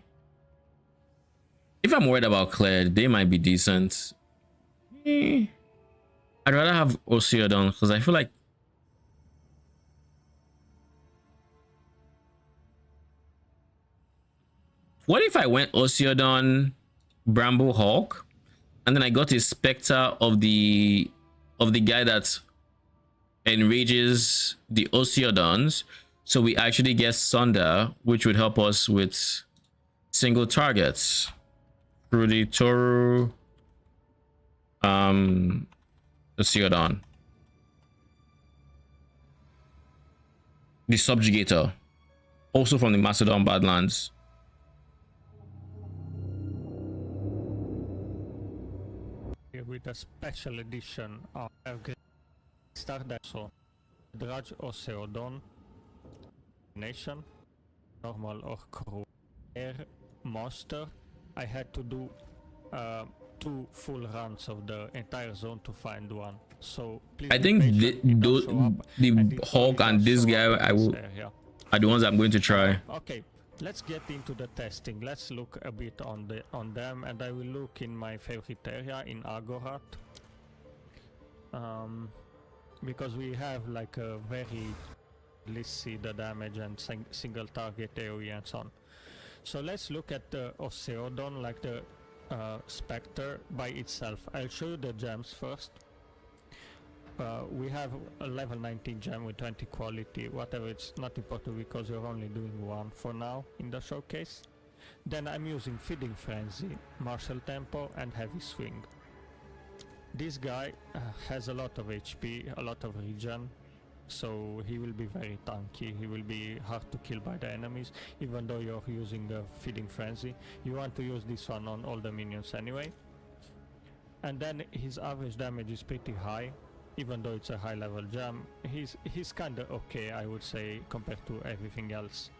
I'm worried about Claire, they might be decent. I'd rather have Osiodon, because I feel like what if I went Osiodon, Bramblehawk, and then I got a Spectre of the guy that enrages the Osiodons, so we actually get Sunder, which would help us with single targets through the Toru Osiodon. The Subjugator, also from the Macedon Badlands. With a special edition of Leaguestart, so Drudge Oseodon Nation, normal or crew air monster. I had to do 2 full runs of the entire zone to find one. So please, I think the Hawk and this guy are the ones I'm going to try. Okay. Let's get into the testing. Let's look a bit on them, and I will look in my favorite area in Agorat, because we have like a very, let's see the damage and single target AoE and so on. So let's look at the Oceodon, like the Spectre by itself. I'll show you the gems first. We have a level 19 gem with 20 quality, whatever, it's not important because we're only doing one for now in the showcase. Then I'm using Feeding Frenzy, Martial Tempo and Heavy Swing. This guy has a lot of HP, a lot of regen, so he will be very tanky, he will be hard to kill by the enemies, even though you're using the Feeding Frenzy. You want to use this one on all the minions anyway. And then his average damage is pretty high, even though it's a high level gem. He's kinda okay, I would say, compared to everything else.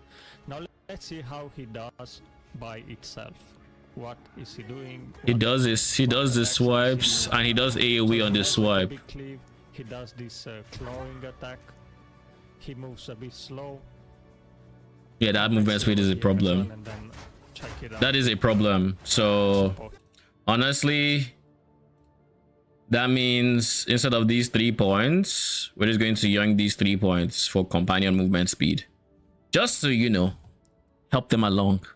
Now let's see how he does by itself. What is he doing? He does the swipes and he does AoE on the swipe. He does this clawing attack. He moves a bit slow. Yeah, that movement speed is a problem. That is a problem. So honestly, that means instead of these 3 points, we're just going to yoink these 3 points for companion movement speed. Just so you know, help them along.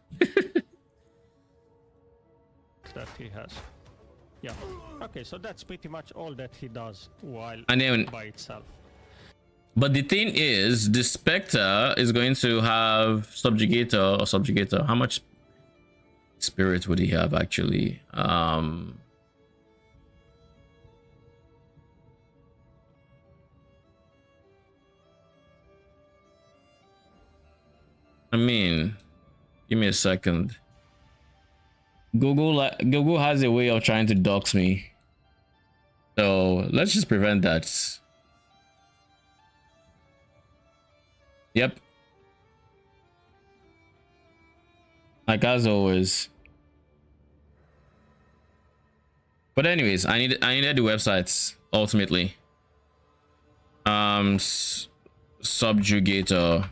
That he has. Yeah. Okay, so that's pretty much all that he does while by itself. But the thing is, the Spectre is going to have Subjugator. How much spirit would he have actually? I mean, give me a second. Google has a way of trying to dox me, so let's just prevent that. Yep, like as always. But anyways, I needed the websites ultimately. Subjugator.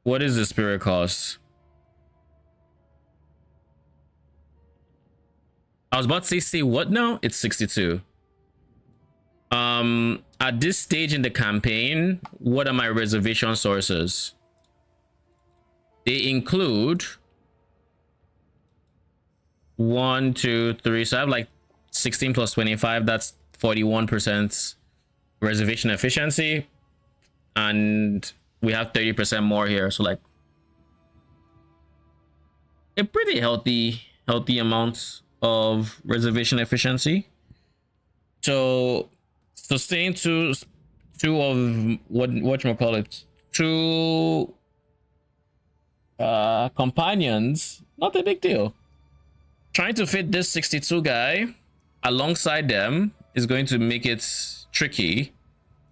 What is the spirit cost? I was about to say what now? It's 62. At this stage in the campaign, what are my reservation sources? They include 1, 2, 3. So I have like 16 plus 25. That's 41% reservation efficiency, and we have 30% more here, so like a pretty healthy amount of reservation efficiency. So sustain two of two companions, not a big deal. Trying to fit this 62 guy alongside them is going to make it tricky,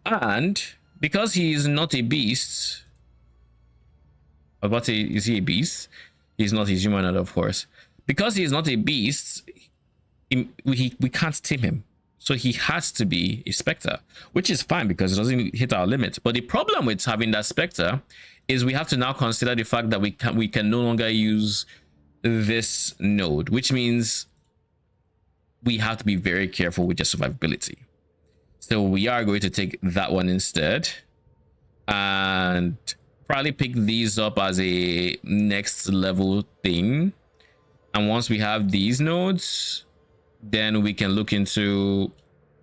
and because he is not a beast, is he a beast? He's not. He's humanoid, of course. Because he is not a beast, we can't tame him. So he has to be a Spectre, which is fine because it doesn't hit our limit. But the problem with having that Spectre is we have to now consider the fact that we can no longer use this node, which means we have to be very careful with just survivability. So we are going to take that one instead and probably pick these up as a next level thing. And once we have these nodes, then we can look into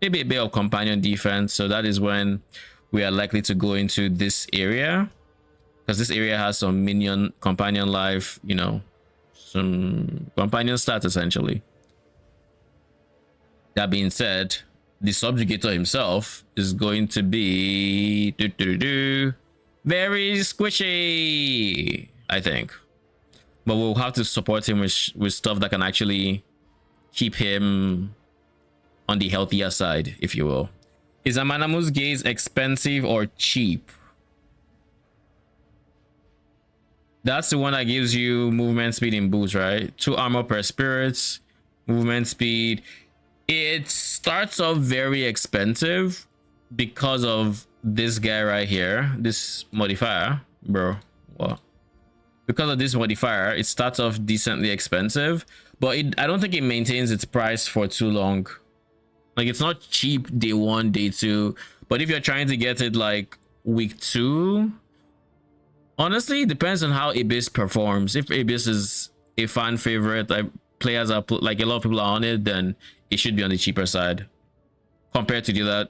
maybe a bit of companion defense. So that is when we are likely to go into this area, because this area has some minion companion life, you know, some companion stats essentially. That being said, the Subjugator himself is going to be very squishy, I think. But we'll have to support him with stuff that can actually keep him on the healthier side, if you will. Is Amanamu's Gaze expensive or cheap? That's the one that gives you movement speed in boots, right? 2 armor per spirits, movement speed. It starts off very expensive because of this guy right here, this modifier, bro. What? Because of this modifier, it starts off decently expensive, but I don't think it maintains its price for too long. Like, it's not cheap day 1, day 2, but if you're trying to get it like week 2, honestly, it depends on how Abyss performs. If Abyss is a fan favorite, like players are like a lot of people are on it, then it should be on the cheaper side compared to the other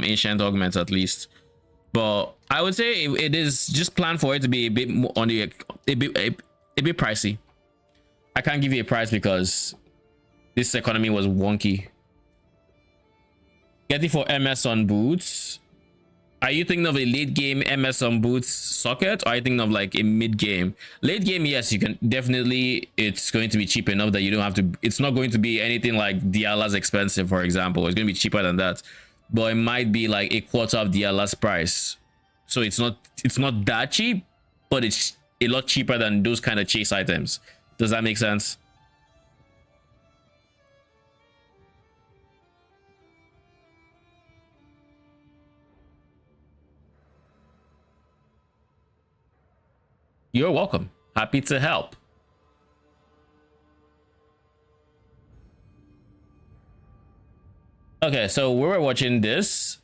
ancient augments, at least. But I would say it is just planned for it to be a bit more on the a bit pricey. I can't give you a price because this economy was wonky. Getting for MS on boots. Are you thinking of a late game MS on boots socket, or are you thinking of like a mid game? Late game, yes, you can definitely. It's going to be cheap enough that you don't have to. It's not going to be anything like Diala's expensive, for example. It's going to be cheaper than that, but it might be like a quarter of Diala's price. So it's not that cheap, but it's a lot cheaper than those kind of chase items. Does that make sense? You're welcome. Happy to help. Okay, so we were watching this.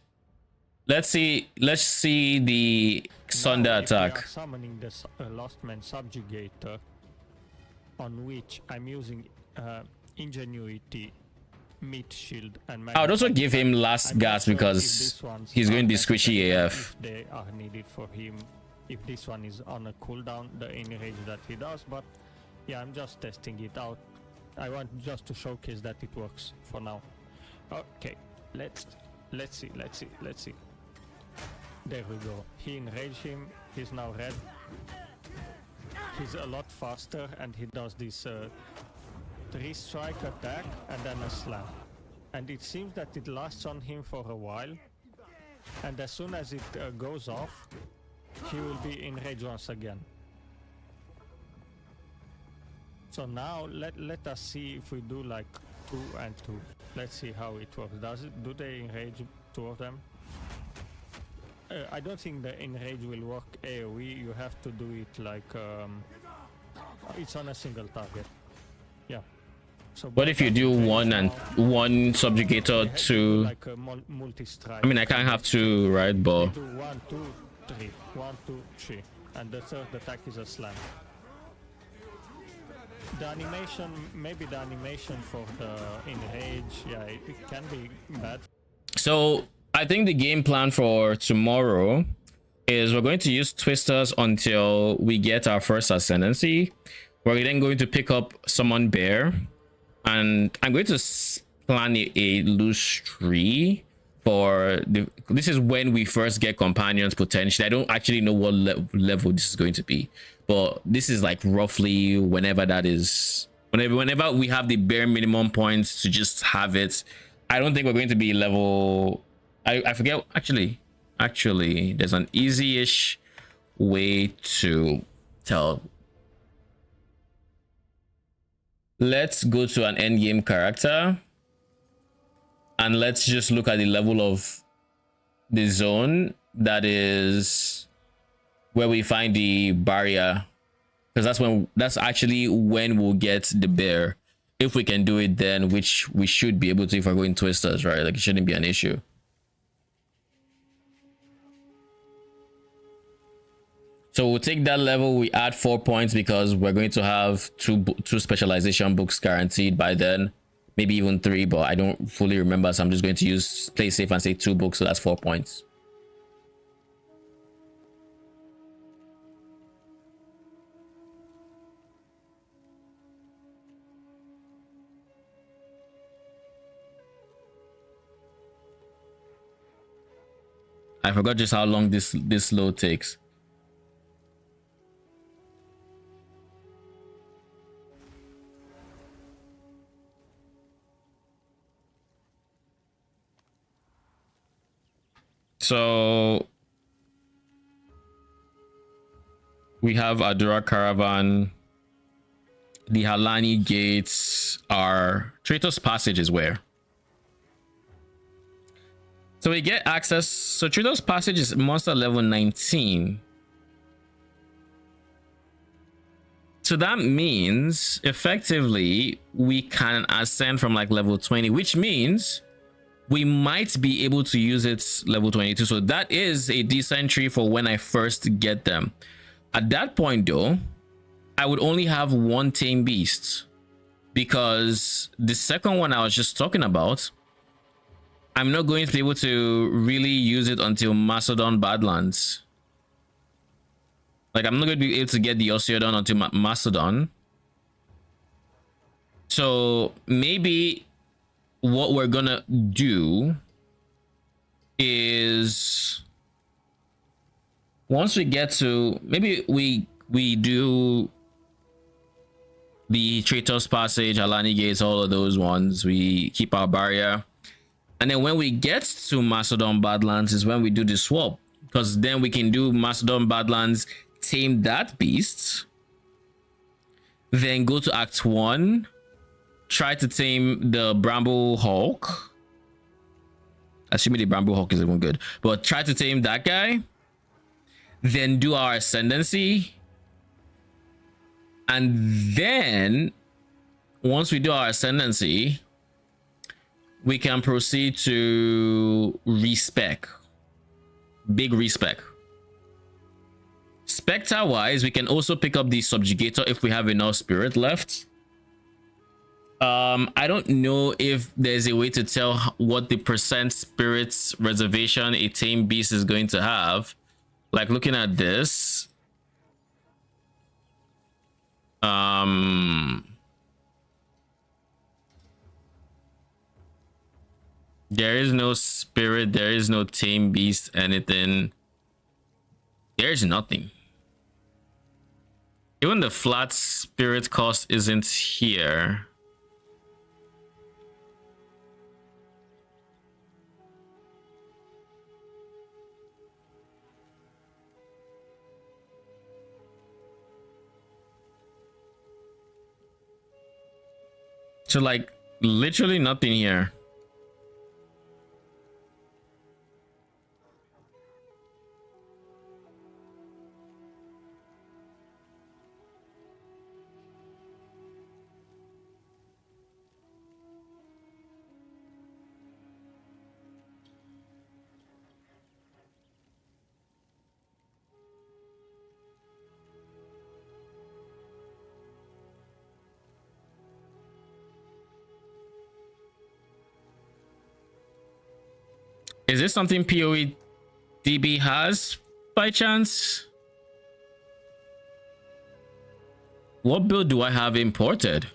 Let's see the Sunder attack. Summoning the Lost Man Subjugator, on which I'm using Ingenuity, Meat Shield, and I would also give him last gas because he's going to be squishy AF. If they are needed for him, if this one is on a cooldown, the enrage that he does, but yeah, I'm just testing it out. I want just to showcase that it works for now. Okay, let's see. There we go. He enraged him. He's now red. He's a lot faster, and he does this 3-strike attack and then a slam. And it seems that it lasts on him for a while. And as soon as it goes off, he will be enraged once again. So now let us see if we do like 2 and 2. Let's see how it works. Do they enrage 2 of them? I don't think the enrage will work AoE. You have to do it like it's on a single target. Yeah. So what if you do 1 and 1 subjugator, 2? Like a multi-strike. I mean, I can't have 2, right? But do 1, 2, 3. 1, 2, 3, and the third attack is a slam. The animation, maybe the animation for the enrage, yeah, it can be bad. So I think the game plan for tomorrow is we're going to use twisters until we get our first ascendancy. We're then going to pick up summon bear, and I'm going to plan a loose tree for this is when we first get companions potentially. I don't actually know what level this is going to be, but this is like roughly whenever that is, whenever we have the bare minimum points to just have it. I don't think we're going to be level, I forget, actually there's an easy-ish way to tell. Let's go to an end game character and let's just look at the level of the zone that is where we find the barrier, because that's actually when we'll get the bear, if we can do it then, which we should be able to if we're going twisters, right? Like, it shouldn't be an issue. So we'll take that level, we add 4 points because we're going to have two specialization books guaranteed by then, maybe even 3, but I don't fully remember, so I'm just going to play safe and say 2 books, so that's 4 points. I forgot just how long this load takes. So we have Adura Caravan. The Halani gates are Traitors Passage is where. So we get access. So Traitors Passage is monster level 19. So that means effectively we can ascend from like level 20, which means we might be able to use it level 22. So that is a decent tree for when I first get them. At that point though, I would only have one tame beast, because the second one I was just talking about, I'm not going to be able to really use it until Macedon Badlands. Like, I'm not going to be able to get the Osiodon until Macedon. So maybe what we're gonna do is, once we get to, maybe we do the Traitor's Passage, Alani Gates, all of those ones. We keep our barrier, and then when we get to Macedon Badlands is when we do the swap, because then we can do Macedon Badlands, tame that beast, then go to Act 1, try to tame the Bramble Hawk. Assuming the Bramble Hawk is even good, but try to tame that guy, then do our Ascendancy, and then once we do our Ascendancy, we can proceed to respec. Big respec. Spectre wise, we can also pick up the Subjugator if we have enough spirit left. I don't know if there's a way to tell what the percent spirits reservation a tame beast is going to have. Like, looking at this, there is no spirit, there is no tame beast, anything. There's nothing. Even the flat spirit cost isn't here. So, like, literally nothing here. Is this something PoE DB has by chance? What build do I have imported?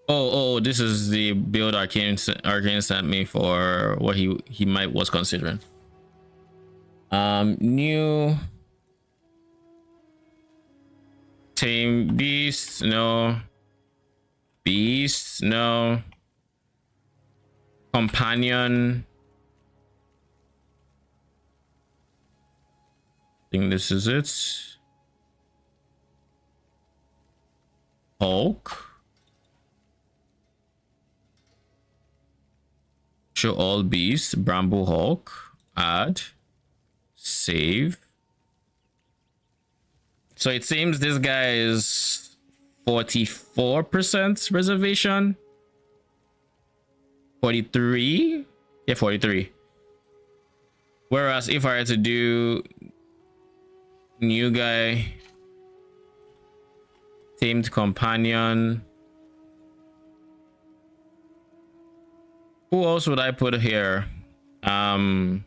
Oh, this is the build Arcane sent me for what he might was considering. New tame beast, no. Beast, no. Companion. I think this is it. Hulk. Show all beasts. Bramble Hulk. Add. Save. So it seems this guy is 44% reservation. 43? Yeah, 43. Whereas if I had to do new guy, tamed companion, who else would I put here? Osiodon.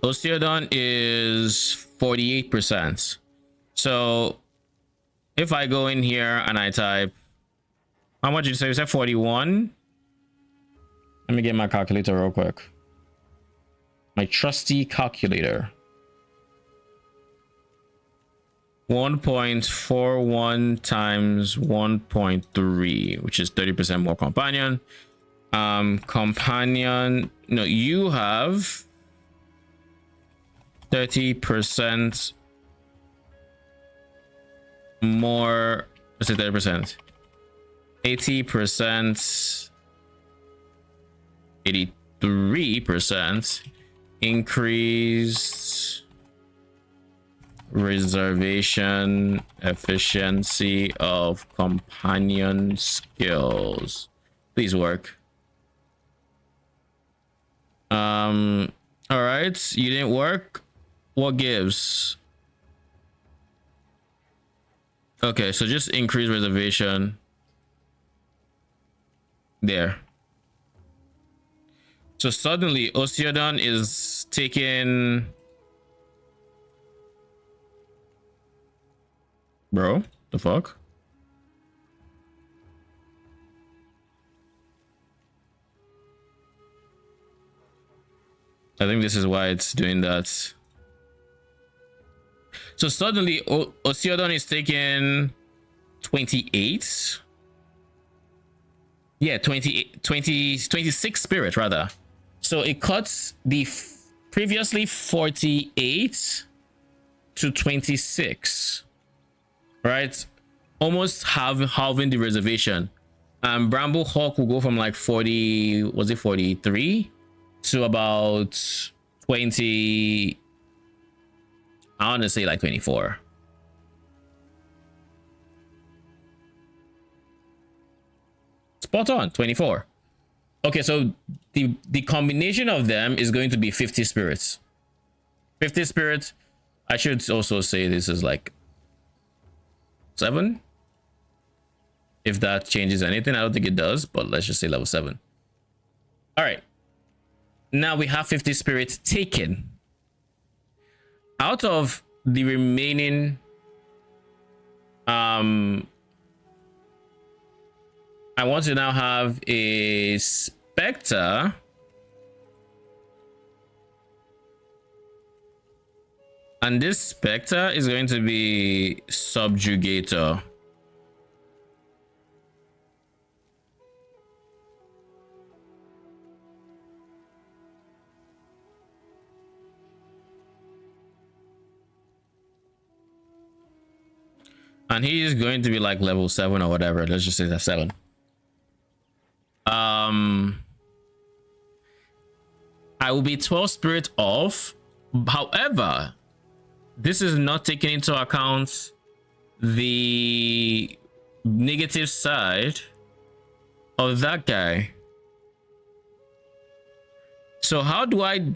Osiodon is 48%. So if I go in here and I type, how much did you say? You said 41? Let me get my calculator real quick. My trusty calculator. 1.41 times 1.3, which is 30% more companion. Companion, no, you have 30% more. Let's say 30%. 80%. 83%. increased reservation efficiency of companion skills. Please work. All right, you didn't work. What gives? Okay, so just increase reservation there. So suddenly Osiodon is taking, bro, the fuck? I think this is why it's doing that. So suddenly Osiodon is taking 28. Yeah, 26 spirit rather. So it cuts the previously 48 to 26. Right? Almost halving the reservation. Bramble Hawk will go from like 40, was it 43? To about 20. I want to say like 24. Spot on, 24. Okay, so the combination of them is going to be 50 spirits. 50 spirits. I should also say this is like 7. If that changes anything, I don't think it does, but let's just say level 7. All right. Now we have 50 spirits taken. Out of the remaining I want to now have a Spectre and this Spectre is going to be Subjugator. And he is going to be like level 7 or whatever. Let's just say that's 7. I will be 12 spirit off. However, this is not taking into account the negative side of that guy. So how do I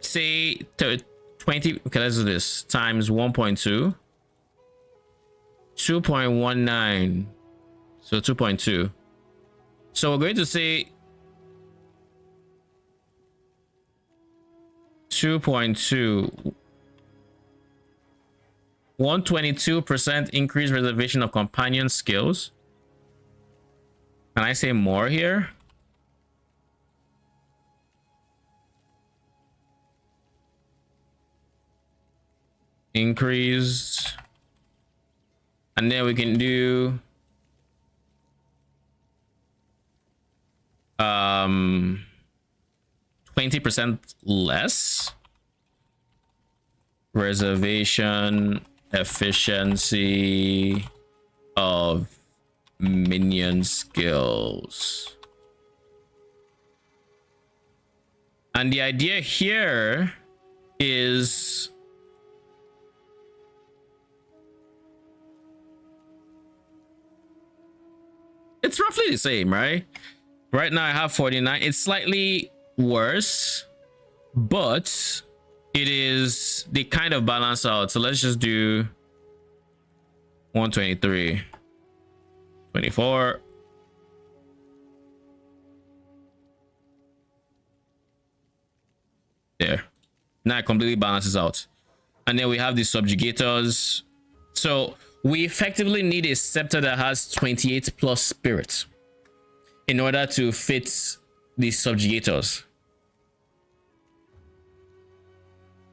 say 20? Okay, let's do this times 1.2. 2.19. So 2.2. So we're going to say 2.2. 122% increased reservation of companion skills. Can I say more here? Increased. And then we can do 20% less reservation efficiency of minion skills. And the idea here is it's roughly the same, right? Right now I have 49. It's slightly worse, but it is, they kind of balance out. So let's just do 123, 24. There. Now it completely balances out. And then we have the subjugators. So we effectively need a scepter that has 28 plus spirits in order to fit the subjugators.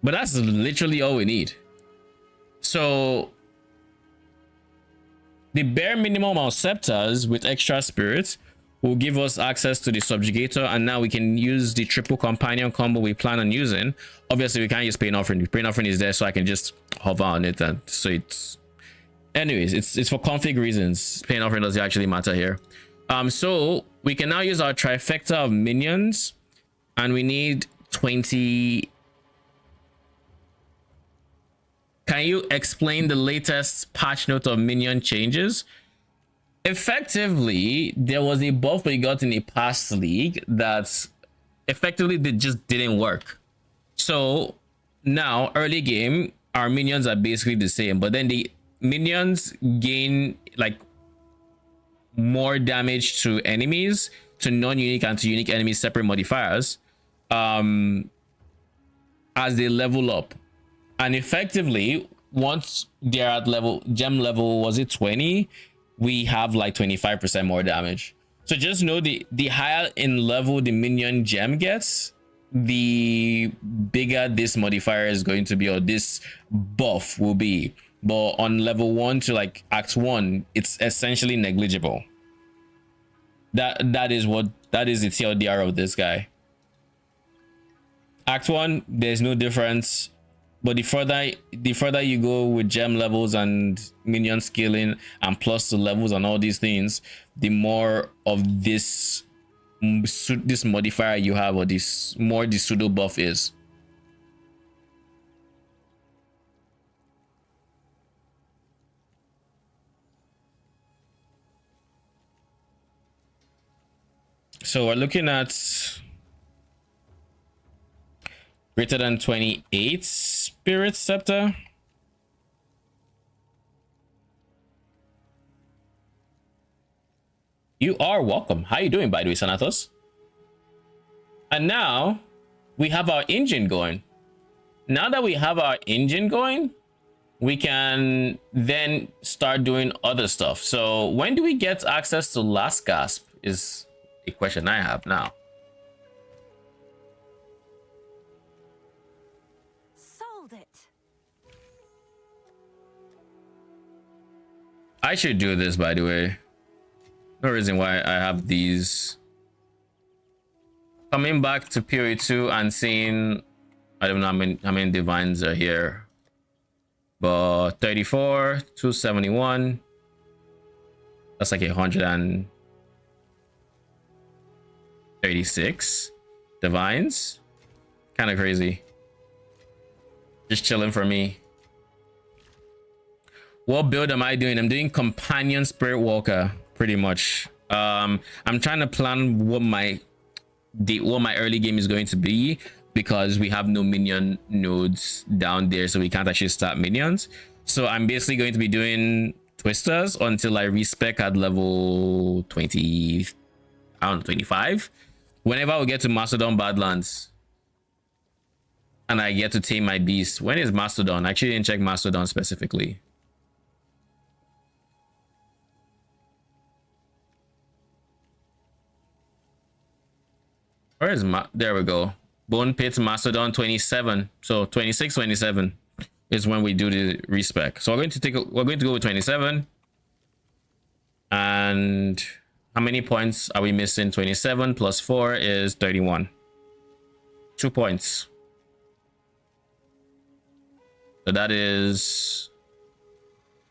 But that's literally all we need. So the bare minimum of scepters with extra spirits will give us access to the subjugator, and now we can use the triple companion combo we plan on using. Obviously we can't use pain offering. The pain offering is there, so I can just hover on it, and so it's, anyways, it's for config reasons. Pain offering doesn't actually matter here. So we can now use our trifecta of minions, and we need 28 can you explain the latest patch note of minion changes? Effectively, there was a buff we got in a past league that effectively just didn't work. So now early game, our minions are basically the same, but then the minions gain like more damage to enemies, to non-unique and to unique enemies, separate modifiers, as they level up. And effectively, once they're at level gem level, was it 20, we have like 25% more damage. So just know the higher in level the minion gem gets, the bigger this modifier is going to be, or this buff will be. But on level 1 to like act 1, it's essentially negligible. That is the TLDR of this guy. Act 1, there's no difference. But the further you go with gem levels and minion scaling and plus the levels and all these things, the more of this modifier you have, or this more the pseudo buff is. So we're looking at greater than 28 Spirit Scepter. You are welcome. How you doing, by the way, Sanatos? And now we have our engine going. Now that we have our engine going, we can then start doing other stuff. So when do we get access to Last Gasp is a question I have now. Sold it. I should do this, by the way. No reason why I have these. Coming back to PoE2 and seeing, I don't know how many divines are here, but 34, 271. That's like 136 divines. Kind of crazy. Just chilling for me. What build am I doing? I'm doing Companion Spirit Walker, pretty much. I'm trying to plan what my early game is going to be, because we have no minion nodes down there, so we can't actually start minions. So I'm basically going to be doing Twisters until I respec at level 20, I don't know, 25. Whenever we get to Mastodon Badlands and I get to tame my beast. When is Mastodon? I actually didn't check Mastodon specifically. Where is there we go. Bone Pit Mastodon 27. So 26, 27 is when we do the respec. So we're going to go with 27. And how many points are we missing? 27 plus 4 is 31. 2 points. So that is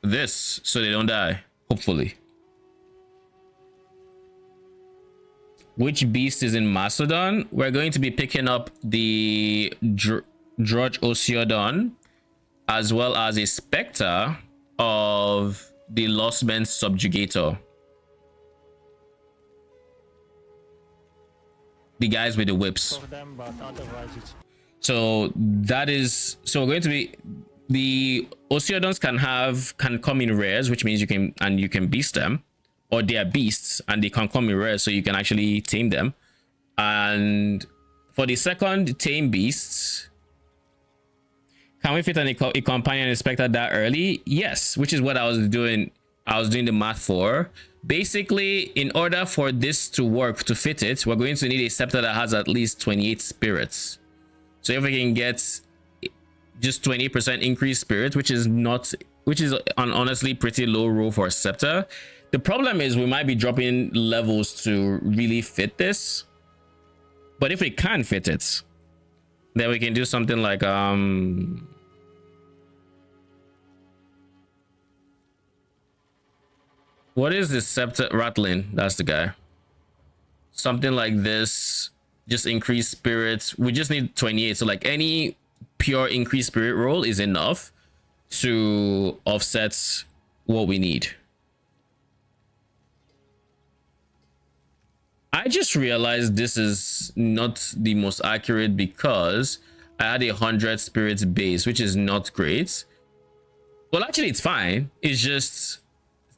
this, so they don't die, hopefully. Which beast is in Mastodon? We're going to be picking up the Drudge Osiodon, as well as a Spectre of the Lost Men's Subjugator. The guys with the whips. Them, but otherwise it's... So that is, so we're going to be, the Osiodons can come in rares, which means you can beast them, or they are beasts and they can come in rares, so you can actually tame them. And for the second tame beasts, can we fit a companion inspector that early? Yes, which is what I was doing. I was doing the math for. Basically, in order for this to work, to fit it, we're going to need a scepter that has at least 28 spirits. So if we can get just 20% increased spirit, which is an honestly pretty low roll for a scepter. The problem is we might be dropping levels to really fit this. But if we can fit it, then we can do something like what is this scepter? Rattling, that's the guy. Something like this, just increase spirits. We just need 28, so like any pure increased spirit roll is enough. to offset what we need. I just realized this is not the most accurate because I had 100 spirits base, which is not great. Well, actually, it's fine. It's just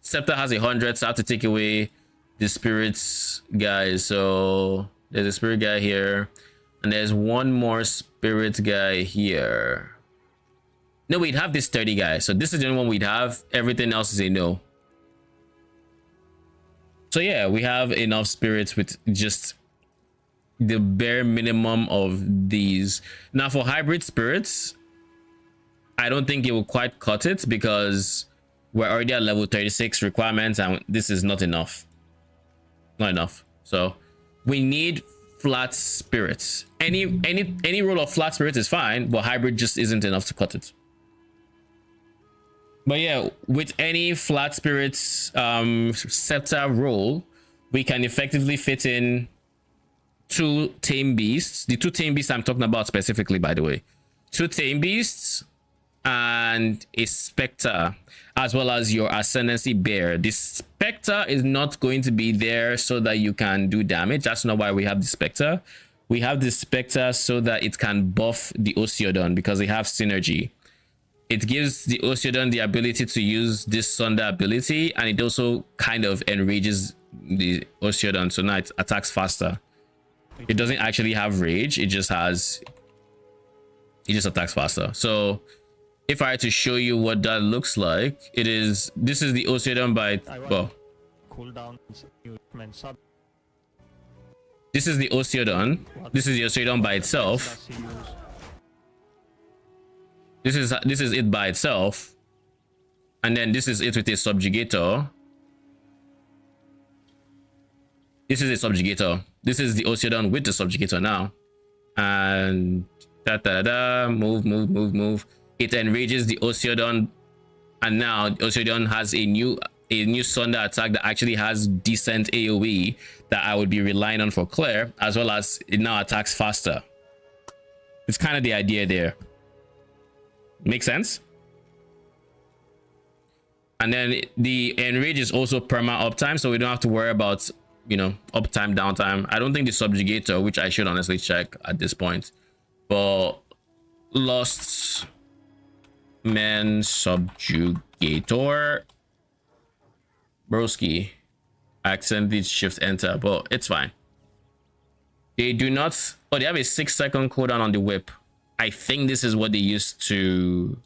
Scepter has 100, so I have to take away the spirits guy. So there's a spirit guy here, and there's one more spirit guy here. No, we'd have this 30 guy. So this is the only one we'd have. Everything else is a no. So yeah, we have enough spirits with just the bare minimum of these. Now for hybrid spirits, I don't think it will quite cut it because we're already at level 36 requirements and this is not enough. Not enough. So we need flat spirits. Any roll of flat spirits is fine, but hybrid just isn't enough to cut it. But yeah, with any flat spirits scepter roll, we can effectively fit in 2 tame beasts. The 2 tame beasts I'm talking about specifically, by the way. 2 tame beasts and a specter, as well as your ascendancy bear. The specter is not going to be there so that you can do damage. That's not why we have the specter. We have the specter so that it can buff the Osiodon because they have synergy. It gives the Osiodon the ability to use this Sunder ability, and it also kind of enrages the Osiodon, so now it attacks faster. It doesn't actually have rage, it just attacks faster. So if I had to show you what that looks like, this is the Osiodon by, well, this is the Osiodon. This is the Osiodon by itself. This is it by itself, and then this is it with a subjugator. This is a subjugator. This is the Osiodon with the subjugator now, and move. It enrages the Osiodon, and now the Osiodon has a new Sunder attack that actually has decent AoE that I would be relying on for Claire, as well as it now attacks faster. It's kind of the idea there. Make sense? And then the enrage is also perma uptime, so we don't have to worry about, you know, uptime, downtime. I don't think the subjugator, which I should honestly check at this point, but Lost Man Subjugator broski, I accidentally shift enter, but it's fine. They do not, oh, they have a 6-second cooldown on the whip. I think this is what they used to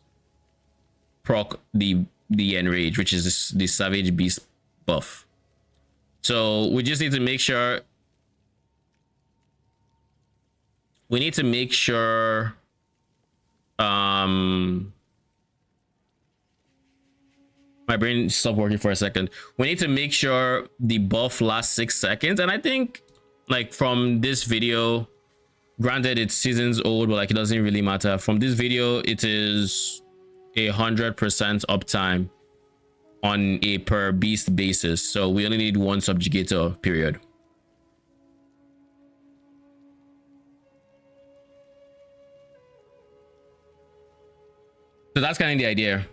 proc the enrage, which is the savage beast buff. So we just need to make sure my brain stopped working for a second. We need to make sure the buff lasts 6 seconds, and I think, like, from this video, granted it's seasons old, but like it doesn't really matter. From this video, it is 100% uptime on a per beast basis, so we only need 1 subjugator, period. So that's kind of the idea.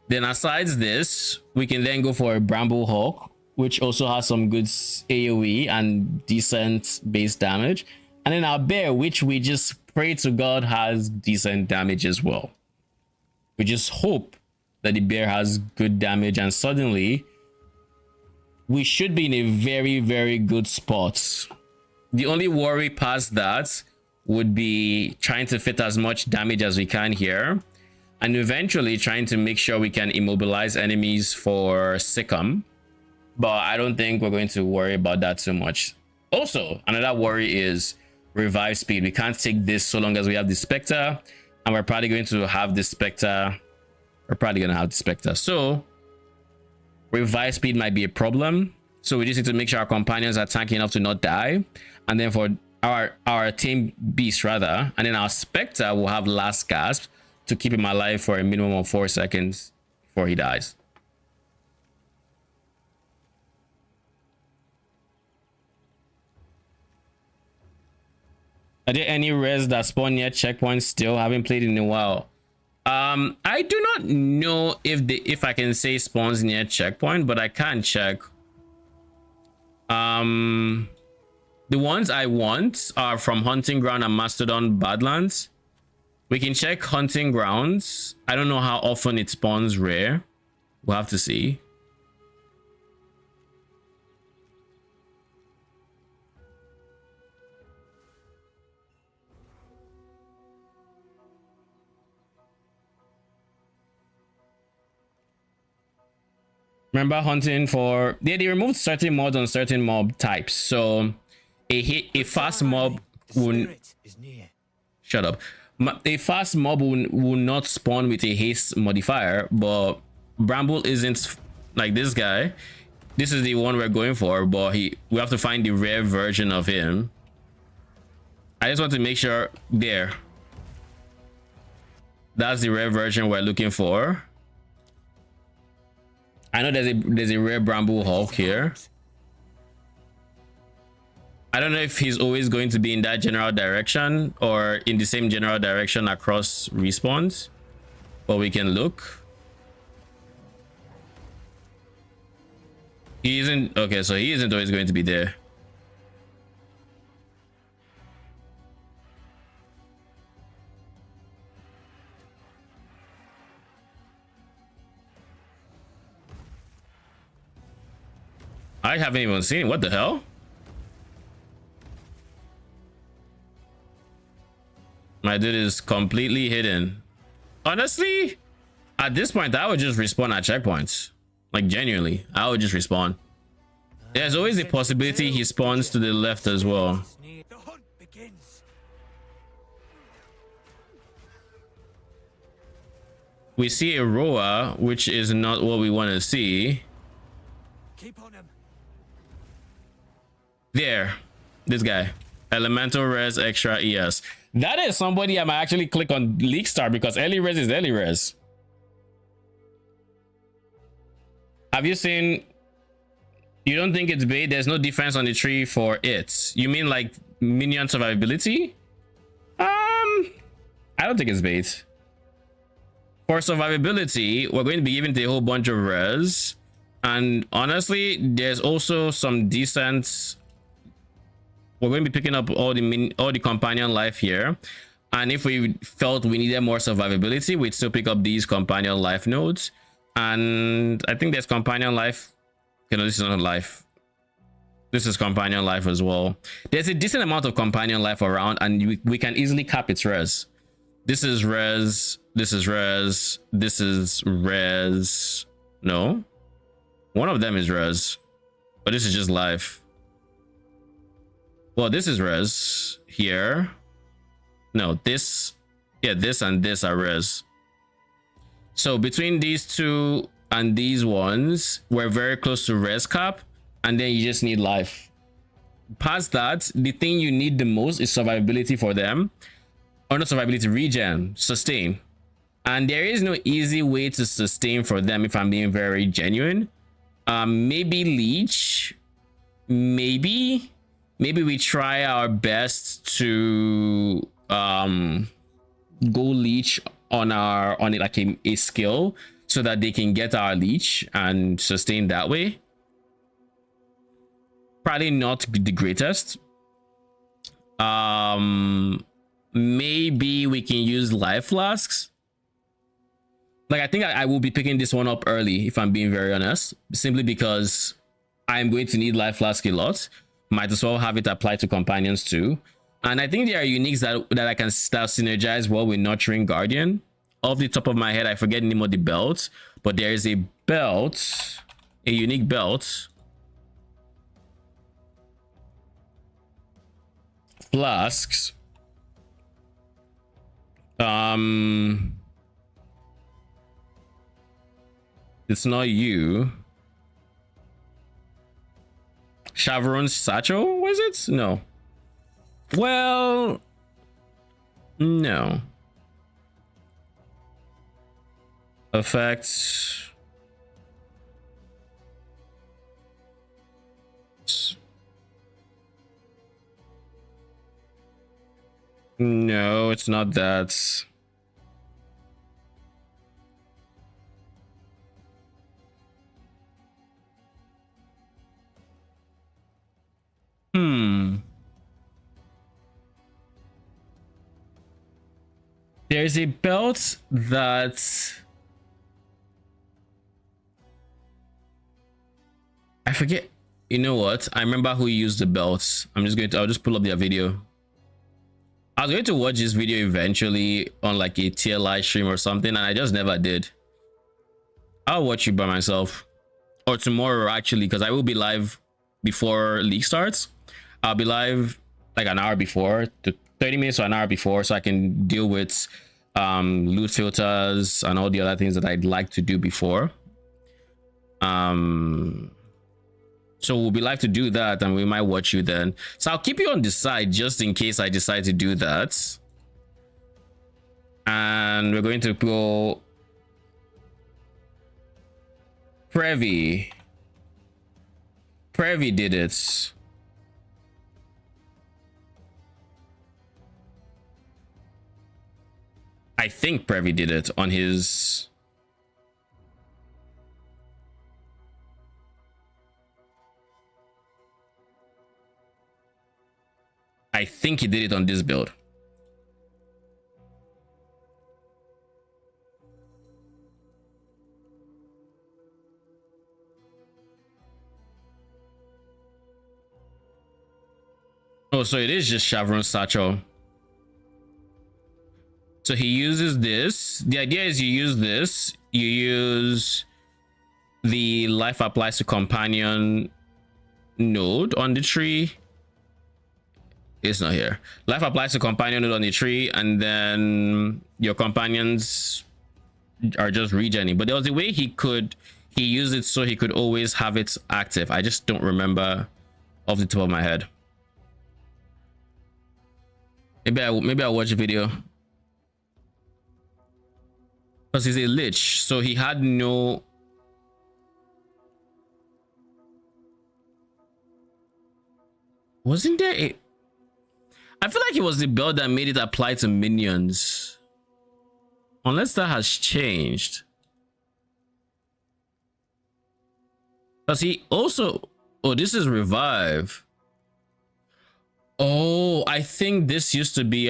Then aside this, we can then go for a Bramble Hawk, which also has some good AoE and decent base damage. And then our bear, which we just pray to God has decent damage as well. We just hope that the bear has good damage, and suddenly we should be in a very, very good spot. The only worry past that would be trying to fit as much damage as we can here, and eventually trying to make sure we can immobilize enemies for Sikkim. But I don't think we're going to worry about that too much. Also, another worry is revive speed. We can't take this so long as we have the Spectre, and we're probably going to have the Spectre. So revive speed might be a problem. So we just need to make sure our companions are tanky enough to not die. And then for our tame beast rather, and then our Spectre will have last gasp to keep him alive for a minimum of 4 seconds before he dies. Are there any res that spawn near checkpoints still? Haven't played in a while. I do not know if I can say spawns near checkpoint, but I can check. The ones I want are from Hunting Ground and Mastodon Badlands. We can check Hunting Grounds. I don't know how often it spawns rare. We'll have to see. Remember hunting for... Yeah, they removed certain mods on certain mob types. So a fast mob will... Shut up. A fast mob will not spawn with a haste modifier, but Bramble isn't like this guy. This is the one we're going for, but we have to find the rare version of him. I just want to make sure there. That's the rare version we're looking for. I know there's a rare Bramble Hulk here. I don't know if he's always going to be in that general direction or in the same general direction across respawns, but we can look. He isn't okay, so he isn't always going to be there. I haven't even seen what the hell. My dude is completely hidden. Honestly, at this point, I would just respawn at checkpoints. Like, genuinely, I would just respawn. There's always a possibility he spawns to the left as well. We see a Roa, which is not what we want to see. There, this guy. Elemental res extra ES. That is somebody I might actually click on Leaguestart because early res is early res. Have you seen? You don't think it's bait? There's no defense on the tree for it. You mean like minion survivability? I don't think it's bait. For survivability, we're going to be giving it a whole bunch of res, and honestly, there's also some decent. We're going to be picking up all the companion life here, and if we felt we needed more survivability, we'd still pick up these companion life nodes. And I think there's companion life. Okay, no, this is not life. This is companion life as well. There's a decent amount of companion life around, and we can easily cap its res. This is res. This is res. This is res. No, one of them is res, but this is just life. Well, this is res here. No, this, yeah, this and this are res. So between these two and these ones, we're very close to res cap, and then you just need life. Past that, the thing you need the most is survivability for them. Or not survivability, regen, sustain. And there is no easy way to sustain for them if I'm being very genuine. Maybe leech. Maybe we try our best to go leech on it like a skill so that they can get our leech and sustain that way. Probably not the greatest. Maybe we can use life flasks. Like, I think I will be picking this one up early if I'm being very honest, simply because I'm going to need life flask a lot. Might as well have it applied to companions too. And I think there are uniques that I can start synergize well with Nurturing Guardian. Off the top of my head, I forget the name of the belt, but there is a belt, a unique belt. Flasks. It's not you. Chevron's satchel, was it? No. Well, no. Effects. No, it's not that. There's a belt that I forget. You know what? I remember who used the belts. I'll just pull up their video. I was going to watch this video eventually on like a tier live stream or something, and I just never did. I'll watch it by myself, or tomorrow actually, because I will be live before league starts. I'll be live like an hour before, to 30 minutes or an hour before, so I can deal with loot filters and all the other things that I'd like to do before. So we'll be live to do that, and we might watch you then. So I'll keep you on the side just in case I decide to do that. And we're going to go Previ. Previ did it. I think Previ did it on his... I think he did it on this build. Oh, so it is just Chevron Satchel. So he uses this. The idea is you use this. You use the life applies to companion node on the tree. It's not here. Life applies to companion node on the tree, and then your companions are just regening. But there was a way he used it so he could always have it active. I just don't remember off the top of my head. Maybe I'll watch a video. Because he's a lich, so he had no... Wasn't there a... I feel like it was the build that made it apply to minions. Unless that has changed. Because he also... Oh, this is revive. Oh, I think this used to be...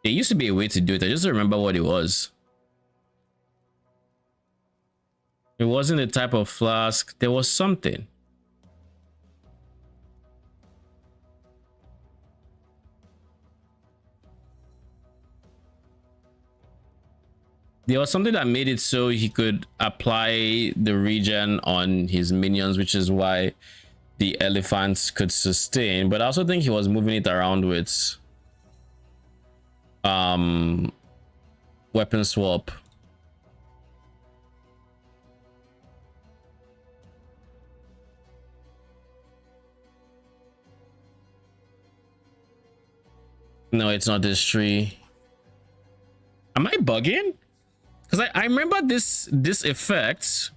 There used to be a way to do it. I just don't remember what it was. It wasn't a type of flask. There was something. There was something that made it so he could apply the regen on his minions, which is why the elephants could sustain. But I also think he was moving it around with weapon swap. No, it's not this tree. Am I bugging? Because I remember this effect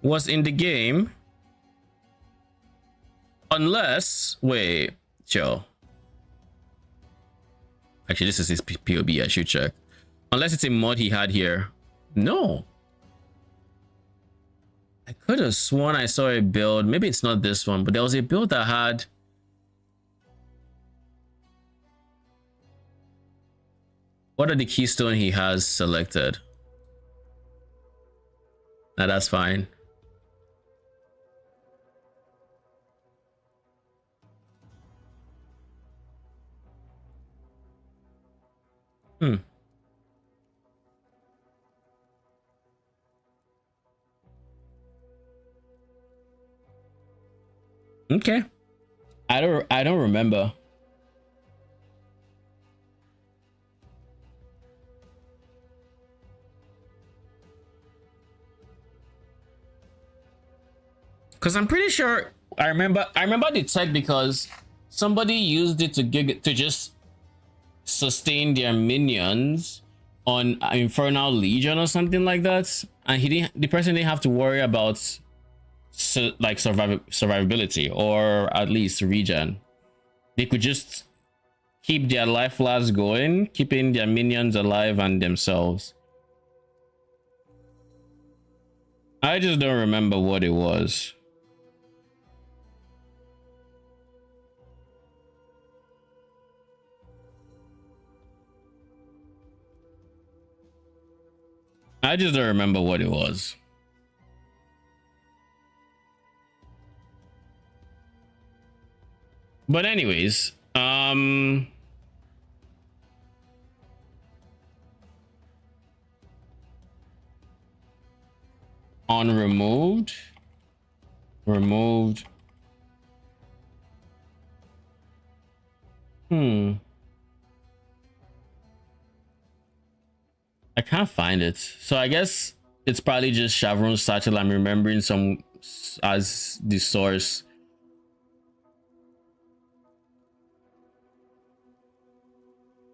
was in the game. Unless, wait, chill. Actually, this is his POB. I should check. Unless it's a mod he had here. No. I could have sworn I saw a build. Maybe it's not this one, but there was a build that had... What are the keystone he has selected? Nah, that's fine. Okay. I don't remember. Because I'm pretty sure I remember the tech because somebody used it to just sustain their minions on Infernal Legion or something like that, and the person didn't have to worry about survivability or at least regen. They could just keep their life flask going, keeping their minions alive and themselves. I just don't remember what it was. I just don't remember what it was. But anyways, on removed. I can't find it. So I guess it's probably just Chevron's title. I'm remembering some as the source.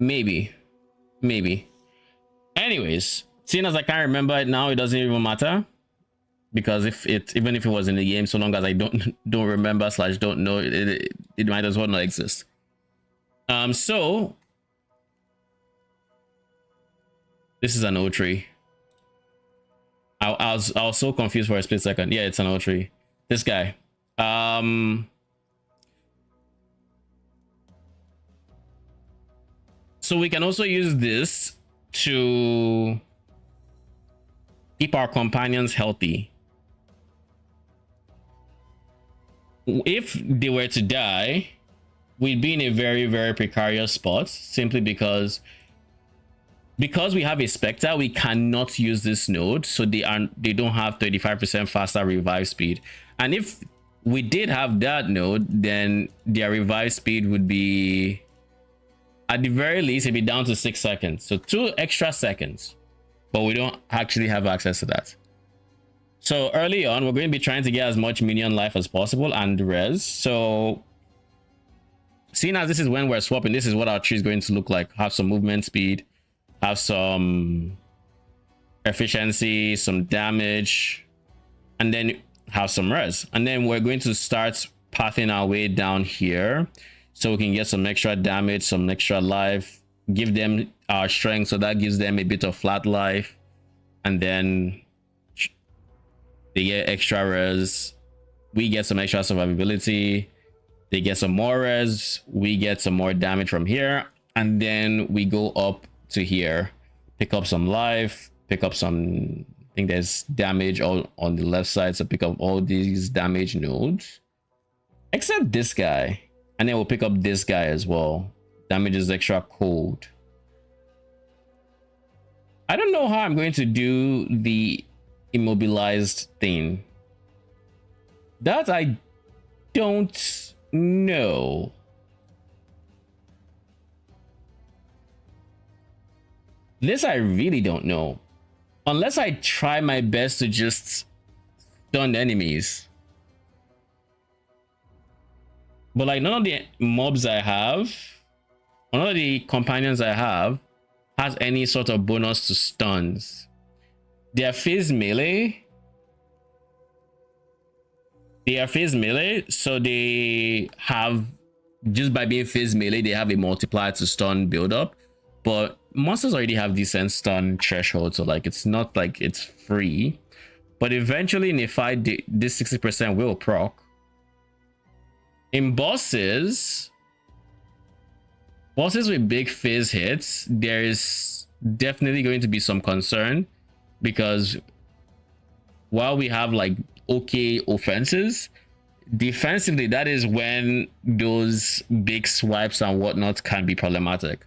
Maybe. Anyways, seeing as I can't remember it now, it doesn't even matter. Because even if it was in the game, so long as I don't remember / don't know, it might as well not exist. So this is an O tree. I was so confused for a split second. Yeah, it's an O tree. This guy. So we can also use this to keep our companions healthy. If they were to die, we'd be in a very, very precarious spot, simply because we have a Spectre, we cannot use this node, so they don't have 35% faster revive speed. And if we did have that node, then their revive speed would be, at the very least, it'd be down to 6 seconds, so 2 extra seconds. But we don't actually have access to that. So early on, we're going to be trying to get as much minion life as possible and res. So seeing as this is when we're swapping, this is what our tree is going to look like. Have some movement speed, have some efficiency, some damage, and then have some res. And then we're going to start pathing our way down here so we can get some extra damage, some extra life, give them our strength, so that gives them a bit of flat life, and then they get extra res, we get some extra survivability, they get some more res, we get some more damage from here, and then we go up to here, pick up some life, pick up some, I think there's damage all on the left side, so pick up all these damage nodes except this guy, and then we'll pick up this guy as well. Damage is extra cold. I don't know how I'm going to do the immobilized thing. That I don't know. This I really don't know. Unless I try my best to just stun enemies. But like, none of the mobs I have, none of the companions I have has any sort of bonus to stuns. They are phase melee. So they have, just by being phase melee, they have a multiplier to stun build up. But monsters already have decent stun threshold, so like it's not like it's free. But eventually in a fight, this 60% will proc. In bosses with big phase hits, there's definitely going to be some concern, because while we have like okay offenses, defensively, that is when those big swipes and whatnot can be problematic.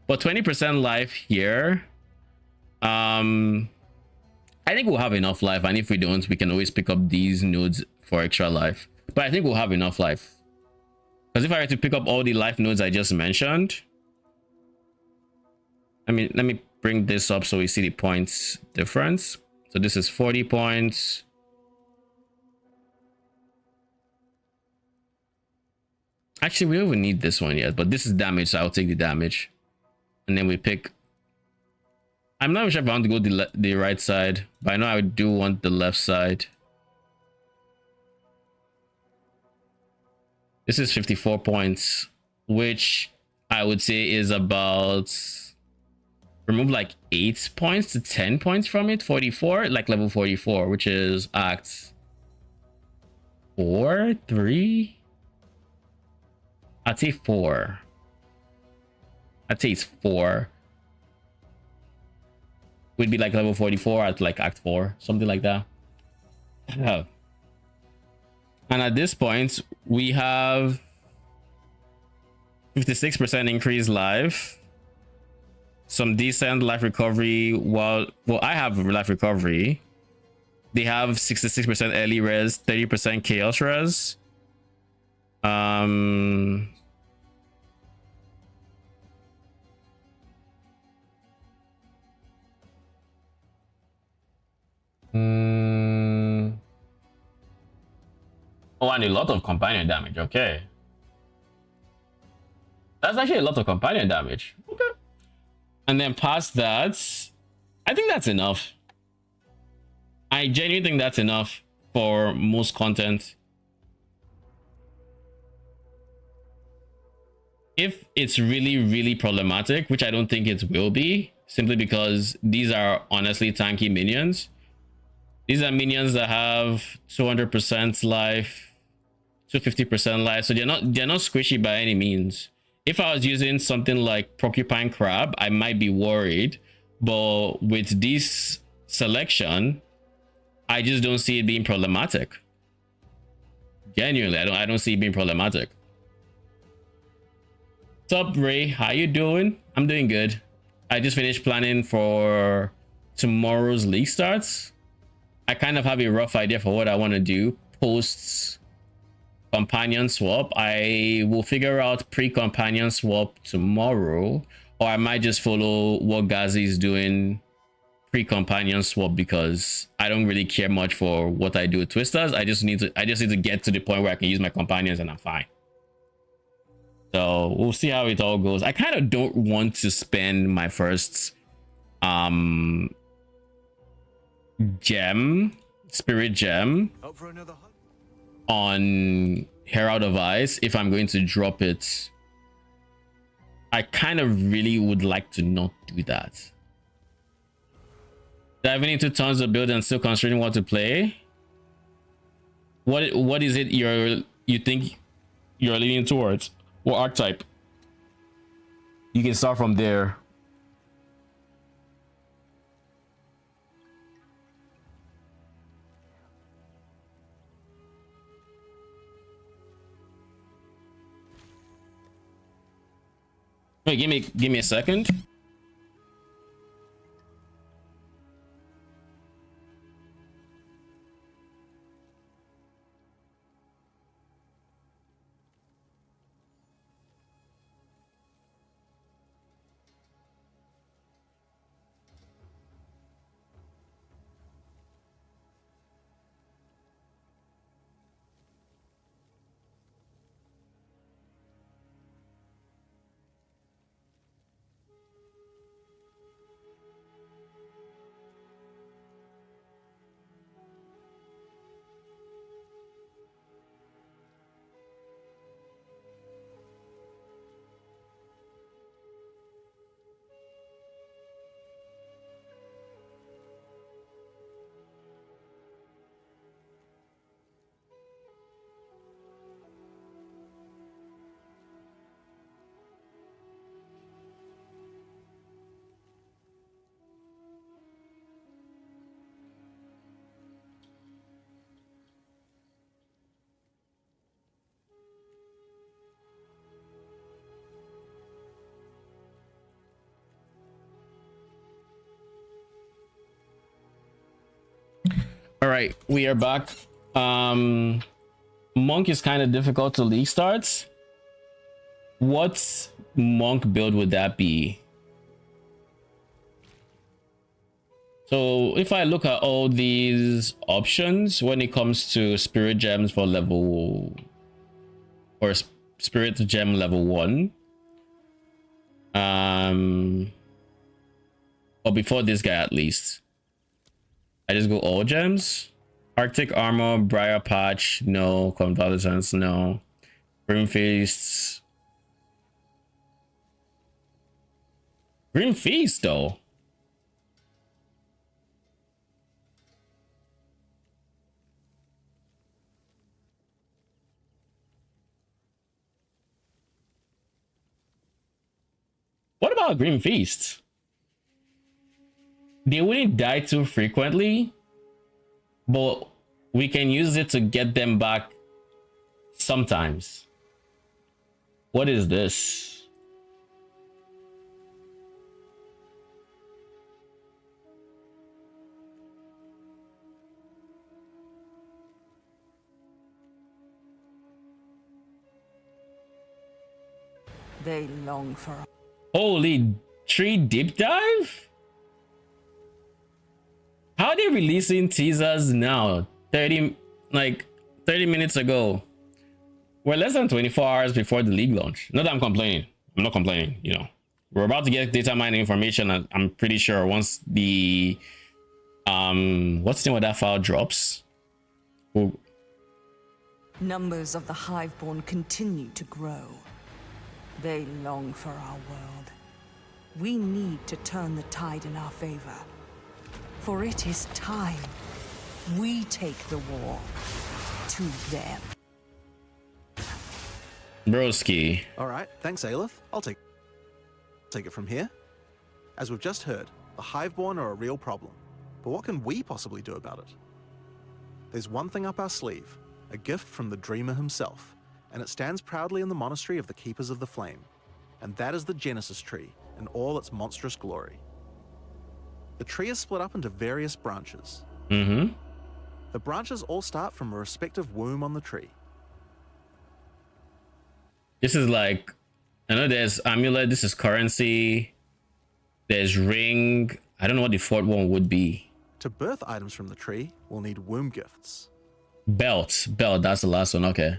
But 20% life here, I think we'll have enough life, and if we don't, we can always pick up these nodes for extra life. But I think we'll have enough life, because if I were to pick up all the life nodes I just mentioned, let me bring this up so we see the points difference. So this is 40 points. Actually, we don't even need this one yet, but this is damage, so I'll take the damage. And then we pick, I'm not sure if I want to go the right side, but I know I do want the left side. This is 54 points, which I would say is about, remove like 8 points to 10 points from it. 44, like level 44, which is act 4, 3. I'd say 4. I'd say it's 4. We'd be like level 44 at like Act 4, something like that. Yeah. And at this point, we have 56% increased life, some decent life recovery. Well, I have life recovery. They have 66% early res, 30% chaos res. Oh, and a lot of companion damage. Okay. That's actually a lot of companion damage. Okay. And then past that, I think that's enough. I genuinely think that's enough for most content. If it's really, really problematic, which I don't think it will be, simply because these are honestly tanky minions. These are minions that have 200% life, 250% life, so they're not squishy by any means. If I was using something like Porcupine Crab, I might be worried, but with this selection, I just don't see it being problematic. Genuinely, I don't see it being problematic. What's up, Ray? How you doing? I'm doing good. I just finished planning for tomorrow's league starts. I kind of have a rough idea for what I want to do post companion swap. I will figure out pre-companion swap tomorrow, or I might just follow what Gazi is doing pre-companion swap, because I don't really care much for what I do with twisters. I just need to get to the point where I can use my companions and I'm fine. So we'll see how it all goes. I kind of don't want to spend my first spirit gem on Herald of Ice if I'm going to drop it. I kind of really would like to not do that. Diving into tons of build and still considering what to play. What is it you think you're leaning towards? What archetype? You can start from there. Wait, give me a second. All right, we are back. Monk is kind of difficult to league starts. What monk build would that be? So if I look at all these options when it comes to spirit gems for level or spirit gem level 1, or before this guy at least, I just go all gems. Arctic Armor, Briar Patch, no. Convalescence, no. Grim Feast. Grim Feast, though. What about Grim Feast? they wouldn't die too frequently, but we can use it to get them back sometimes. What is this? They long for. Holy tree deep dive? How are they releasing teasers now? 30 minutes ago. We're less than 24 hours before the league launch. Not that I'm complaining. I'm not complaining, you know. We're about to get data mining information, and I'm pretty sure once the what's the name of that file drops. Numbers of the Hiveborn continue to grow. They long for our world. We need to turn the tide in our favor. For it is time. We take the war to them. Broski. All right, thanks, Aelith. I'll take it from here. As we've just heard, the Hiveborn are a real problem. But what can we possibly do about it? There's one thing up our sleeve, a gift from the Dreamer himself, and it stands proudly in the monastery of the Keepers of the Flame. And that is the Genesis Tree in all its monstrous glory. The tree is split up into various branches. Mm-hmm. The branches all start from a respective womb on the tree. This is like, I know there's amulet, this is currency, there's ring. I don't know what the fourth one would be. To birth items from the tree, we'll need womb gifts. Belt, that's the last one, okay.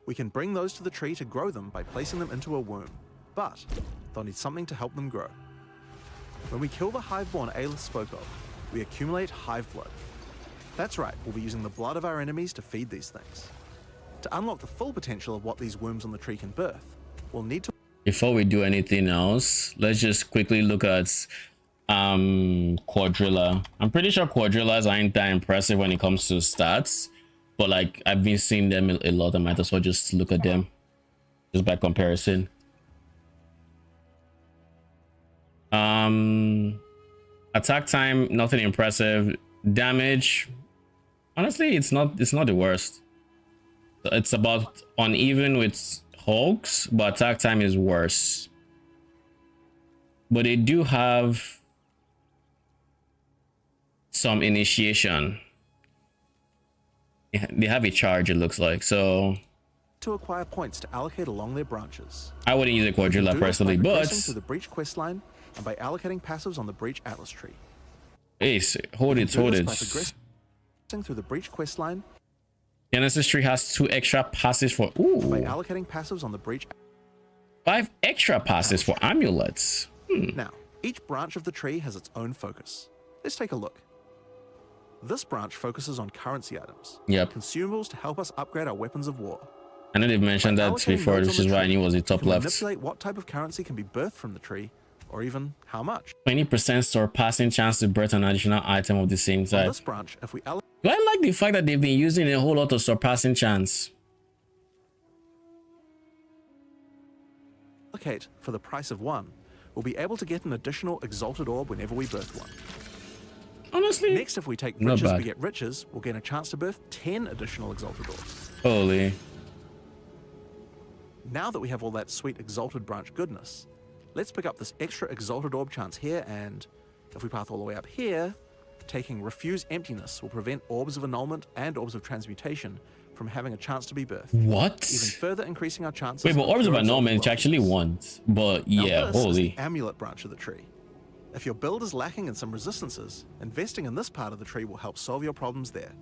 We can bring those to the tree to grow them by placing them into a womb, but they'll need something to help them grow. When we kill the Hiveborn Aelith spoke of, we accumulate hive blood. That's right, we'll be using the blood of our enemies to feed these things. To unlock the full potential of what these wombs on the tree can birth, we'll need to... Before we do anything else, let's just quickly look at Quadrilla. I'm pretty sure Quadrillas aren't that impressive when it comes to stats, but like I've been seeing them a lot. I might as well just look at them just by comparison. Attack time, nothing impressive. Damage, honestly, it's not the worst. It's about uneven with Hulks, but attack time is worse. But they do have some initiation. They have a charge, it looks like. So to acquire points to allocate along their branches. I wouldn't use a Quadrilla personally, but through the Breach questline and by allocating passives on the Breach Atlas tree. Ace, hold it. By progressing through the Breach questline. Genesis tree has 2 extra passes for by allocating passives on the Breach. 5 extra passes for amulets. Now, each branch of the tree has its own focus. Let's take a look. This branch focuses on currency items. Yep. Consumables to help us upgrade our weapons of war. I know they've mentioned that before, which is why I knew it was the top left. Manipulate what type of currency can be birthed from the tree, or even how much. 20% surpassing chance to birth an additional item of the same type. On this branch, if we allocate... Do I like the fact that they've been using a whole lot of surpassing chance? Allocate for the price of 1, we'll be able to get an additional exalted orb whenever we birth one. Honestly, next, if we take riches beget riches, we'll get a chance to birth 10 additional exalted orbs. Holy. Now that we have all that sweet exalted branch goodness, let's pick up this extra exalted orb chance here, and if we path all the way up here, taking refuse emptiness will prevent orbs of annulment and orbs of transmutation from having a chance to be birthed. What? Even further increasing our chances. Wait, but orbs of annulment you actually want. But yeah, now, this holy. is the amulet branch of the tree. If your build is lacking in some resistances, investing in this part of the tree will help solve your problems there.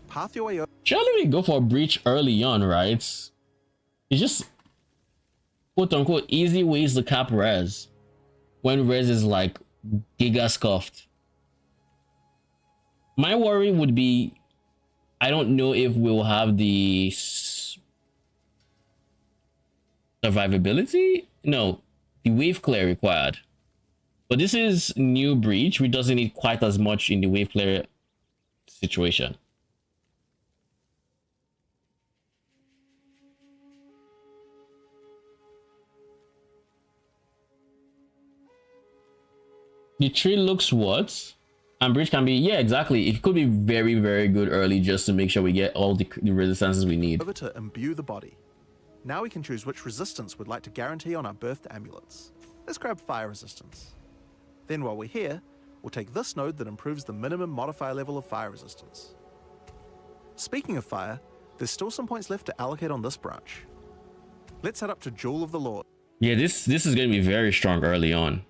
Path your way over. Surely we go for a breach early on, right? It's just quote unquote easy ways to cap res when res is like giga scuffed. My worry would be, I don't know if we'll have the survivability. No, the wave clear required. But this is new breach, which doesn't need quite as much in the wave clear situation. The tree looks what? And bridge can be, yeah, exactly. It could be very, very good early just to make sure we get all the resistances we need. Over to imbue the body. Now we can choose which resistance we'd like to guarantee on our birthed amulets. Let's grab fire resistance. Then while we're here, we'll take this node that improves the minimum modifier level of fire resistance. Speaking of fire, there's still some points left to allocate on this branch. Let's head up to Jewel of the Lord. Yeah, this is going to be very strong early on.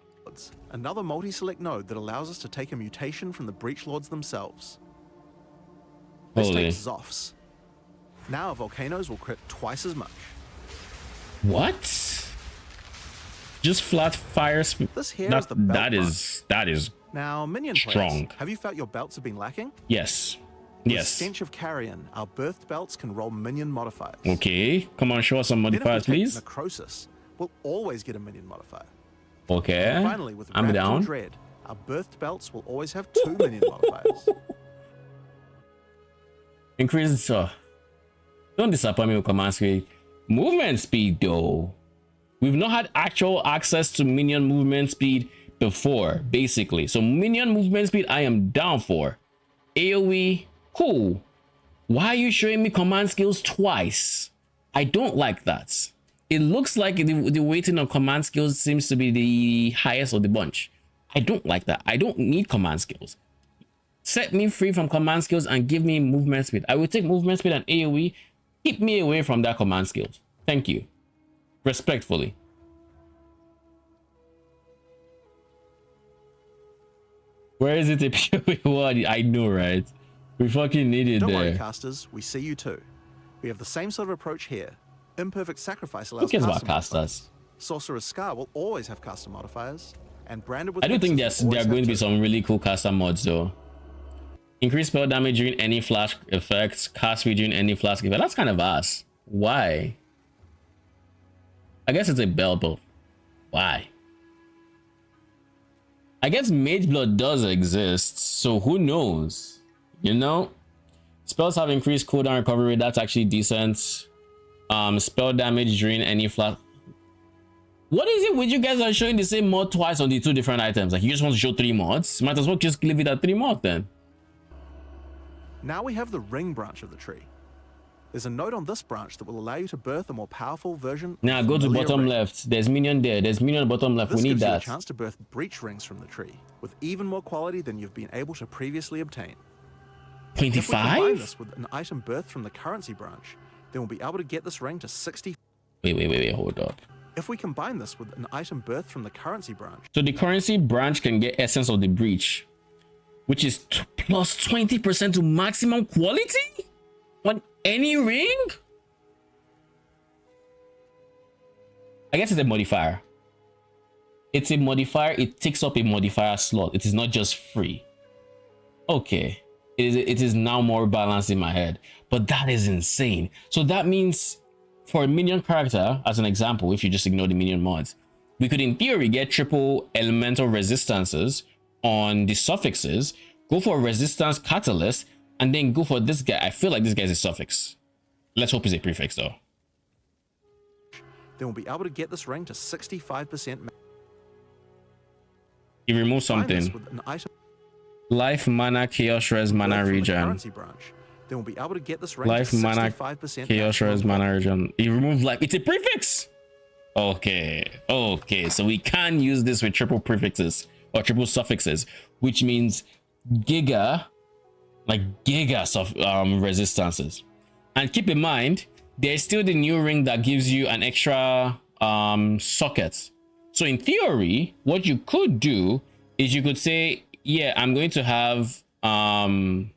Another multi-select node that allows us to take a mutation from the Breach Lords themselves. Let's take Zophs. Now our volcanoes will crit twice as much. What? Just flat fire speed. This here is the belt that is now minion strong. Players, have you felt your belts have been lacking? Yes. With Yes. Stench of Carrion, our birthed belts can roll minion modifiers. Okay, come on, show us some modifiers, please. Necrosis, we'll always get a minion modifier. Okay. And finally, with I'm down. Dread, our birthed belts will always have 2 minion modifiers. Increase don't disappoint me with command speed. Movement speed though. We've not had actual access to minion movement speed before, basically. So minion movement speed I am down for. AoE, cool. Why are you showing me command skills twice? I don't like that. It looks like the weighting on command skills seems to be the highest of the bunch. I don't like that. I don't need command skills. Set me free from command skills and give me movement speed. I will take movement speed and AoE. Keep me away from that command skills. Thank you. Respectfully. Where is it? What? I know, right? We fucking need it. Don't worry, casters. We see you too. We have the same sort of approach here. Imperfect Sacrifice allows. Who cares about casters? Sorcerer's Scar will always have caster modifiers, and branded with. I do think there are going to be some really cool caster mods though. Increase spell damage during any flash effects, cast speed during any flash effect. That's kind of ass. Why? I guess it's a bell, but why? I guess Mage Blood does exist, so who knows? You know? Spells have increased cooldown recovery. That's actually decent. Spell damage during any flash. What is it with you guys are showing the same mod twice on the 2 different items? Like you just want to show 3 mods? Might as well just leave it at 3 mods then. Now we have the ring branch of the tree. There's a node on this branch that will allow you to birth a more powerful version. Now go to bottom left. There's minion there. There's minion bottom left. We need that. This gives you a chance to birth breach rings from the tree with even more quality than you've been able to previously obtain. 25? If we combine this with an item birthed from the currency branch, then we'll be able to get this ring to 60. Wait, hold up. If we combine this with an item birthed from the currency branch. So the currency branch can get Essence of the Breach, which is plus 20% to maximum quality on any ring? I guess it's a modifier. It's a modifier. It takes up a modifier slot. It is not just free. Okay. It is now more balanced in my head. But that is insane. So that means for a minion character, as an example, if you just ignore the minion mods, we could in theory get triple elemental resistances on the suffixes, go for a resistance catalyst, and then go for this guy. I feel like this guy's a suffix. Let's hope he's a prefix though. Then we'll be able to get this ring to 65%. He removes something. With an item Life, mana, chaos, res, mana, regen. Branch. Then we'll be able to get this ring Life, to mana, 65% chaos, res, mana, regen. He removed life. It's a prefix. Okay. So we can use this with triple prefixes or triple suffixes, which means giga resistances. And keep in mind, there's still the new ring that gives you an extra socket. So in theory, what you could do is you could say, yeah, I'm going to have the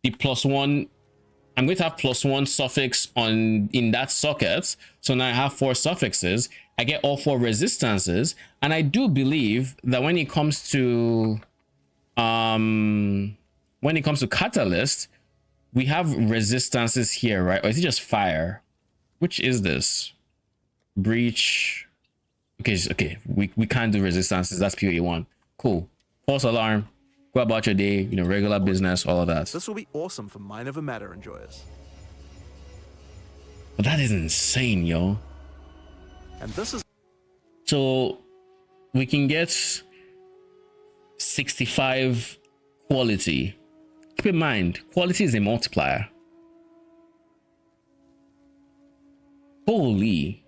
+1. I'm going to have +1 suffix in that socket. So now I have 4 suffixes. I get all 4 resistances. And I do believe that when it comes to catalyst, we have resistances here, right? Or is it just fire? Which is this? Breach. Okay. We can't do resistances. That's PoE1. Cool. False alarm. Go about your day, regular business, all of that. This will be awesome for Mind Over Matter enjoyers. But that is insane, yo. And this is so we can get 65 quality. Keep in mind, quality is a multiplier. Holy.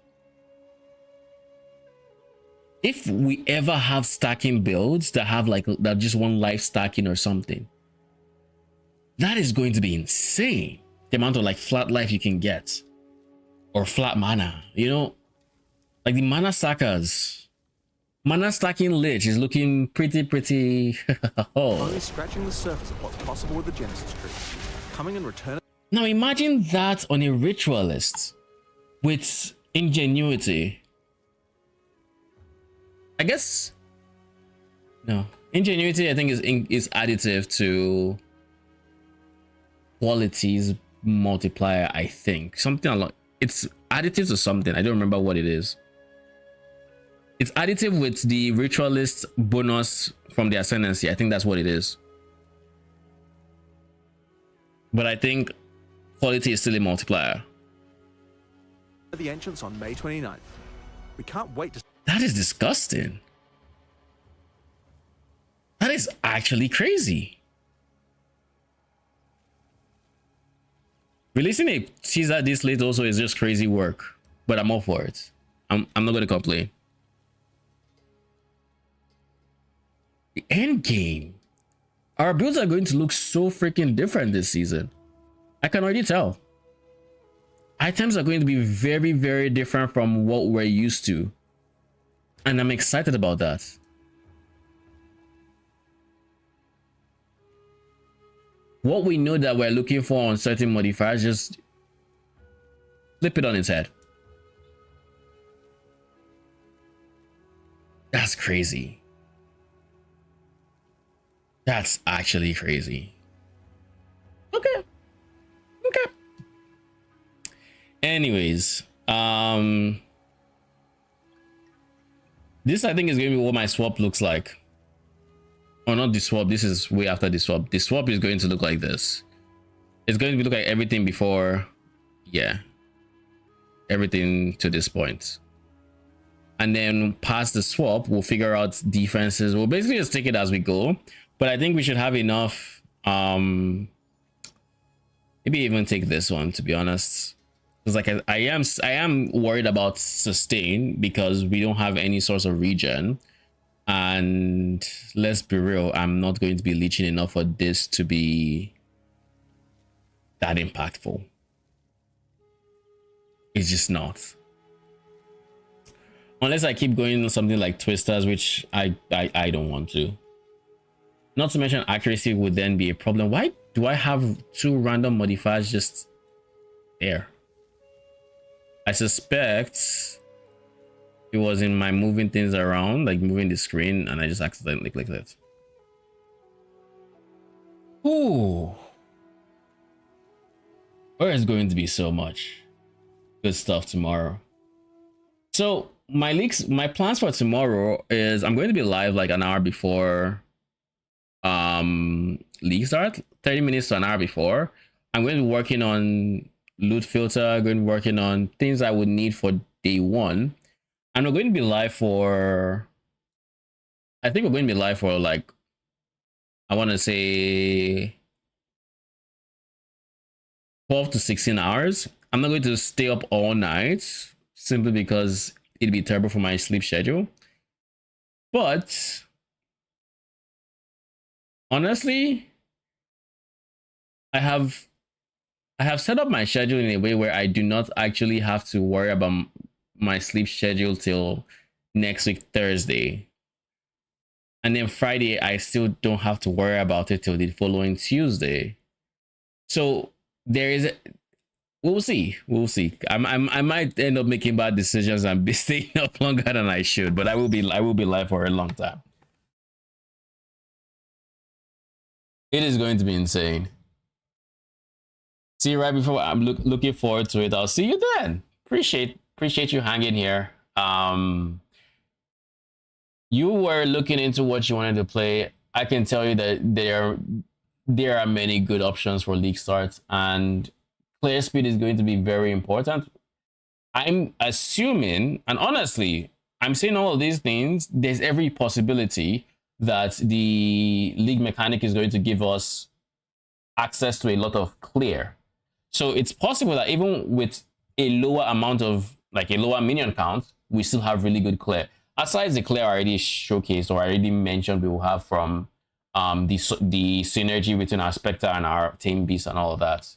If we ever have stacking builds that have like that just one life stacking or something, that is going to be insane. The amount of like flat life you can get, or flat mana, you know, like the mana stackers. Mana stacking lich is looking pretty. Oh. Only scratching the surface of what's possible with the Genesis tree. Coming and returning. Now imagine that on a ritualist with ingenuity. I guess no, ingenuity I think is additive to qualities multiplier. I think something along, it's additive to something. I don't remember what it is. It's additive with the ritualist bonus from the ascendancy. I think that's what it is. But I think quality is still a multiplier. The entrance on May 29th. We can't wait to. That is disgusting. That is actually crazy. Releasing a teaser this late also is just crazy work, but I'm all for it. I'm not going to complain. The end game. Our builds are going to look so freaking different this season. I can already tell. Items are going to be very different from what we're used to. And I'm excited about that. What we know that we're looking for on certain modifiers, just flip it on its head. That's crazy. That's actually crazy. Okay. Anyways, this I think is going to be what my swap looks like. Or not the swap, this is way after the swap. The swap is going to look like this. It's going to look like everything before, yeah, everything to this point. And then past the swap, we'll figure out defenses. We'll basically just take it as we go. But I think we should have enough, maybe even take this one, to be honest. Because like I am worried about sustain because we don't have any source of regen. And let's be real, I'm not going to be leeching enough for this to be that impactful. It's just not. Unless I keep going on something like twisters, which I don't want to. Not to mention accuracy would then be a problem. Why do I have two random modifiers just there? I suspect it was in my moving things around, like moving the screen, and I just accidentally clicked it. Ooh. There is going to be so much good stuff tomorrow. So my plans for tomorrow is I'm going to be live like an hour before Leaguestart, 30 minutes to an hour before. I'm going to be working on loot filter, going to be working on things I would need for day one. And we're going to be live for, I think we're going to be live for like, I want to say 12 to 16 hours. I'm not going to stay up all night simply because it'd be terrible for my sleep schedule. But honestly, I have set up my schedule in a way where I do not actually have to worry about my sleep schedule till next week Thursday, and then Friday I still don't have to worry about it till the following Tuesday. So there is we'll see. I might end up making bad decisions and be staying up longer than I should, but I will be live for a long time. It is going to be insane. See you right before. I'm looking forward to it. I'll see you then. Appreciate you hanging here. You were looking into what you wanted to play. I can tell you that there are many good options for Leaguestart, and player speed is going to be very important. I'm assuming, and honestly, I'm saying all of these things, there's every possibility that the league mechanic is going to give us access to a lot of clear. So it's possible that even with a lower amount of, like a lower minion count, we still have really good clear. Aside the clear already showcased or already mentioned, we will have from the synergy between our Spectre and our Tame Beast and all of that.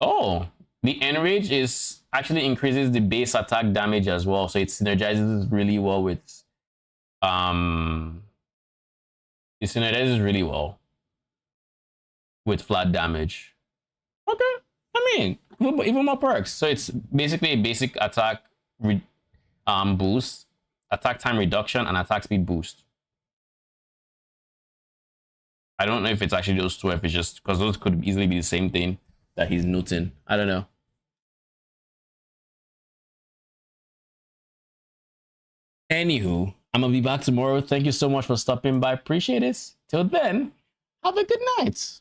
Oh, the enrage is actually increases the base attack damage as well, so it synergizes really well with it synergizes really well with flat damage. Okay, I mean even more perks. So it's basically a basic attack boost, attack time reduction, and attack speed boost. I don't know if it's actually those two, if it's just because those could easily be the same thing that he's noting. I don't know. Anywho, I'm gonna be back tomorrow. Thank you so much for stopping by. Appreciate it. Till then, have a good night.